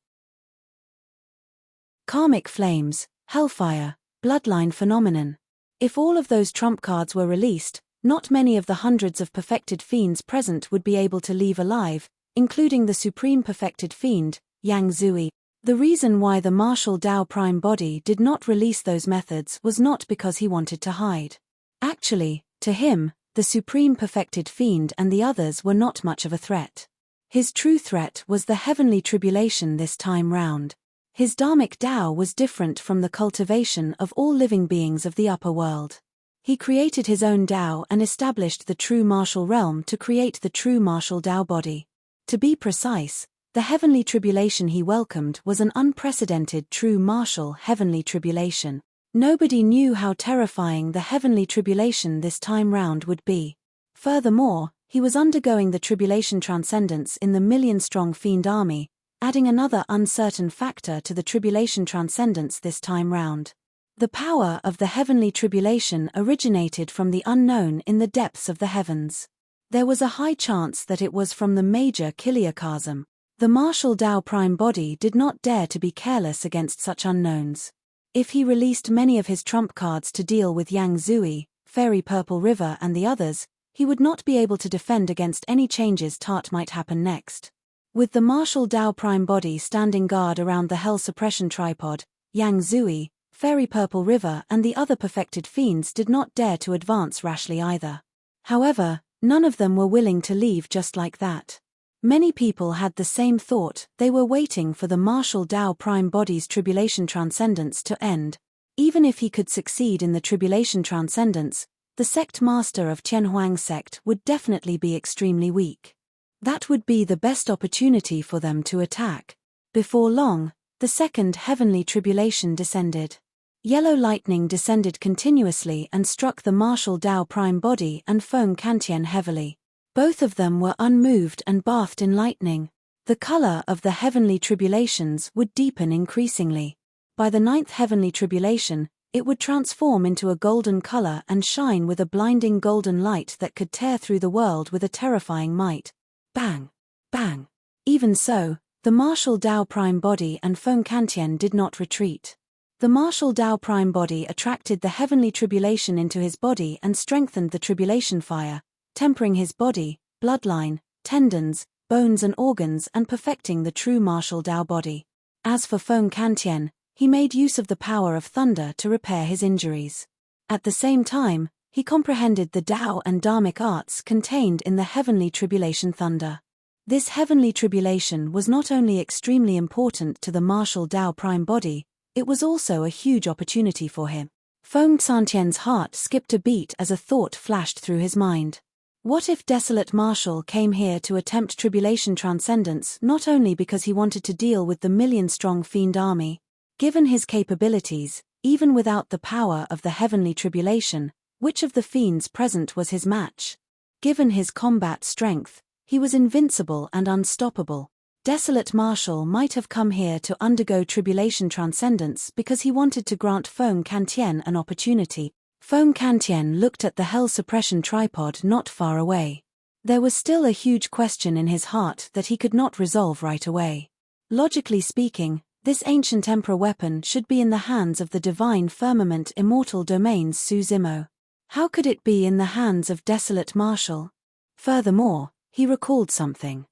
Speaker 1: Karmic flames, hellfire, bloodline phenomenon. If all of those trump cards were released, not many of the hundreds of perfected fiends present would be able to leave alive, including the supreme perfected fiend, Yang Zui. The reason why the martial Tao Prime body did not release those methods was not because he wanted to hide. Actually, to him, the supreme perfected fiend and the others were not much of a threat. His true threat was the heavenly tribulation this time round. His dharmic Tao was different from the cultivation of all living beings of the upper world. He created his own Tao and established the true martial realm to create the true martial Tao body. To be precise, the heavenly tribulation he welcomed was an unprecedented true martial heavenly tribulation. Nobody knew how terrifying the heavenly tribulation this time round would be. Furthermore, he was undergoing the tribulation transcendence in the million-strong fiend army, adding another uncertain factor to the tribulation transcendence this time round. The power of the heavenly tribulation originated from the unknown in the depths of the heavens. There was a high chance that it was from the major Kiliakasm. The martial Tao Prime body did not dare to be careless against such unknowns. If he released many of his trump cards to deal with Yang Zui, Fairy Purple River and the others, he would not be able to defend against any changes that might happen next. With the martial Tao Prime body standing guard around the Hell Suppression tripod, Yang Zui, Fairy Purple River and the other perfected fiends did not dare to advance rashly either. However, none of them were willing to leave just like that. Many people had the same thought. They were waiting for the martial Tao Prime body's tribulation transcendence to end. Even if he could succeed in the tribulation transcendence, the sect master of Tianhuang sect would definitely be extremely weak. That would be the best opportunity for them to attack. Before long, the second heavenly tribulation descended. Yellow lightning descended continuously and struck the martial Tao Prime body and Feng Kantian heavily. Both of them were unmoved and bathed in lightning. The color of the heavenly tribulations would deepen increasingly. By the 9th heavenly tribulation, it would transform into a golden color and shine with a blinding golden light that could tear through the world with a terrifying might. Bang! Bang! Even so, the martial Tao Prime body and Feng Kantian did not retreat. The martial Tao Prime body attracted the heavenly tribulation into his body and strengthened the tribulation fire, tempering his body, bloodline, tendons, bones and organs and perfecting the true martial Tao body. As for Feng Kantian, he made use of the power of thunder to repair his injuries. At the same time, he comprehended the Tao and Dharmic arts contained in the heavenly tribulation thunder. This heavenly tribulation was not only extremely important to the martial Tao Prime body, it was also a huge opportunity for him. Feng Kantian's heart skipped a beat as a thought flashed through his mind. What if Desolate Marshal came here to attempt tribulation transcendence not only because he wanted to deal with the million-strong fiend army? Given his capabilities, even without the power of the heavenly tribulation, which of the fiends present was his match? Given his combat strength, he was invincible and unstoppable. Desolate Marshal might have come here to undergo tribulation transcendence because he wanted to grant Feng Kantian an opportunity. Feng Kantian looked at the Hell Suppression tripod not far away. There was still a huge question in his heart that he could not resolve right away. Logically speaking, this ancient emperor weapon should be in the hands of the divine firmament immortal domains Su Zimo. How could it be in the hands of Desolate Marshal? Furthermore, he recalled something.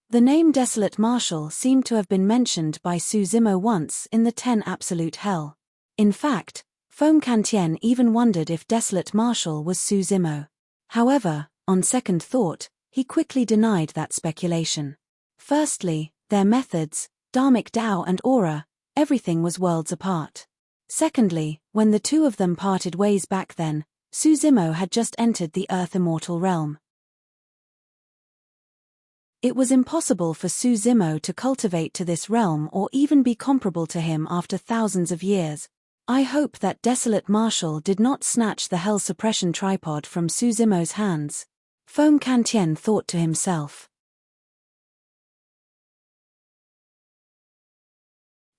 Speaker 1: The name Desolate Marshal seemed to have been mentioned by Su Zimo once in the 10 Absolute Hell. In fact, Feng Kantian even wondered if Desolate Marshal was Su Zimo. However, on second thought, he quickly denied that speculation. Firstly, their methods, Dharmic Tao and aura, everything was worlds apart. Secondly, when the two of them parted ways back then, Su Zimo had just entered the Earth Immortal realm. It was impossible for Su Zimo to cultivate to this realm or even be comparable to him after thousands of years. I hope that desolate marshal did not snatch the hell suppression tripod from Su Zimo's hands. Feng Kantian thought to himself.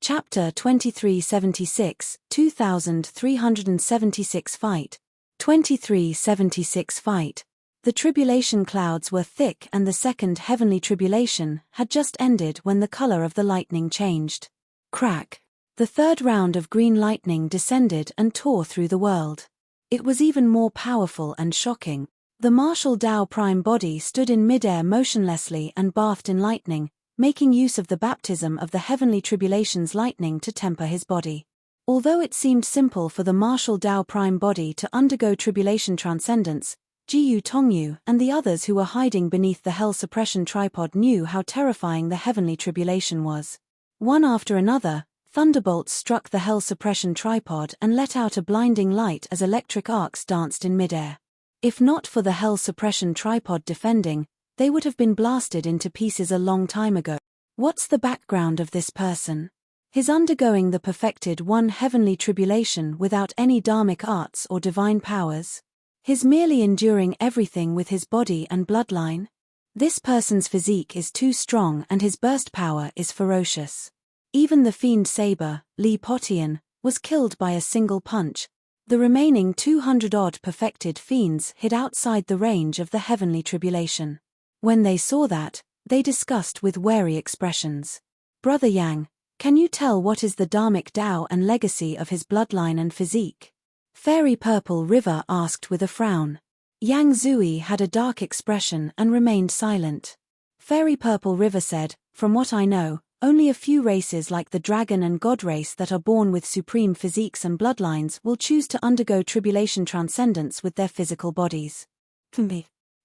Speaker 1: Chapter 2376, 2376 Fight. 2376 Fight. The tribulation clouds were thick and the second heavenly tribulation had just ended when the color of the lightning changed. Crack. The third round of green lightning descended and tore through the world. It was even more powerful and shocking. The martial Dao prime body stood in midair motionlessly and bathed in lightning, making use of the baptism of the heavenly tribulation's lightning to temper his body. Although it seemed simple for the martial Dao prime body to undergo tribulation transcendence, Jiyu Tongyu and the others who were hiding beneath the hell suppression tripod knew how terrifying the heavenly tribulation was. One after another, thunderbolts struck the hell suppression tripod and let out a blinding light as electric arcs danced in midair. If not for the hell suppression tripod defending, they would have been blasted into pieces a long time ago. What's the background of this person? His undergoing the perfected one heavenly tribulation without any dharmic arts or divine powers? His merely enduring everything with his body and bloodline? This person's physique is too strong and his burst power is ferocious. Even the fiend saber, Li Potian, was killed by a single punch. The remaining 200-odd perfected fiends hid outside the range of the heavenly tribulation. When they saw that, they discussed with wary expressions. Brother Yang, can you tell what is the dharmic Tao and legacy of his bloodline and physique? Fairy Purple River asked with a frown. Yang Zui had a dark expression and remained silent. Fairy Purple River said, from what I know, only a few races like the dragon and god race that are born with supreme physiques and bloodlines will choose to undergo tribulation transcendence with their physical bodies.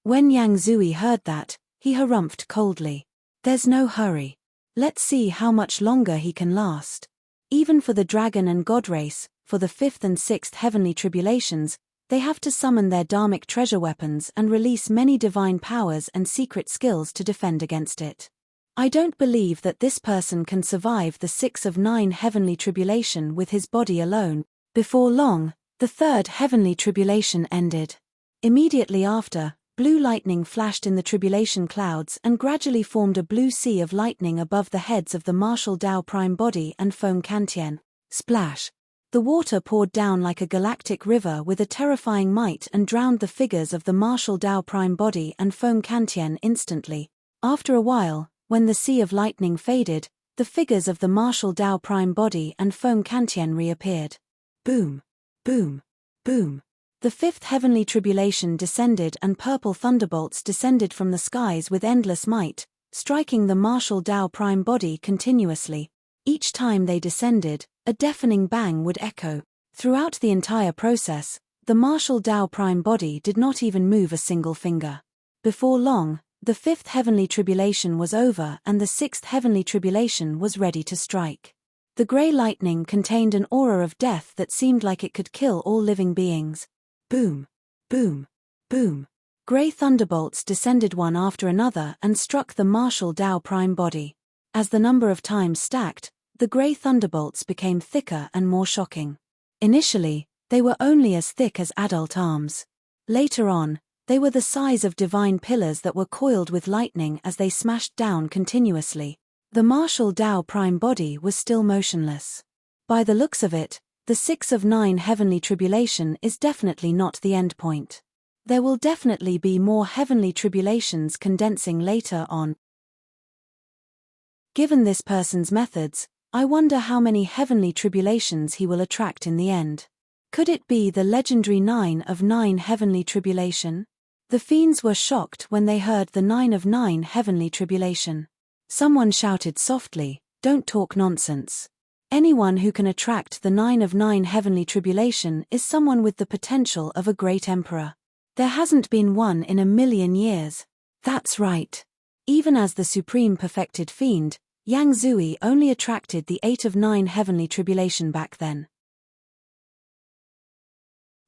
Speaker 1: When Yang Zui heard that, he harumphed coldly. There's no hurry. Let's see how much longer he can last. Even for the dragon and god race, for the 5th and 6th heavenly tribulations, they have to summon their dharmic treasure weapons and release many divine powers and secret skills to defend against it. I don't believe that this person can survive the 6 of 9 heavenly tribulation with his body alone. Before long, the 3rd heavenly tribulation ended. Immediately after, blue lightning flashed in the tribulation clouds and gradually formed a blue sea of lightning above the heads of the martial Dao prime body and Feng Kantian. Splash! The water poured down like a galactic river with a terrifying might and drowned the figures of the martial Dao prime body and Feng Kantian instantly. After a while, when the sea of lightning faded, the figures of the martial Dao prime body and Feng Kantian reappeared. Boom! Boom! Boom! The 5th heavenly tribulation descended and purple thunderbolts descended from the skies with endless might, striking the martial Dao prime body continuously. Each time they descended, a deafening bang would echo. Throughout the entire process, the martial Dao prime body did not even move a single finger. Before long, the 5th heavenly tribulation was over and the 6th heavenly tribulation was ready to strike. The grey lightning contained an aura of death that seemed like it could kill all living beings. Boom! Boom! Boom! Grey thunderbolts descended one after another and struck the martial Dao prime body. As the number of times stacked, the grey thunderbolts became thicker and more shocking. Initially, they were only as thick as adult arms. Later on, they were the size of divine pillars that were coiled with lightning as they smashed down continuously. The martial Dao prime body was still motionless. By the looks of it, the 6 of 9 heavenly tribulation is definitely not the end point. There will definitely be more heavenly tribulations condensing later on. Given this person's methods, I wonder how many heavenly tribulations he will attract in the end. Could it be the legendary 9 of 9 heavenly tribulation? The fiends were shocked when they heard the 9 of 9 heavenly tribulation. Someone shouted softly, "Don't talk nonsense." Anyone who can attract the 9 of 9 heavenly tribulation is someone with the potential of a great emperor. There hasn't been one in a million years. That's right. Even as the supreme perfected fiend, Yang Zui only attracted the 8 of 9 heavenly tribulation back then.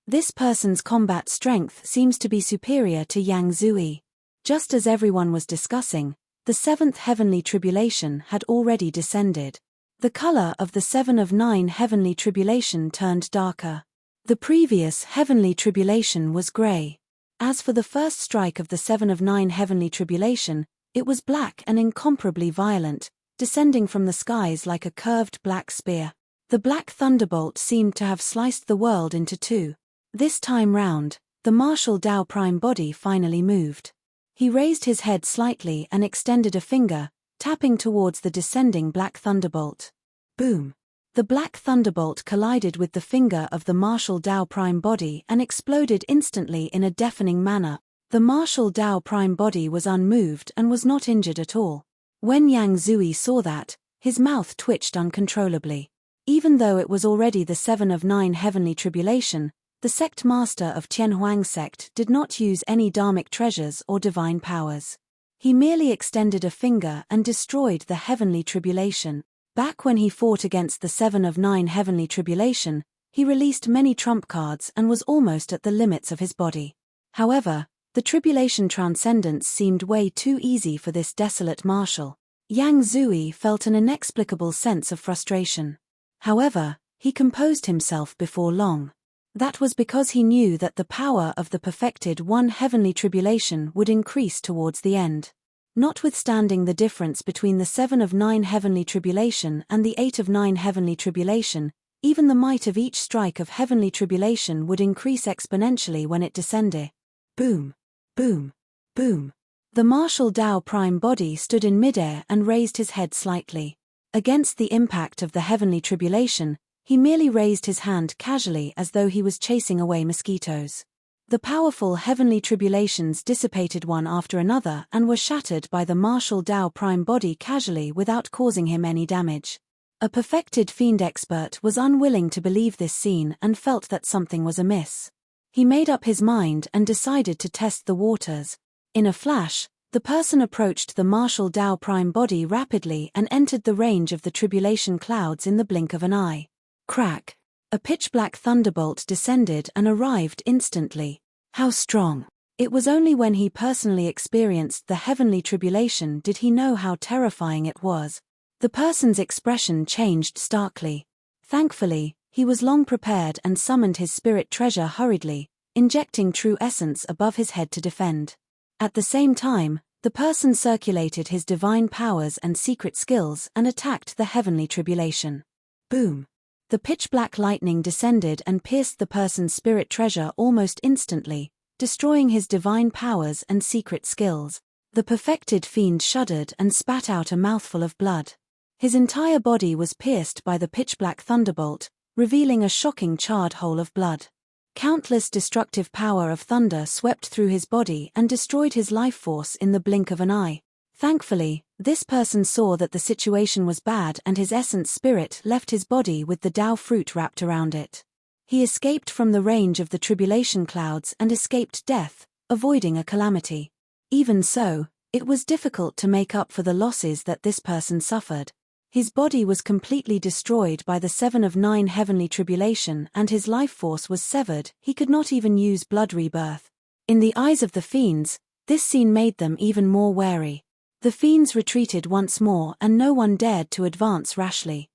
Speaker 1: This person's combat strength seems to be superior to Yang Zui. Just as everyone was discussing, the 7th heavenly tribulation had already descended. The color of the 7 of 9 heavenly tribulation turned darker. The previous heavenly tribulation was gray. As for the first strike of the 7 of 9 heavenly tribulation, it was black and incomparably violent, descending from the skies like a curved black spear. The black thunderbolt seemed to have sliced the world into two. This time round, the martial Tao prime body finally moved. He raised his head slightly and extended a finger, tapping towards the descending black thunderbolt. Boom! The black thunderbolt collided with the finger of the martial Tao prime body and exploded instantly in a deafening manner. The martial Tao prime body was unmoved and was not injured at all. When Yang Zui saw that, his mouth twitched uncontrollably. Even though it was already the 7 of 9 heavenly tribulation, the sect master of Tianhuang sect did not use any dharmic treasures or divine powers. He merely extended a finger and destroyed the heavenly tribulation. Back when he fought against the 7 of 9 heavenly tribulation, he released many trump cards and was almost at the limits of his body. However, the tribulation transcendence seemed way too easy for this desolate marshal. Yang Zui felt an inexplicable sense of frustration. However, he composed himself before long. That was because he knew that the power of the perfected one heavenly tribulation would increase towards the end. Notwithstanding the difference between the 7 of 9 heavenly tribulation and the 8 of 9 heavenly tribulation, even the might of each strike of heavenly tribulation would increase exponentially when it descended. Boom! Boom! Boom! The martial Tao prime body stood in midair and raised his head slightly. Against the impact of the heavenly tribulation, he merely raised his hand casually as though he was chasing away mosquitoes. The powerful heavenly tribulations dissipated one after another and were shattered by the martial Tao prime body casually without causing him any damage. A perfected fiend expert was unwilling to believe this scene and felt that something was amiss. He made up his mind and decided to test the waters. In a flash, the person approached the martial Tao prime body rapidly and entered the range of the tribulation clouds in the blink of an eye. Crack! A pitch-black thunderbolt descended and arrived instantly. How strong! It was only when he personally experienced the heavenly tribulation did he know how terrifying it was. The person's expression changed starkly. Thankfully, he was long prepared and summoned his spirit treasure hurriedly, injecting true essence above his head to defend. At the same time, the person circulated his divine powers and secret skills and attacked the heavenly tribulation. Boom! The pitch-black lightning descended and pierced the person's spirit treasure almost instantly, destroying his divine powers and secret skills. The perfected fiend shuddered and spat out a mouthful of blood. His entire body was pierced by the pitch-black thunderbolt, revealing a shocking charred hole of blood. Countless destructive power of thunder swept through his body and destroyed his life force in the blink of an eye. Thankfully, this person saw that the situation was bad and his essence spirit left his body with the Tao fruit wrapped around it. He escaped from the range of the tribulation clouds and escaped death, avoiding a calamity. Even so, it was difficult to make up for the losses that this person suffered. His body was completely destroyed by the 7 of 9 heavenly tribulation and his life force was severed. He could not even use blood rebirth. In the eyes of the fiends, this scene made them even more wary. The fiends retreated once more and no one dared to advance rashly.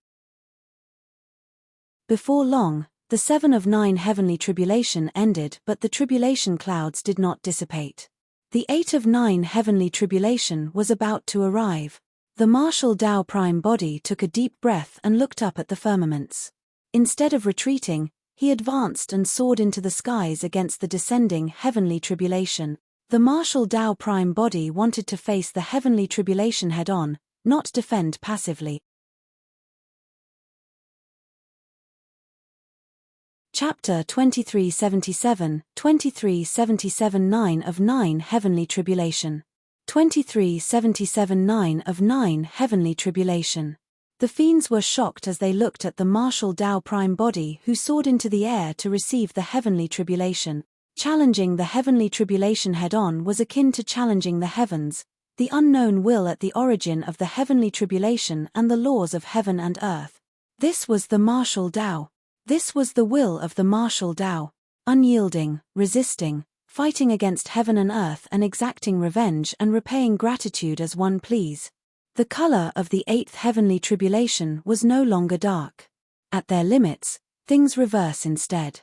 Speaker 1: Before long, the 7 of 9 heavenly tribulation ended, but the tribulation clouds did not dissipate. The 8 of 9 heavenly tribulation was about to arrive. The martial Tao prime body took a deep breath and looked up at the firmaments. Instead of retreating, he advanced and soared into the skies against the descending heavenly tribulation. The martial Tao prime body wanted to face the heavenly tribulation head-on, not defend passively. Chapter 2377, 2377 9 of 9 Heavenly Tribulation. 2377 9 of 9 Heavenly Tribulation. The fiends were shocked as they looked at the martial Tao prime body who soared into the air to receive the heavenly tribulation. Challenging the heavenly tribulation head-on was akin to challenging the heavens, the unknown will at the origin of the heavenly tribulation and the laws of heaven and earth. This was the martial Tao. This was the will of the martial Tao. Unyielding, resisting, fighting against heaven and earth and exacting revenge and repaying gratitude as one please. The color of the eighth heavenly tribulation was no longer dark. At their limits, things reverse instead.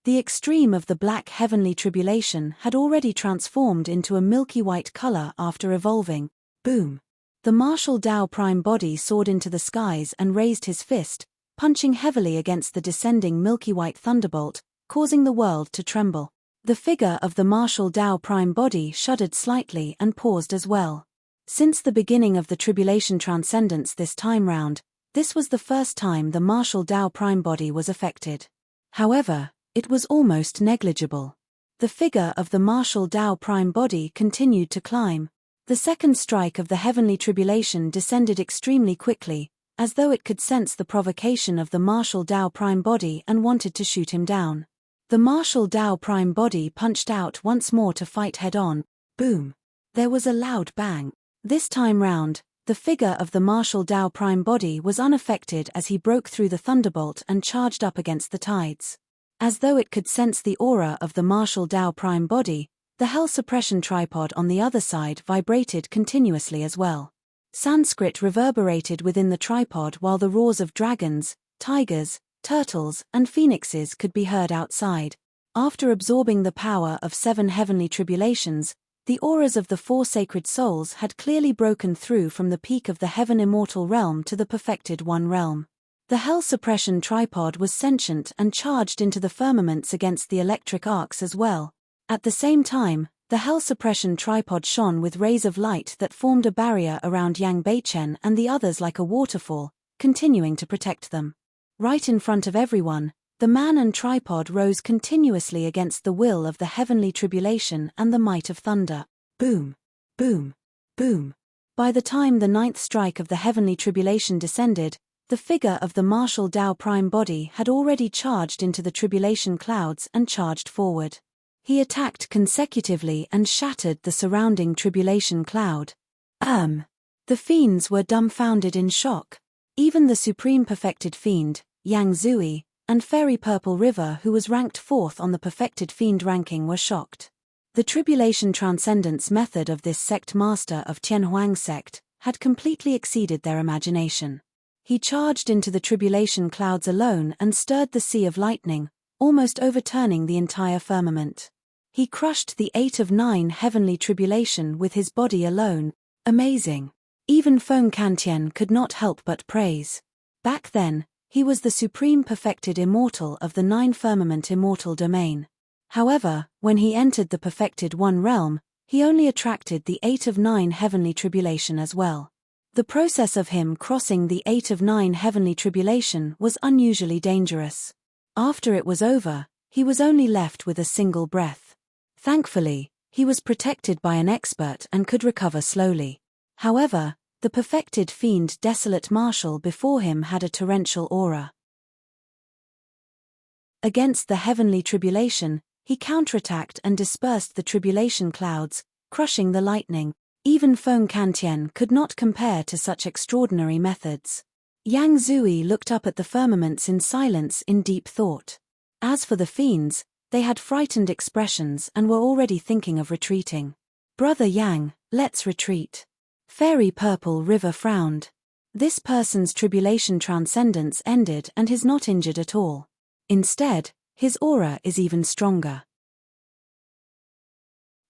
Speaker 1: The extreme of the black heavenly tribulation had already transformed into a milky white color after evolving. Boom! The martial Tao prime body soared into the skies and raised his fist, punching heavily against the descending milky white thunderbolt, causing the world to tremble. The figure of the martial Tao prime body shuddered slightly and paused as well. Since the beginning of the tribulation transcendence this time round, this was the first time the martial Tao prime body was affected. However, it was almost negligible. The figure of the martial Tao prime body continued to climb. The second strike of the heavenly tribulation descended extremely quickly, as though it could sense the provocation of the martial Tao prime body and wanted to shoot him down. The martial Tao prime body punched out once more to fight head-on. Boom! There was a loud bang. This time round, the figure of the martial Tao prime body was unaffected as he broke through the thunderbolt and charged up against the tides. As though it could sense the aura of the martial Tao prime body, the hell suppression tripod on the other side vibrated continuously as well. Sanskrit reverberated within the tripod while the roars of dragons, tigers, turtles, and phoenixes could be heard outside. After absorbing the power of 7 heavenly tribulations, the auras of the 4 sacred souls had clearly broken through from the peak of the heaven immortal realm to the perfected one realm. The hell suppression tripod was sentient and charged into the firmaments against the electric arcs as well. At the same time, the hell suppression tripod shone with rays of light that formed a barrier around Yang Beichen and the others like a waterfall, continuing to protect them. Right in front of everyone, the man and tripod rose continuously against the will of the heavenly tribulation and the might of thunder. Boom! Boom! Boom! By the time the 9th strike of the heavenly tribulation descended, the figure of the martial Tao prime body had already charged into the tribulation clouds and charged forward. He attacked consecutively and shattered the surrounding tribulation cloud. The fiends were dumbfounded in shock. Even the supreme perfected fiend, Yang Zui, and Fairy Purple River, who was ranked 4th on the perfected fiend ranking, were shocked. The tribulation transcendence method of this sect master of Tianhuang sect had completely exceeded their imagination. He charged into the tribulation clouds alone and stirred the sea of lightning, almost overturning the entire firmament. He crushed the 8 of 9 heavenly tribulation with his body alone. Amazing! Even Feng Kantian could not help but praise. Back then, he was the supreme perfected immortal of the 9 firmament immortal domain. However, when he entered the perfected one realm, he only attracted the 8 of 9 heavenly tribulation as well. The process of him crossing the 8 of 9 heavenly tribulation was unusually dangerous. After it was over, he was only left with a single breath. Thankfully, he was protected by an expert and could recover slowly. However, the perfected fiend Desolate Marshal before him had a torrential aura. Against the heavenly tribulation, he counterattacked and dispersed the tribulation clouds, crushing the lightning. Even Feng Kantian could not compare to such extraordinary methods. Yang Zui looked up at the firmaments in silence in deep thought. As for the fiends, they had frightened expressions and were already thinking of retreating. Brother Yang, let's retreat. Fairy Purple River frowned. This person's tribulation transcendence ended and he's not injured at all. Instead, his aura is even stronger.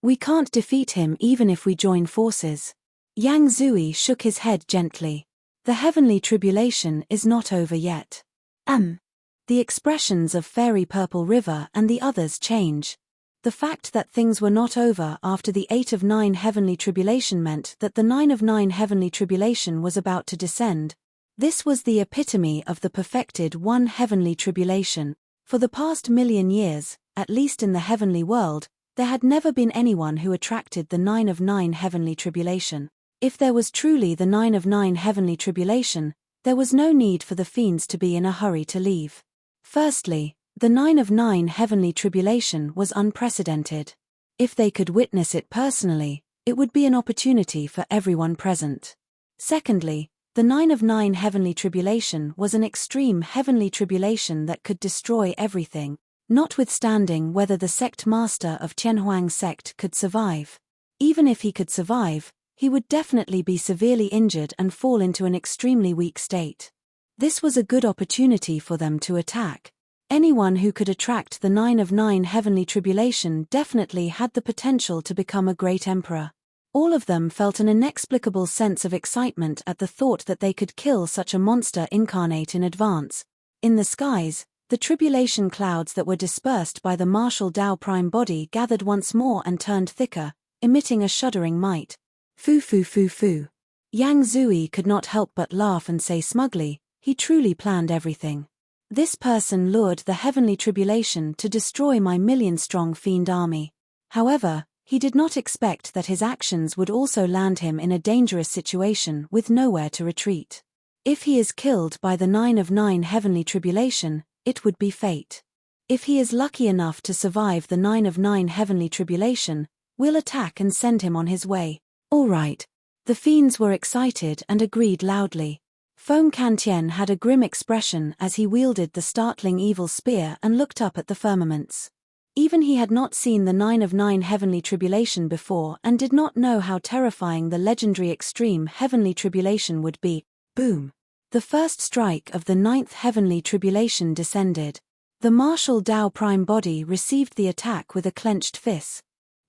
Speaker 1: We can't defeat him even if we join forces. Yang Zui shook his head gently. The heavenly tribulation is not over yet. The expressions of Fairy Purple River and the others change. The fact that things were not over after the 8 of 9 heavenly tribulation meant that the 9 of 9 heavenly tribulation was about to descend. This was the epitome of the perfected one heavenly tribulation. For the past million years, at least in the heavenly world, there had never been anyone who attracted the 9 of 9 heavenly tribulation. If there was truly the 9 of 9 heavenly tribulation, there was no need for the fiends to be in a hurry to leave. Firstly, the 9 of 9 heavenly tribulation was unprecedented. If they could witness it personally, it would be an opportunity for everyone present. Secondly, the 9 of 9 heavenly tribulation was an extreme heavenly tribulation that could destroy everything, notwithstanding whether the sect master of Tianhuang sect could survive. Even if he could survive, he would definitely be severely injured and fall into an extremely weak state. This was a good opportunity for them to attack. Anyone who could attract the 9 of 9 heavenly tribulation definitely had the potential to become a great emperor. All of them felt an inexplicable sense of excitement at the thought that they could kill such a monster incarnate in advance. In the skies, the tribulation clouds that were dispersed by the martial Tao prime body gathered once more and turned thicker, emitting a shuddering might. Foo foo foo foo. Yang Zui could not help but laugh and say smugly, he truly planned everything. This person lured the heavenly tribulation to destroy my million-strong fiend army. However, he did not expect that his actions would also land him in a dangerous situation with nowhere to retreat. If he is killed by the 9 of 9 heavenly tribulation, it would be fate. If he is lucky enough to survive the 9 of 9 heavenly tribulation, we'll attack and send him on his way. All right. The fiends were excited and agreed loudly. Feng Kantian had a grim expression as he wielded the startling evil spear and looked up at the firmaments. Even he had not seen the 9 of 9 heavenly tribulation before and did not know how terrifying the legendary extreme heavenly tribulation would be. Boom! The first strike of the 9th heavenly tribulation descended. The martial Tao prime body received the attack with a clenched fist.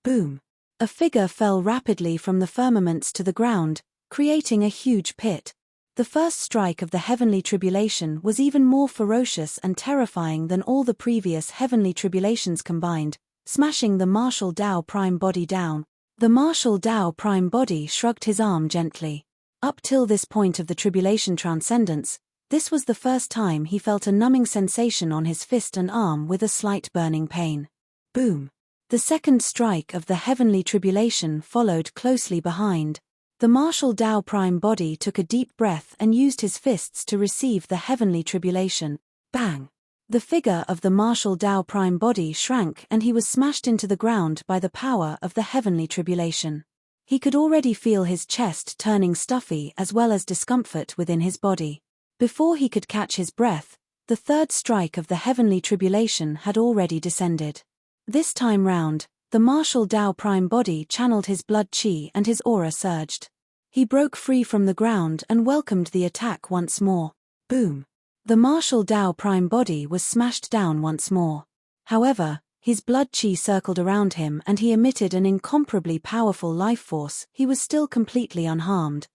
Speaker 1: Boom! A figure fell rapidly from the firmaments to the ground, creating a huge pit. The first strike of the heavenly tribulation was even more ferocious and terrifying than all the previous heavenly tribulations combined, smashing the martial Tao prime body down. The martial Tao prime body shrugged his arm gently. Up till this point of the tribulation transcendence, this was the first time he felt a numbing sensation on his fist and arm with a slight burning pain. Boom! The second strike of the heavenly tribulation followed closely behind. The martial Tao prime body took a deep breath and used his fists to receive the heavenly tribulation. Bang! The figure of the martial Tao prime body shrank and he was smashed into the ground by the power of the heavenly tribulation. He could already feel his chest turning stuffy as well as discomfort within his body. Before he could catch his breath, the third strike of the heavenly tribulation had already descended. This time round, the martial Tao prime body channeled his blood qi and his aura surged. He broke free from the ground and welcomed the attack once more. Boom! The martial Tao prime body was smashed down once more. However, his blood qi circled around him and he emitted an incomparably powerful life force. He was still completely unharmed.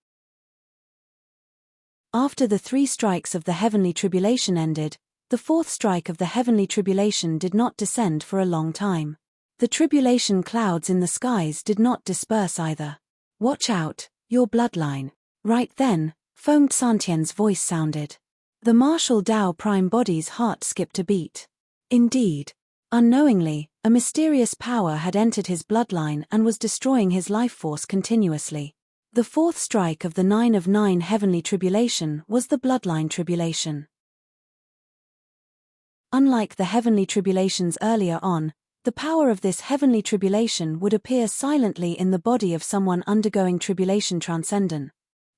Speaker 1: After the 3 strikes of the heavenly tribulation ended, the 4th strike of the heavenly tribulation did not descend for a long time. The tribulation clouds in the skies did not disperse either. Watch out, your bloodline. Right then, Feng Xantian's voice sounded. The martial Tao prime body's heart skipped a beat. Indeed. Unknowingly, a mysterious power had entered his bloodline and was destroying his life force continuously. The 4th strike of the 9 of 9 heavenly tribulation was the bloodline tribulation. Unlike the heavenly tribulations earlier on, the power of this heavenly tribulation would appear silently in the body of someone undergoing tribulation transcendence.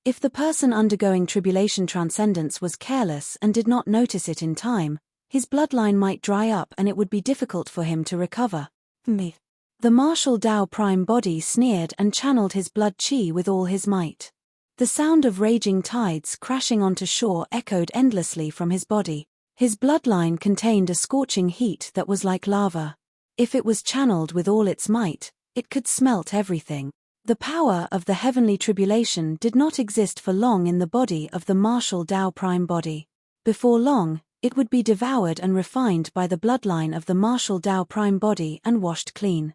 Speaker 1: If the person undergoing tribulation transcendence was careless and did not notice it in time, his bloodline might dry up and it would be difficult for him to recover. The martial Tao prime body sneered and channeled his blood qi with all his might. The sound of raging tides crashing onto shore echoed endlessly from his body. His bloodline contained a scorching heat that was like lava. If it was channeled with all its might, it could smelt everything. The power of the heavenly tribulation did not exist for long in the body of the martial Tao prime body. Before long, it would be devoured and refined by the bloodline of the martial Tao prime body and washed clean.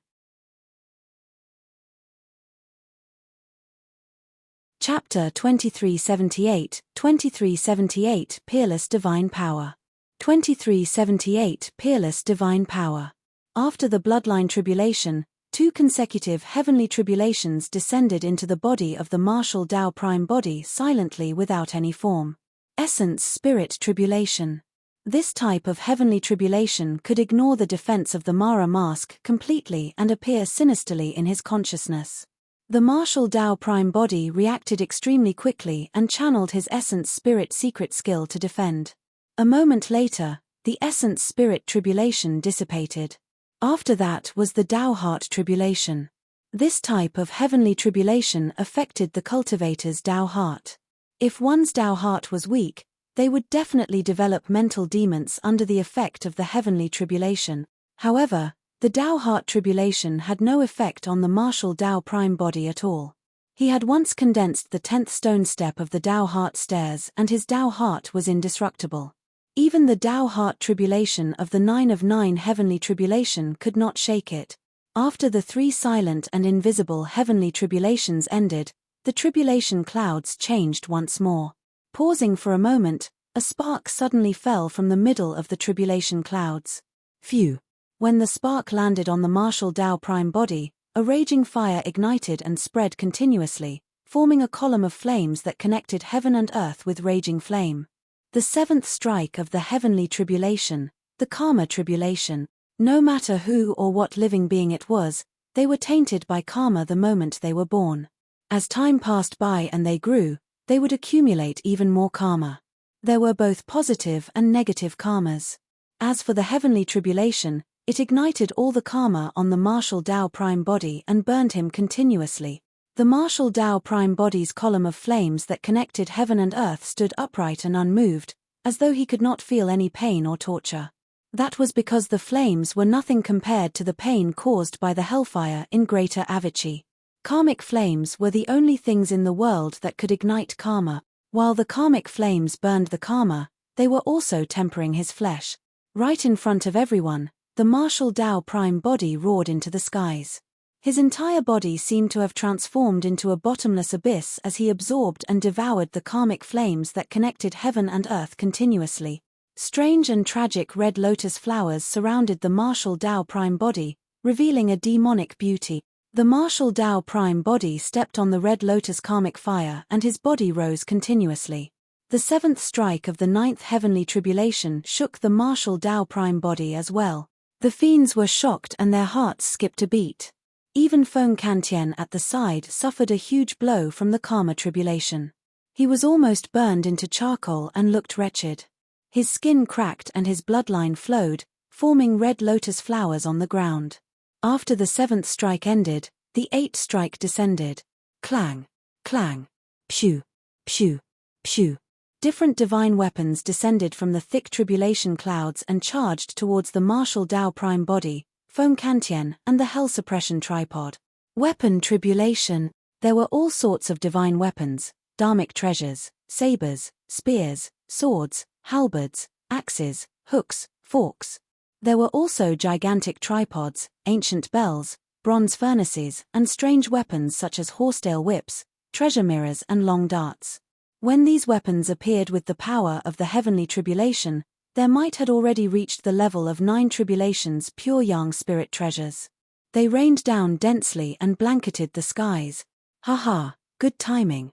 Speaker 1: Chapter 2378, 2378 Peerless Divine Power. 2378 Peerless Divine Power. After the bloodline tribulation, 2 consecutive heavenly tribulations descended into the body of the martial Tao prime body silently without any form. Essence Spirit Tribulation. This type of heavenly tribulation could ignore the defense of the Mara mask completely and appear sinisterly in his consciousness. The martial Tao prime body reacted extremely quickly and channeled his essence spirit secret skill to defend. A moment later, the essence spirit tribulation dissipated. After that was the Tao heart tribulation. This type of heavenly tribulation affected the cultivator's Tao heart. If one's Tao heart was weak, they would definitely develop mental demons under the effect of the heavenly tribulation. However, the Tao heart tribulation had no effect on the martial Tao prime body at all. He had once condensed the 10th stone step of the Tao heart stairs, and his Tao heart was indestructible. Even the Tao heart tribulation of the 9 of 9 heavenly tribulation could not shake it. After the 3 silent and invisible heavenly tribulations ended, the tribulation clouds changed once more. Pausing for a moment, a spark suddenly fell from the middle of the tribulation clouds. Phew! When the spark landed on the martial Tao prime body, a raging fire ignited and spread continuously, forming a column of flames that connected heaven and earth with raging flame. The 7th strike of the heavenly tribulation, the karma tribulation. No matter who or what living being it was, they were tainted by karma the moment they were born. As time passed by and they grew, they would accumulate even more karma. There were both positive and negative karmas. As for the heavenly tribulation, it ignited all the karma on the martial Tao prime body and burned him continuously. The martial Tao prime body's column of flames that connected heaven and earth stood upright and unmoved, as though he could not feel any pain or torture. That was because the flames were nothing compared to the pain caused by the hellfire in greater Avicii. Karmic flames were the only things in the world that could ignite karma. While the karmic flames burned the karma, they were also tempering his flesh. Right in front of everyone, the martial Tao prime body roared into the skies. His entire body seemed to have transformed into a bottomless abyss as he absorbed and devoured the karmic flames that connected heaven and earth continuously. Strange and tragic red lotus flowers surrounded the martial Tao prime body, revealing a demonic beauty. The martial Tao prime body stepped on the red lotus karmic fire and his body rose continuously. The 7th strike of the 9th heavenly tribulation shook the martial Tao prime body as well. The fiends were shocked and their hearts skipped a beat. Even Feng Kantian at the side suffered a huge blow from the karma tribulation. He was almost burned into charcoal and looked wretched. His skin cracked and his bloodline flowed, forming red lotus flowers on the ground. After the 7th strike ended, the 8th strike descended. Clang, clang, phew, phew, phew. Different divine weapons descended from the thick tribulation clouds and charged towards the martial Tao prime body, Feng Kantian, and the hell suppression tripod. Weapon tribulation. There were all sorts of divine weapons, dharmic treasures, sabers, spears, swords, halberds, axes, hooks, forks. There were also gigantic tripods, ancient bells, bronze furnaces, and strange weapons such as horsetail whips, treasure mirrors and long darts. When these weapons appeared with the power of the heavenly tribulation, their might had already reached the level of 9 tribulations' pure yang spirit treasures. They rained down densely and blanketed the skies. Ha, good timing.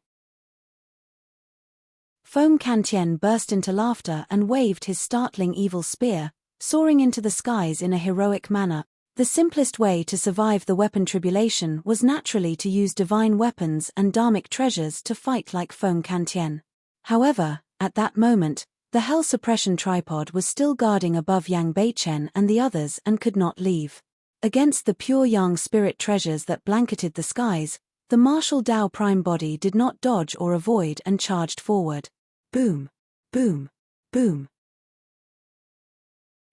Speaker 1: Feng Kantian burst into laughter and waved his startling evil spear, soaring into the skies in a heroic manner. The simplest way to survive the weapon tribulation was naturally to use divine weapons and dharmic treasures to fight like Feng Kantian. However, at that moment, the hell suppression tripod was still guarding above Yang Beichen and the others and could not leave. Against the pure yang spirit treasures that blanketed the skies, the martial Tao prime body did not dodge or avoid and charged forward. Boom, boom, boom.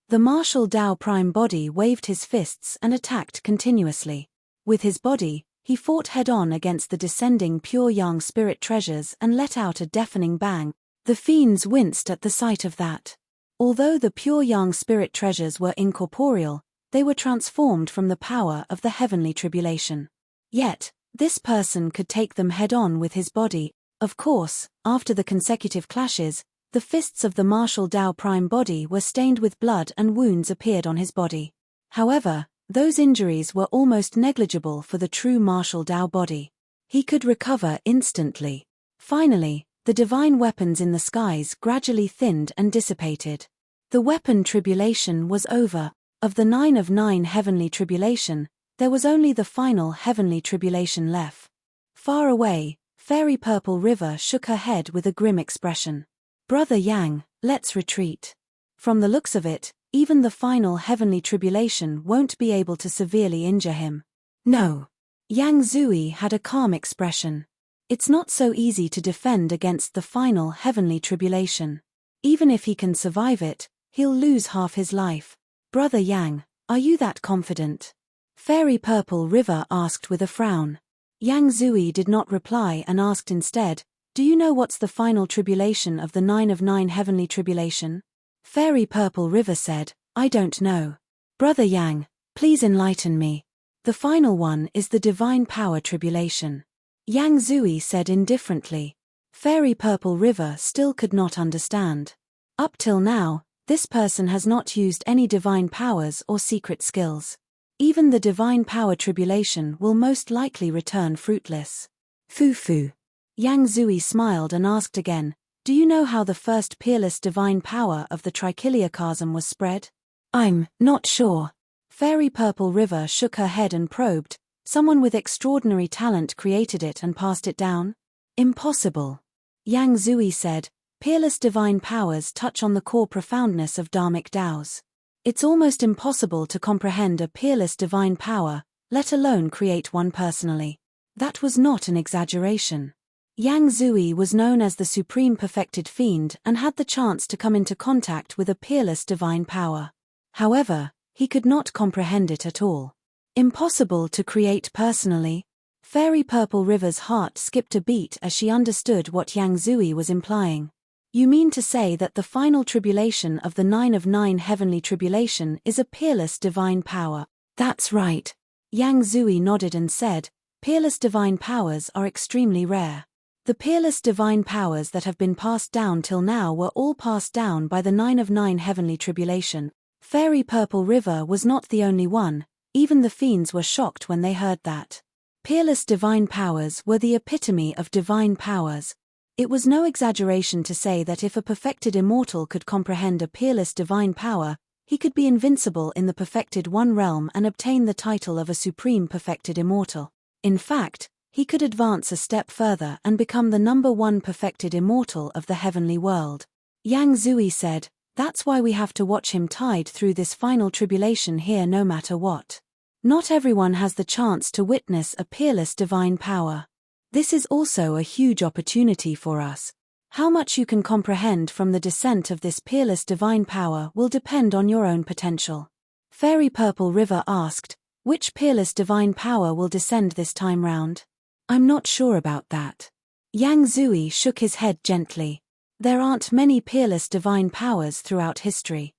Speaker 1: The martial Tao prime body waved his fists and attacked continuously. With his body, he fought head-on against the descending pure yang spirit treasures and let out a deafening bang. The fiends winced at the sight of that. Although the pure yang spirit treasures were incorporeal, they were transformed from the power of the heavenly tribulation. Yet, this person could take them head-on with his body. Of course, after the consecutive clashes, the fists of the martial Tao prime body were stained with blood and wounds appeared on his body. However, those injuries were almost negligible for the true martial Tao body. He could recover instantly. Finally, the divine weapons in the skies gradually thinned and dissipated. The weapon tribulation was over. Of the 9 of 9 heavenly tribulation, there was only the final heavenly tribulation left. Far away, Fairy Purple River shook her head with a grim expression. Brother Yang, let's retreat. From the looks of it, even the final heavenly tribulation won't be able to severely injure him. No. Yang Zui had a calm expression. It's not so easy to defend against the final heavenly tribulation. Even if he can survive it, he'll lose half his life. Brother Yang, are you that confident? Fairy Purple River asked with a frown. Yang Zui did not reply and asked instead, do you know what's the final tribulation of the 9 of 9 heavenly tribulation? Fairy Purple River said, I don't know. Brother Yang, please enlighten me. The final one is the divine power tribulation. Yang Zui said indifferently. Fairy Purple River still could not understand. Up till now, this person has not used any divine powers or secret skills. Even the divine power tribulation will most likely return fruitless. Foo. Yang Zui smiled and asked again, do you know how the first peerless divine power of the trichiliocosm was spread? I'm not sure. Fairy Purple River shook her head and probed, someone with extraordinary talent created it and passed it down? Impossible. Yang Zui said, peerless divine powers touch on the core profoundness of dharmic Taos. It's almost impossible to comprehend a peerless divine power, let alone create one personally. That was not an exaggeration. Yang Zui was known as the Supreme Perfected Fiend and had the chance to come into contact with a peerless divine power. However, he could not comprehend it at all. Impossible to create personally? Fairy Purple River's heart skipped a beat as she understood what Yang Zui was implying. You mean to say that the final tribulation of the 9 of 9 heavenly tribulation is a peerless divine power? That's right. Yang Zui nodded and said, peerless divine powers are extremely rare. The peerless divine powers that have been passed down till now were all passed down by the 9 of 9 heavenly tribulation. Fairy Purple River was not the only one, even the fiends were shocked when they heard that. Peerless divine powers were the epitome of divine powers. It was no exaggeration to say that if a perfected immortal could comprehend a peerless divine power, he could be invincible in the perfected one realm and obtain the title of a supreme perfected immortal. In fact, he could advance a step further and become the number 1 perfected immortal of the heavenly world. Yang Zui said, that's why we have to watch him tide through this final tribulation here no matter what. Not everyone has the chance to witness a peerless divine power. This is also a huge opportunity for us. How much you can comprehend from the descent of this peerless divine power will depend on your own potential. Fairy Purple River asked, which peerless divine power will descend this time round? I'm not sure about that. Yang Zui shook his head gently. There aren't many peerless divine powers throughout history.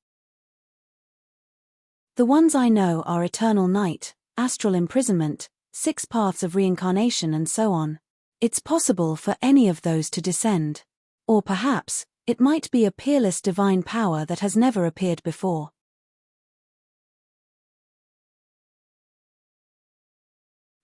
Speaker 1: The ones I know are eternal night, astral imprisonment, 6 paths of reincarnation and so on. It's possible for any of those to descend. Or perhaps, it might be a peerless divine power that has never appeared before.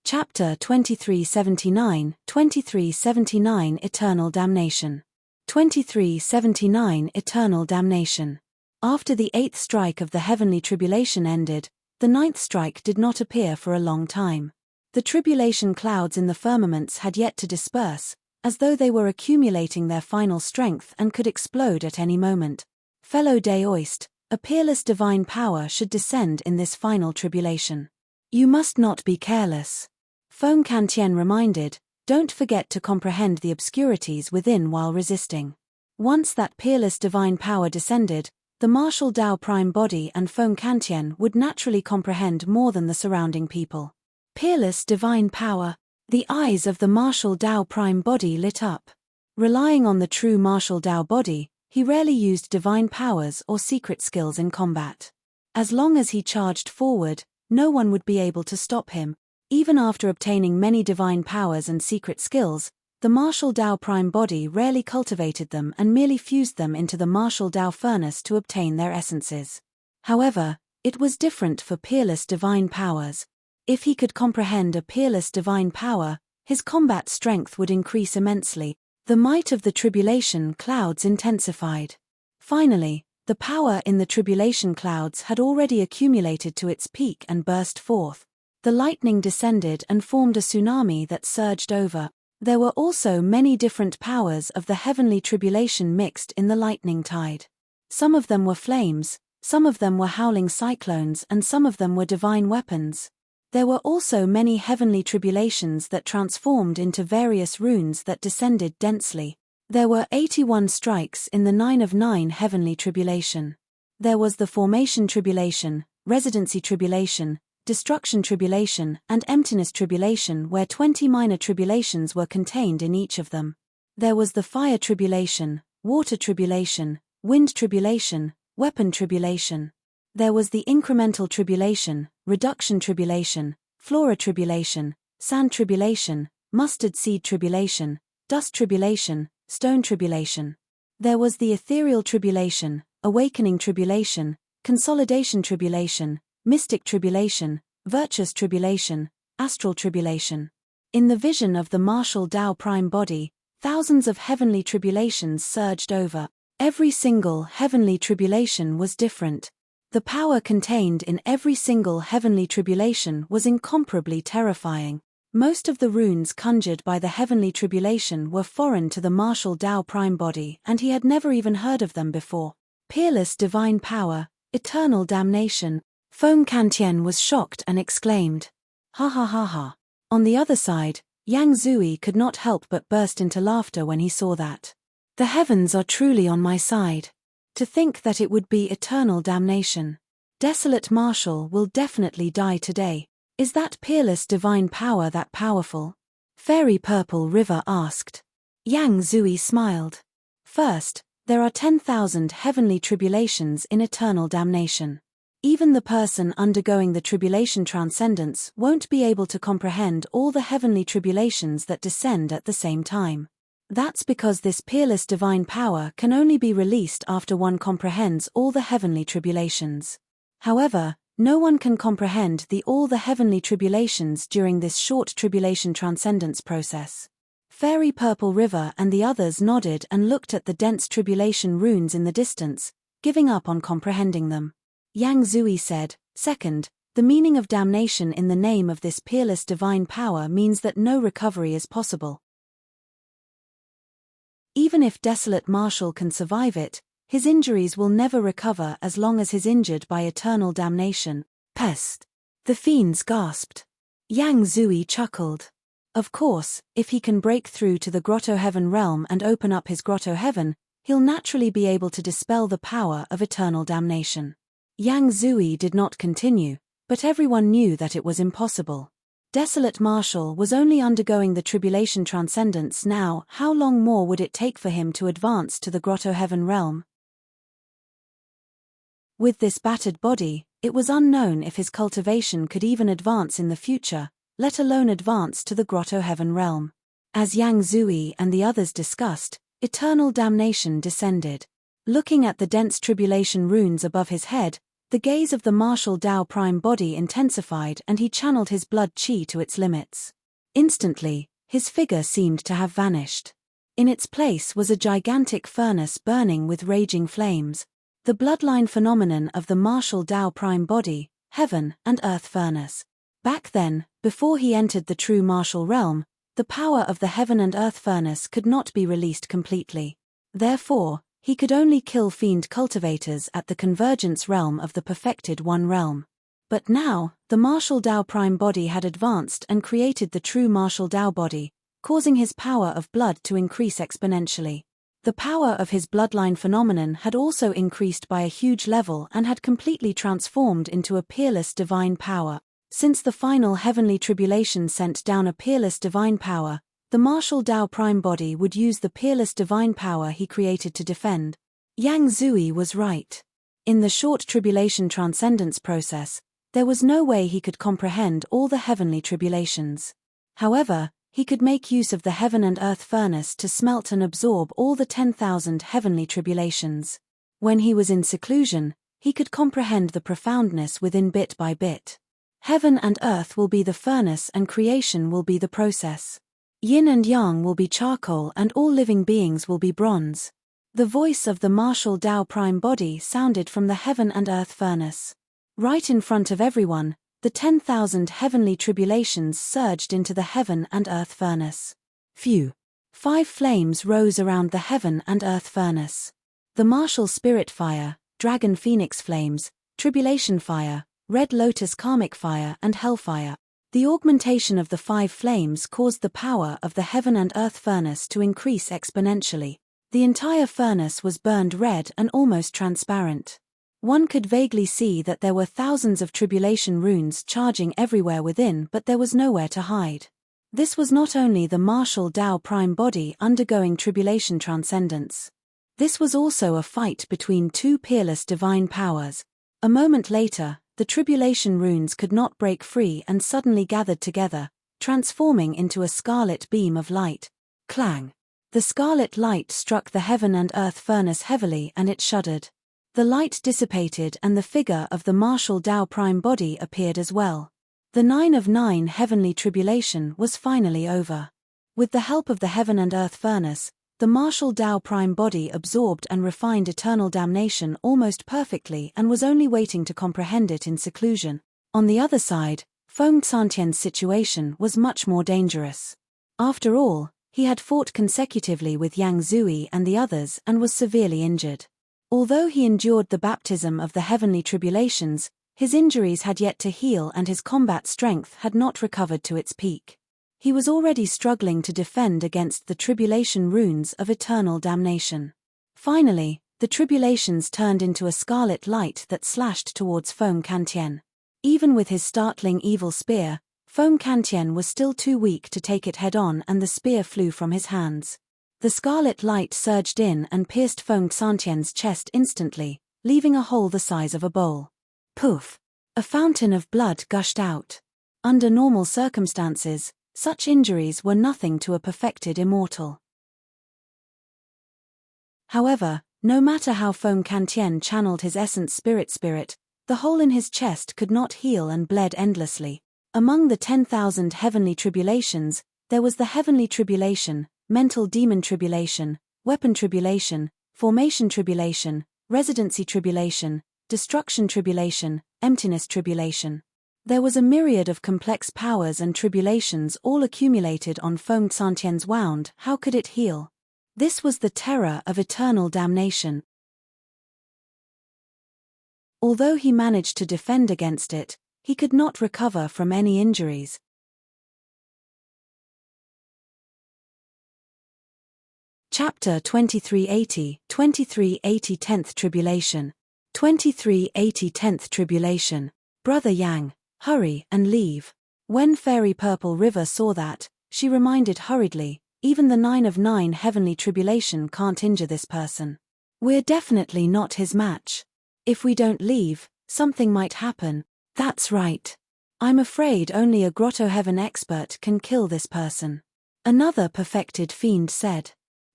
Speaker 1: Chapter 2379, 2379 Eternal Damnation. 2379 Eternal Damnation. After the 8th strike of the heavenly tribulation ended, the 9th strike did not appear for a long time. The tribulation clouds in the firmaments had yet to disperse, as though they were accumulating their final strength and could explode at any moment. Fellow Daoist, a peerless divine power should descend in this final tribulation. You must not be careless. Feng Kantien reminded, don't forget to comprehend the obscurities within while resisting. Once that peerless divine power descended, the martial Dao prime body and Feng Kantien would naturally comprehend more than the surrounding people. Peerless divine power. The eyes of the martial Dao prime body lit up. Relying on the true martial Dao body, he rarely used divine powers or secret skills in combat. As long as he charged forward, no one would be able to stop him. Even after obtaining many divine powers and secret skills, the martial Dao prime body rarely cultivated them and merely fused them into the martial Dao furnace to obtain their essences. However, it was different for peerless divine powers. If he could comprehend a peerless divine power, his combat strength would increase immensely. The might of the tribulation clouds intensified. Finally, the power in the tribulation clouds had already accumulated to its peak and burst forth. The lightning descended and formed a tsunami that surged over. There were also many different powers of the heavenly tribulation mixed in the lightning tide. Some of them were flames, some of them were howling cyclones, and some of them were divine weapons. There were also many heavenly tribulations that transformed into various runes that descended densely. There were 81 strikes in the 9 of 9 heavenly tribulation. There was the formation tribulation, residency tribulation, destruction tribulation, and emptiness tribulation, where 20 minor tribulations were contained in each of them. There was the fire tribulation, water tribulation, wind tribulation, weapon tribulation. There was the incremental tribulation, reduction tribulation, flora tribulation, sand tribulation, mustard seed tribulation, dust tribulation, stone tribulation. There was the ethereal tribulation, awakening tribulation, consolidation tribulation, mystic tribulation, virtuous tribulation, astral tribulation. In the vision of the martial Tao prime body, thousands of heavenly tribulations surged over. Every single heavenly tribulation was different. The power contained in every single heavenly tribulation was incomparably terrifying. Most of the runes conjured by the heavenly tribulation were foreign to the martial Tao prime body, and he had never even heard of them before. Peerless divine power, eternal damnation. Foam Kantien was shocked and exclaimed, "Ha ha ha ha." On the other side, Yang Zui could not help but burst into laughter when he saw that. The heavens are truly on my side. To think that it would be eternal damnation. Desolate Marshal will definitely die today. Is that peerless divine power that powerful? Fairy Purple River asked. Yang Zui smiled. First, there are 10,000 heavenly tribulations in eternal damnation. Even the person undergoing the tribulation transcendence won't be able to comprehend all the heavenly tribulations that descend at the same time. That's because this peerless divine power can only be released after one comprehends all the heavenly tribulations. However, no one can comprehend all the heavenly tribulations during this short tribulation transcendence process. Fairy Purple River and the others nodded and looked at the dense tribulation runes in the distance, giving up on comprehending them. Yang Zui said, "Second, the meaning of damnation in the name of this peerless divine power means that no recovery is possible. Even if Desolate Marshal can survive it, his injuries will never recover as long as he's injured by eternal damnation." Pest! The fiends gasped. Yang Zui chuckled. Of course, if he can break through to the Grotto Heaven realm and open up his Grotto Heaven, he'll naturally be able to dispel the power of eternal damnation. Yang Zui did not continue, but everyone knew that it was impossible. Desolate Marshal was only undergoing the tribulation transcendence now. How long more would it take for him to advance to the Grotto Heaven realm? With this battered body, it was unknown if his cultivation could even advance in the future, let alone advance to the Grotto Heaven realm. As Yang Zui and the others discussed, eternal damnation descended. Looking at the dense tribulation runes above his head, the gaze of the martial Tao prime body intensified and he channeled his blood chi to its limits. Instantly, his figure seemed to have vanished. In its place was a gigantic furnace burning with raging flames. The bloodline phenomenon of the martial Tao prime body, heaven and earth furnace. Back then, before he entered the true martial realm, the power of the heaven and earth furnace could not be released completely. Therefore, he could only kill fiend cultivators at the convergence realm of the perfected one realm. But now, the martial Tao prime body had advanced and created the true martial Tao body, causing his power of blood to increase exponentially. The power of his bloodline phenomenon had also increased by a huge level and had completely transformed into a peerless divine power. Since the final heavenly tribulation sent down a peerless divine power, the martial Tao prime body would use the peerless divine power he created to defend. Yang Zui was right. In the short tribulation transcendence process, there was no way he could comprehend all the heavenly tribulations. However, he could make use of the heaven and earth furnace to smelt and absorb all the 10,000 heavenly tribulations. When he was in seclusion, he could comprehend the profoundness within bit by bit. Heaven and earth will be the furnace and creation will be the process. Yin and yang will be charcoal and all living beings will be bronze. The voice of the martial Tao prime body sounded from the heaven and earth furnace. Right in front of everyone, the 10,000 heavenly tribulations surged into the heaven and earth furnace. Phew! 5 flames rose around the heaven and earth furnace. The martial spirit fire, dragon phoenix flames, tribulation fire, red lotus karmic fire and hellfire. The augmentation of the 5 flames caused the power of the heaven and earth furnace to increase exponentially. The entire furnace was burned red and almost transparent. One could vaguely see that there were thousands of tribulation runes charging everywhere within, but there was nowhere to hide. This was not only the martial Tao prime body undergoing tribulation transcendence. This was also a fight between 2 peerless divine powers. A moment later, the tribulation runes could not break free and suddenly gathered together, transforming into a scarlet beam of light. Clang! The scarlet light struck the heaven and earth furnace heavily and it shuddered. The light dissipated and the figure of the martial Tao prime body appeared as well. The 9 of 9 heavenly tribulation was finally over. With the help of the heaven and earth furnace, the martial Tao prime body absorbed and refined eternal damnation almost perfectly and was only waiting to comprehend it in seclusion. On the other side, Feng Xantian's situation was much more dangerous. After all, he had fought consecutively with Yang Zui and the others and was severely injured. Although he endured the baptism of the heavenly tribulations, his injuries had yet to heal and his combat strength had not recovered to its peak. He was already struggling to defend against the tribulation runes of eternal damnation. Finally, the tribulations turned into a scarlet light that slashed towards Feng Xantian. Even with his startling evil spear, Feng Xantian was still too weak to take it head-on and the spear flew from his hands. The scarlet light surged in and pierced Feng Xantian's chest instantly, leaving a hole the size of a bowl. Poof! A fountain of blood gushed out. Under normal circumstances, such injuries were nothing to a perfected immortal. However, no matter how Feng Xantian channeled his essence spirit, the hole in his chest could not heal and bled endlessly. Among the 10,000 heavenly tribulations, there was the heavenly tribulation, mental demon tribulation, weapon tribulation, formation tribulation, residency tribulation, destruction tribulation, emptiness tribulation. There was a myriad of complex powers and tribulations all accumulated on Feng Xantian's wound. How could it heal? This was the terror of eternal damnation. Although he managed to defend against it, he could not recover from any injuries. Chapter 2380, 2380 10th Tribulation. 2380 10th Tribulation. Brother Yang, hurry and leave. When Fairy Purple River saw that, she reminded hurriedly, even the 9 of 9 heavenly tribulation can't injure this person. We're definitely not his match. If we don't leave, something might happen. That's right. I'm afraid only a Grotto Heaven expert can kill this person. Another perfected fiend said.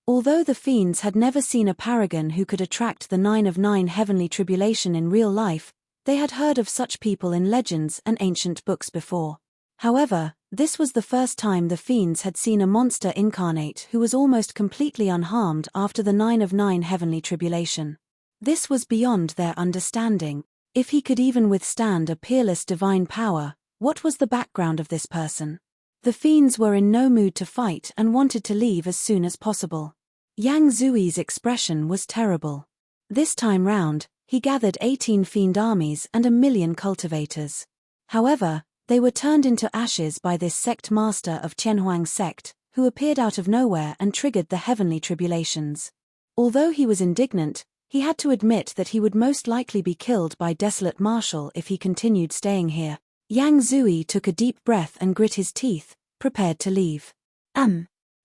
Speaker 1: Although the fiends had never seen a paragon who could attract the 9 of 9 heavenly tribulation in real life, they had heard of such people in legends and ancient books before. However, this was the first time the fiends had seen a monster incarnate who was almost completely unharmed after the 9 of 9 heavenly tribulation. This was beyond their understanding. If he could even withstand a peerless divine power, what was the background of this person? The fiends were in no mood to fight and wanted to leave as soon as possible. Yang Zui's expression was terrible. This time round, he gathered 18 fiend armies and 1,000,000 cultivators. However, they were turned into ashes by this sect master of Qianhuang's sect, who appeared out of nowhere and triggered the heavenly tribulations. Although he was indignant, he had to admit that he would most likely be killed by Desolate Marshal if he continued staying here. Yang Zui took a deep breath and grit his teeth, prepared to leave.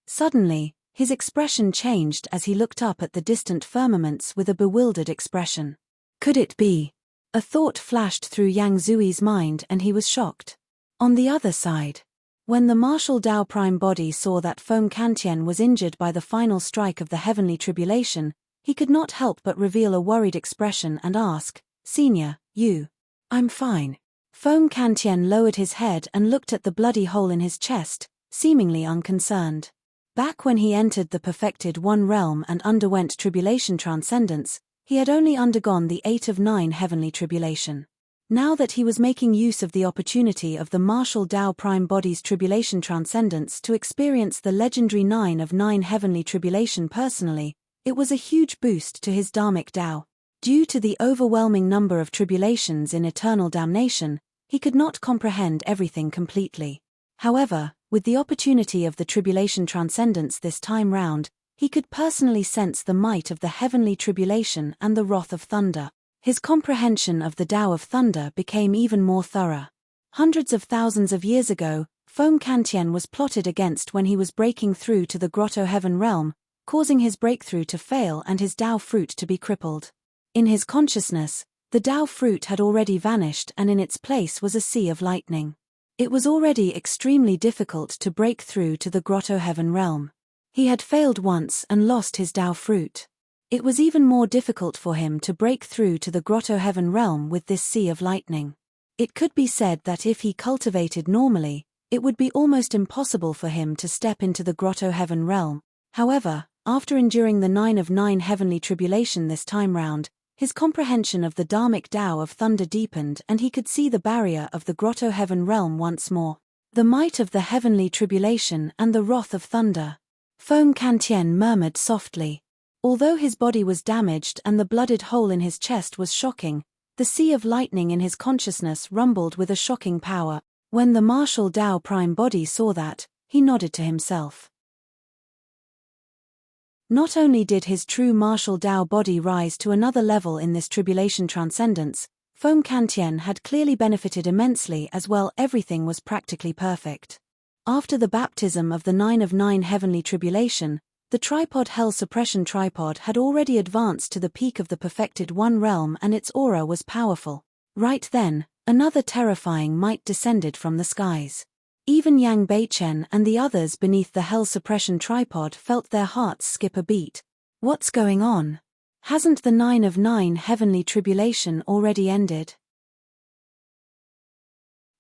Speaker 1: Suddenly, his expression changed as he looked up at the distant firmaments with a bewildered expression. Could it be? A thought flashed through Yang Zui's mind and he was shocked. On the other side, when the martial Tao prime body saw that Feng Xantian was injured by the final strike of the heavenly tribulation, he could not help but reveal a worried expression and ask, "Senior, you?" "I'm fine." Feng Xantian lowered his head and looked at the bloody hole in his chest, seemingly unconcerned. Back when he entered the perfected One realm and underwent tribulation transcendence, he had only undergone the 8 of 9 heavenly tribulation. Now that he was making use of the opportunity of the martial Tao prime body's tribulation transcendence to experience the legendary 9 of 9 heavenly tribulation personally, it was a huge boost to his dharmic Tao. Due to the overwhelming number of tribulations in eternal damnation, he could not comprehend everything completely. However, with the opportunity of the tribulation transcendence this time round, he could personally sense the might of the heavenly tribulation and the wrath of thunder. His comprehension of the Tao of thunder became even more thorough. Hundreds of thousands of years ago, Feng Kantien was plotted against when he was breaking through to the grotto heaven realm, causing his breakthrough to fail and his Tao fruit to be crippled. In his consciousness, the Tao fruit had already vanished and in its place was a sea of lightning. It was already extremely difficult to break through to the grotto heaven realm. He had failed once and lost his Tao fruit. It was even more difficult for him to break through to the grotto heaven realm with this sea of lightning. It could be said that if he cultivated normally, it would be almost impossible for him to step into the grotto heaven realm. However, after enduring the 9 of 9 heavenly tribulation this time round, his comprehension of the dharmic Tao of thunder deepened and he could see the barrier of the grotto heaven realm once more. The might of the heavenly tribulation and the wrath of thunder. Feng Kantien murmured softly. Although his body was damaged and the blooded hole in his chest was shocking, the sea of lightning in his consciousness rumbled with a shocking power. When the martial Tao prime body saw that, he nodded to himself. Not only did his true martial Tao body rise to another level in this tribulation transcendence, Feng Kantien had clearly benefited immensely as well. Everything was practically perfect. After the baptism of the 9 of 9 heavenly tribulation, the tripod hell suppression tripod had already advanced to the peak of the perfected one realm and its aura was powerful. Right then, another terrifying might descended from the skies. Even Yang Beichen and the others beneath the hell suppression tripod felt their hearts skip a beat. What's going on? Hasn't the 9 of 9 heavenly tribulation already ended?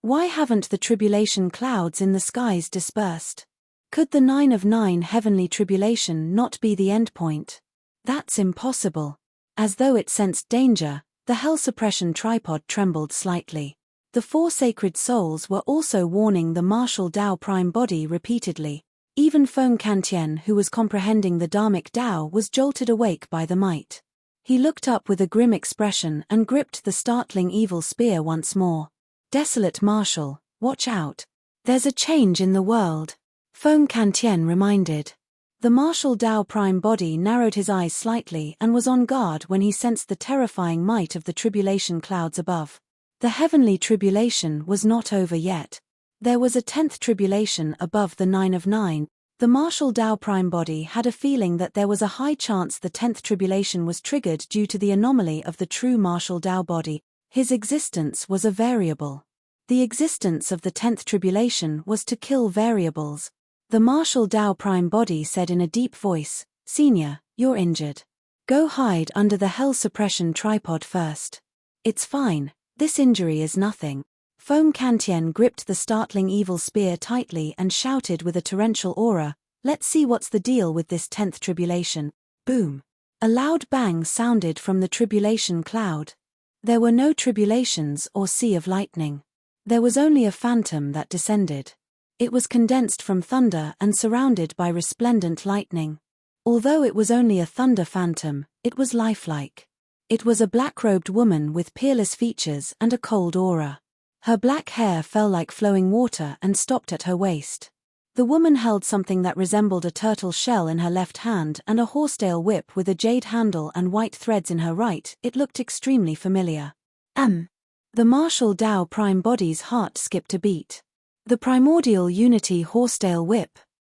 Speaker 1: Why haven't the tribulation clouds in the skies dispersed? Could the 9 of 9 heavenly tribulation not be the endpoint? That's impossible. As though it sensed danger, the hell suppression tripod trembled slightly. The 4 sacred souls were also warning the martial Tao prime body repeatedly. Even Feng Kantien, who was comprehending the dharmic Tao, was jolted awake by the might. He looked up with a grim expression and gripped the startling evil spear once more. Desolate Marshal, watch out. There's a change in the world. Feng Kantien reminded. The martial Tao prime body narrowed his eyes slightly and was on guard when he sensed the terrifying might of the tribulation clouds above. The heavenly tribulation was not over yet. There was a 10th tribulation above the 9 of 9. The martial Tao prime body had a feeling that there was a high chance the 10th tribulation was triggered due to the anomaly of the true martial Tao body. His existence was a variable. The existence of the 10th tribulation was to kill variables. The martial Tao prime body said in a deep voice, "Senior, you're injured. Go hide under the hell suppression tripod first." "It's fine. This injury is nothing." Feng Kantien gripped the startling evil spear tightly and shouted with a torrential aura, "Let's see what's the deal with this 10th tribulation." Boom! A loud bang sounded from the tribulation cloud. There were no tribulations or sea of lightning. There was only a phantom that descended. It was condensed from thunder and surrounded by resplendent lightning. Although it was only a thunder phantom, it was lifelike. It was a black-robed woman with peerless features and a cold aura. Her black hair fell like flowing water and stopped at her waist. The woman held something that resembled a turtle shell in her left hand and a horsetail whip with a jade handle and white threads in her right. It looked extremely familiar. The martial Tao prime body's heart skipped a beat. The primordial unity horsetail whip.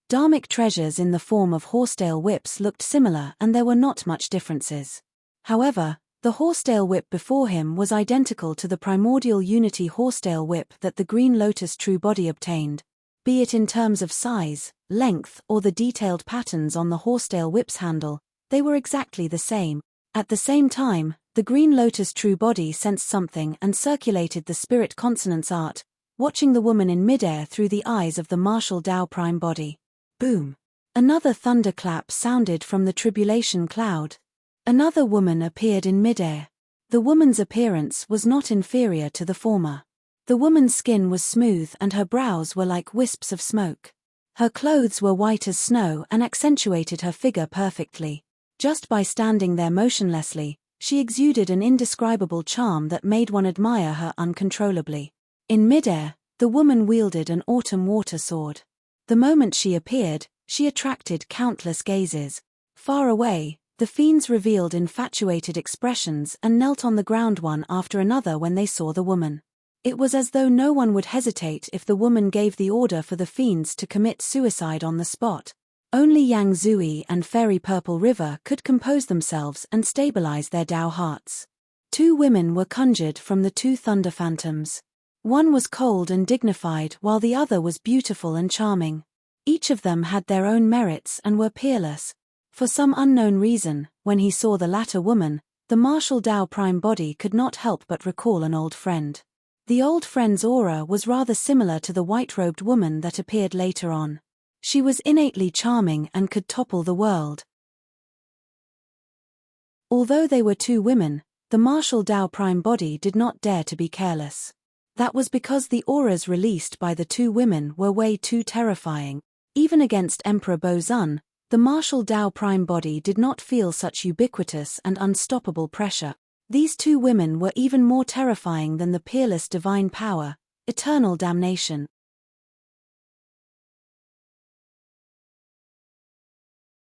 Speaker 1: Dharmic treasures in the form of horsetail whips looked similar and there were not much differences. However, the horsetail whip before him was identical to the primordial unity horsetail whip that the Green Lotus true body obtained. Be it in terms of size, length or the detailed patterns on the horsetail whip's handle, they were exactly the same. At the same time, the Green Lotus true body sensed something and circulated the spirit consonance art, watching the woman in midair through the eyes of the martial Tao prime body. Boom! Another thunderclap sounded from the tribulation cloud. Another woman appeared in midair. The woman's appearance was not inferior to the former. The woman's skin was smooth and her brows were like wisps of smoke. Her clothes were white as snow and accentuated her figure perfectly. Just by standing there motionlessly, she exuded an indescribable charm that made one admire her uncontrollably. In midair, the woman wielded an autumn water sword. The moment she appeared, she attracted countless gazes. Far away, the fiends revealed infatuated expressions and knelt on the ground one after another when they saw the woman. It was as though no one would hesitate if the woman gave the order for the fiends to commit suicide on the spot. Only Yang Zui and Fairy Purple River could compose themselves and stabilize their Dao hearts. Two women were conjured from the two thunder phantoms. One was cold and dignified while the other was beautiful and charming. Each of them had their own merits and were peerless. For some unknown reason, when he saw the latter woman, the martial Dao prime body could not help but recall an old friend. The old friend's aura was rather similar to the white-robed woman that appeared later on. She was innately charming and could topple the world. Although they were two women, the martial Dao prime body did not dare to be careless. That was because the auras released by the two women were way too terrifying. Even against Emperor Bozun, the martial Dao prime body did not feel such ubiquitous and unstoppable pressure. These two women were even more terrifying than the peerless divine power, eternal damnation.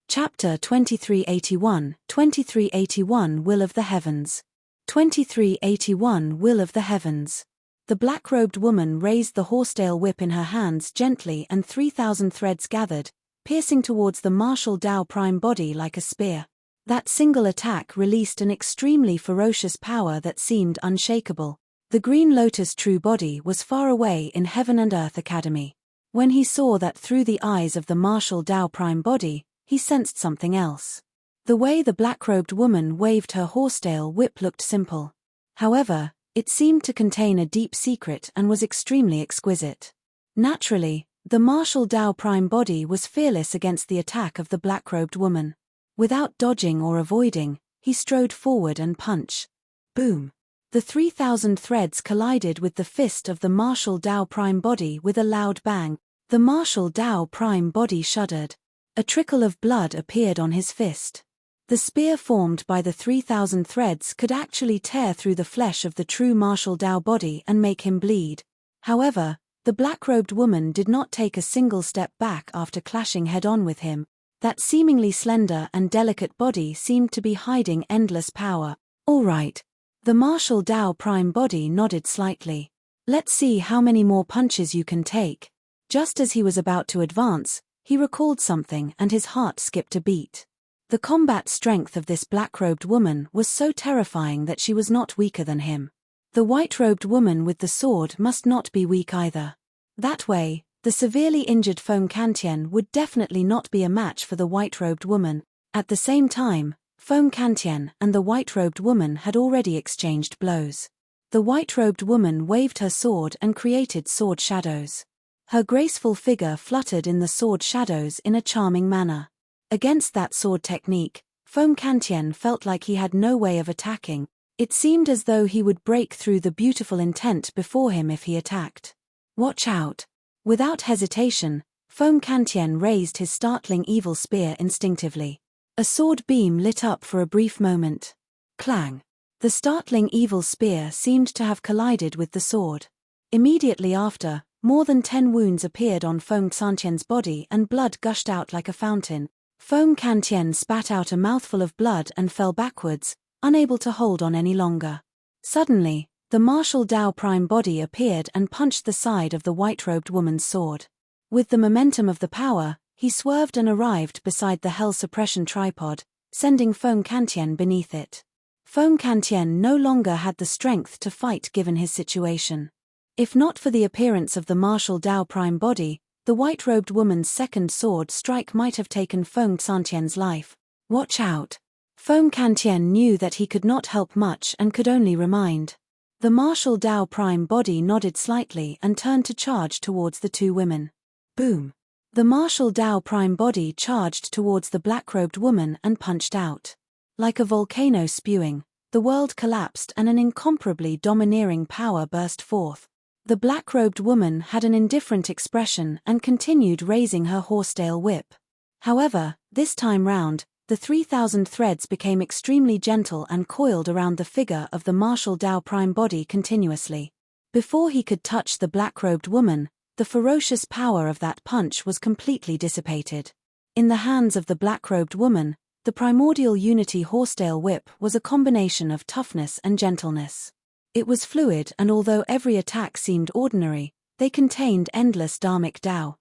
Speaker 1: Chapter 2381, 2381 Will of the Heavens. 2381 Will of the Heavens. The black-robed woman raised the horsetail whip in her hands gently and 3,000 threads gathered, piercing towards the martial Dao prime body like a spear. That single attack released an extremely ferocious power that seemed unshakable. The Green Lotus true body was far away in Heaven and Earth Academy. When he saw that through the eyes of the martial Dao prime body, he sensed something else. The way the black-robed woman waved her horsetail whip looked simple. However, it seemed to contain a deep secret and was extremely exquisite. Naturally, the martial Dao prime body was fearless against the attack of the black-robed woman. Without dodging or avoiding, he strode forward and punched. Boom! The 3,000 threads collided with the fist of the martial Dao prime body with a loud bang. The martial Dao prime body shuddered. A trickle of blood appeared on his fist. The spear formed by the 3,000 threads could actually tear through the flesh of the true martial Dao body and make him bleed. However, the black-robed woman did not take a single step back after clashing head-on with him. That seemingly slender and delicate body seemed to be hiding endless power. All right. The martial Dao prime body nodded slightly. Let's see how many more punches you can take. Just as he was about to advance, he recalled something and his heart skipped a beat. The combat strength of this black-robed woman was so terrifying that she was not weaker than him. The white-robed woman with the sword must not be weak either. That way, the severely injured Feng Kantian would definitely not be a match for the white-robed woman. At the same time, Feng Kantian and the white-robed woman had already exchanged blows. The white-robed woman waved her sword and created sword shadows. Her graceful figure fluttered in the sword shadows in a charming manner. Against that sword technique, Feng Kantian felt like he had no way of attacking. It seemed as though he would break through the beautiful intent before him if he attacked. Watch out! Without hesitation, Feng Kantian raised his startling evil spear instinctively. A sword beam lit up for a brief moment. Clang! The startling evil spear seemed to have collided with the sword. Immediately after, more than 10 wounds appeared on Feng Kantian's body and blood gushed out like a fountain. Feng Kantian spat out a mouthful of blood and fell backwards, unable to hold on any longer. Suddenly, the martial Dao prime body appeared and punched the side of the white-robed woman's sword. With the momentum of the power, he swerved and arrived beside the hell suppression tripod, sending Feng Kantian beneath it. Feng Kantian no longer had the strength to fight given his situation. If not for the appearance of the martial Dao prime body, the white-robed woman's second sword strike might have taken Feng Kantian's life. Watch out! Feng Kantian knew that he could not help much and could only remind. The martial Dao prime body nodded slightly and turned to charge towards the two women. Boom! The martial Dao prime body charged towards the black-robed woman and punched out. Like a volcano spewing, the world collapsed and an incomparably domineering power burst forth. The black-robed woman had an indifferent expression and continued raising her horsetail whip. However, this time round, the The 3,000 threads became extremely gentle and coiled around the figure of the martial Tao prime body continuously. Before he could touch the black-robed woman, the ferocious power of that punch was completely dissipated. In the hands of the black-robed woman, the primordial unity horsetail whip was a combination of toughness and gentleness. It was fluid, and although every attack seemed ordinary, they contained endless dharmic Tao.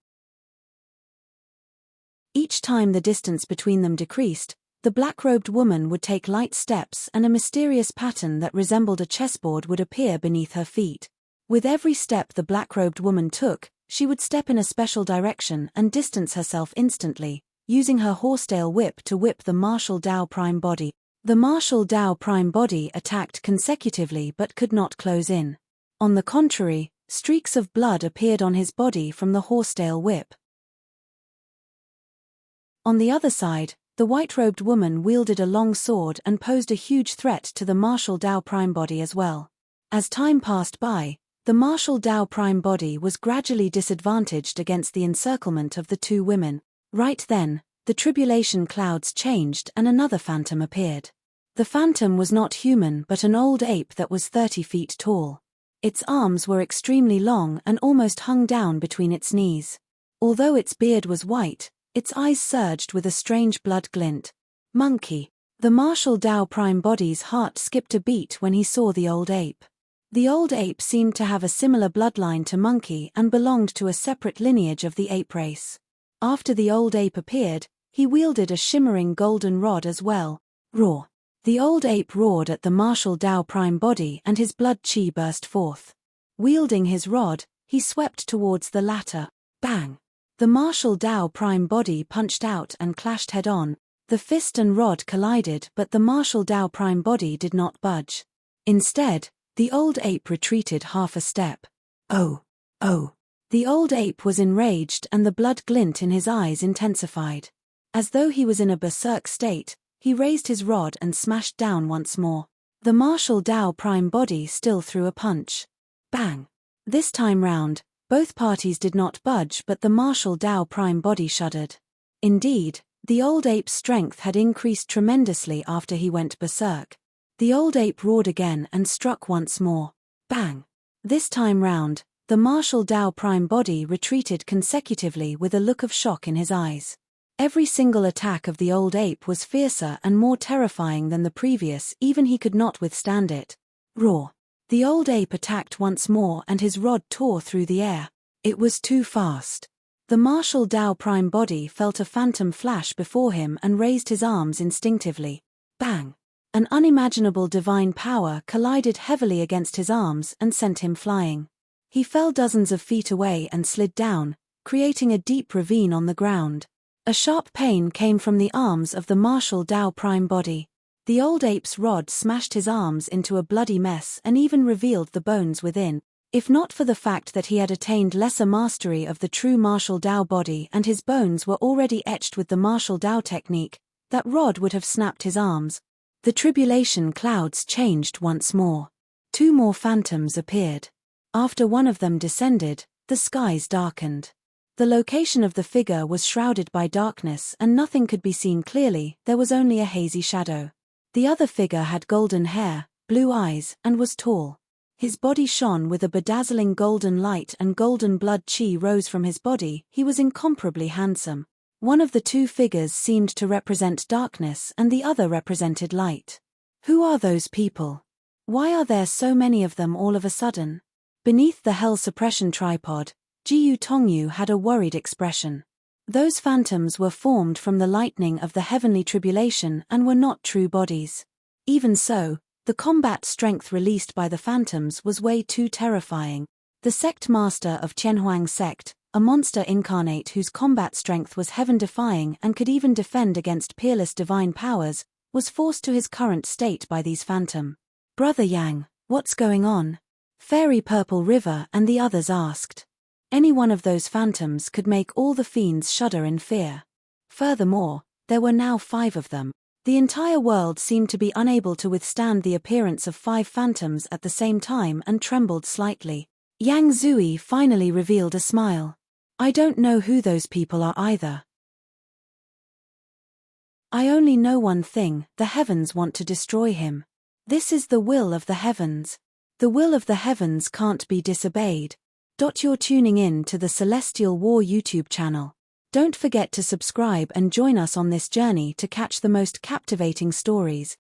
Speaker 1: Each time the distance between them decreased, the black-robed woman would take light steps and a mysterious pattern that resembled a chessboard would appear beneath her feet. With every step the black-robed woman took, she would step in a special direction and distance herself instantly, using her horsetail whip to whip the martial Tao prime body. The martial Tao prime body attacked consecutively but could not close in. On the contrary, streaks of blood appeared on his body from the horsetail whip. On the other side, the white-robed woman wielded a long sword and posed a huge threat to the martial Tao prime body as well. As time passed by, the martial Tao prime body was gradually disadvantaged against the encirclement of the two women. Right then, the tribulation clouds changed and another phantom appeared. The phantom was not human but an old ape that was 30 feet tall. Its arms were extremely long and almost hung down between its knees. Although its beard was white, its eyes surged with a strange blood glint. Monkey. The martial Tao prime body's heart skipped a beat when he saw the old ape. The old ape seemed to have a similar bloodline to Monkey and belonged to a separate lineage of the ape race. After the old ape appeared, he wielded a shimmering golden rod as well. Roar. The old ape roared at the martial Tao prime body and his blood chi burst forth. Wielding his rod, he swept towards the latter. Bang! The martial Tao prime body punched out and clashed head-on. The fist and rod collided but the martial Tao prime body did not budge. Instead, the old ape retreated half a step. Oh! Oh! The old ape was enraged and the blood glint in his eyes intensified. As though he was in a berserk state, he raised his rod and smashed down once more. The martial Tao prime body still threw a punch. Bang! This time round, both parties did not budge but the martial Tao prime body shuddered. Indeed, the old ape's strength had increased tremendously after he went berserk. The old ape roared again and struck once more. Bang! This time round, the martial Tao prime body retreated consecutively with a look of shock in his eyes. Every single attack of the old ape was fiercer and more terrifying than the previous, even he could not withstand it. Roar! The old ape attacked once more and his rod tore through the air. It was too fast. The martial Tao prime body felt a phantom flash before him and raised his arms instinctively. Bang! An unimaginable divine power collided heavily against his arms and sent him flying. He fell dozens of feet away and slid down, creating a deep ravine on the ground. A sharp pain came from the arms of the martial Tao prime body. The old ape's rod smashed his arms into a bloody mess and even revealed the bones within. If not for the fact that he had attained lesser mastery of the true martial Tao body and his bones were already etched with the martial Tao technique, that rod would have snapped his arms. The tribulation clouds changed once more. 2 more phantoms appeared. After one of them descended, the skies darkened. The location of the figure was shrouded by darkness and nothing could be seen clearly, there was only a hazy shadow. The other figure had golden hair, blue eyes, and was tall. His body shone with a bedazzling golden light and golden blood chi rose from his body, he was incomparably handsome. One of the 2 figures seemed to represent darkness and the other represented light. Who are those people? Why are there so many of them all of a sudden? Beneath the hell suppression tripod, Jiyu Tongyu had a worried expression. Those phantoms were formed from the lightning of the heavenly tribulation and were not true bodies. Even so, the combat strength released by the phantoms was way too terrifying. The sect master of Tianhuang sect, a monster incarnate whose combat strength was heaven-defying and could even defend against peerless divine powers, was forced to his current state by these phantom. Brother Yang, what's going on? Fairy Purple River and the others asked. Any one of those phantoms could make all the fiends shudder in fear. Furthermore, there were now 5 of them. The entire world seemed to be unable to withstand the appearance of 5 phantoms at the same time and trembled slightly. Yang Zui finally revealed a smile. I don't know who those people are either. I only know one thing, the heavens want to destroy him. This is the will of the heavens. The will of the heavens can't be disobeyed. You're tuning in to the Celestial War YouTube channel. Don't forget to subscribe and join us on this journey to catch the most captivating stories.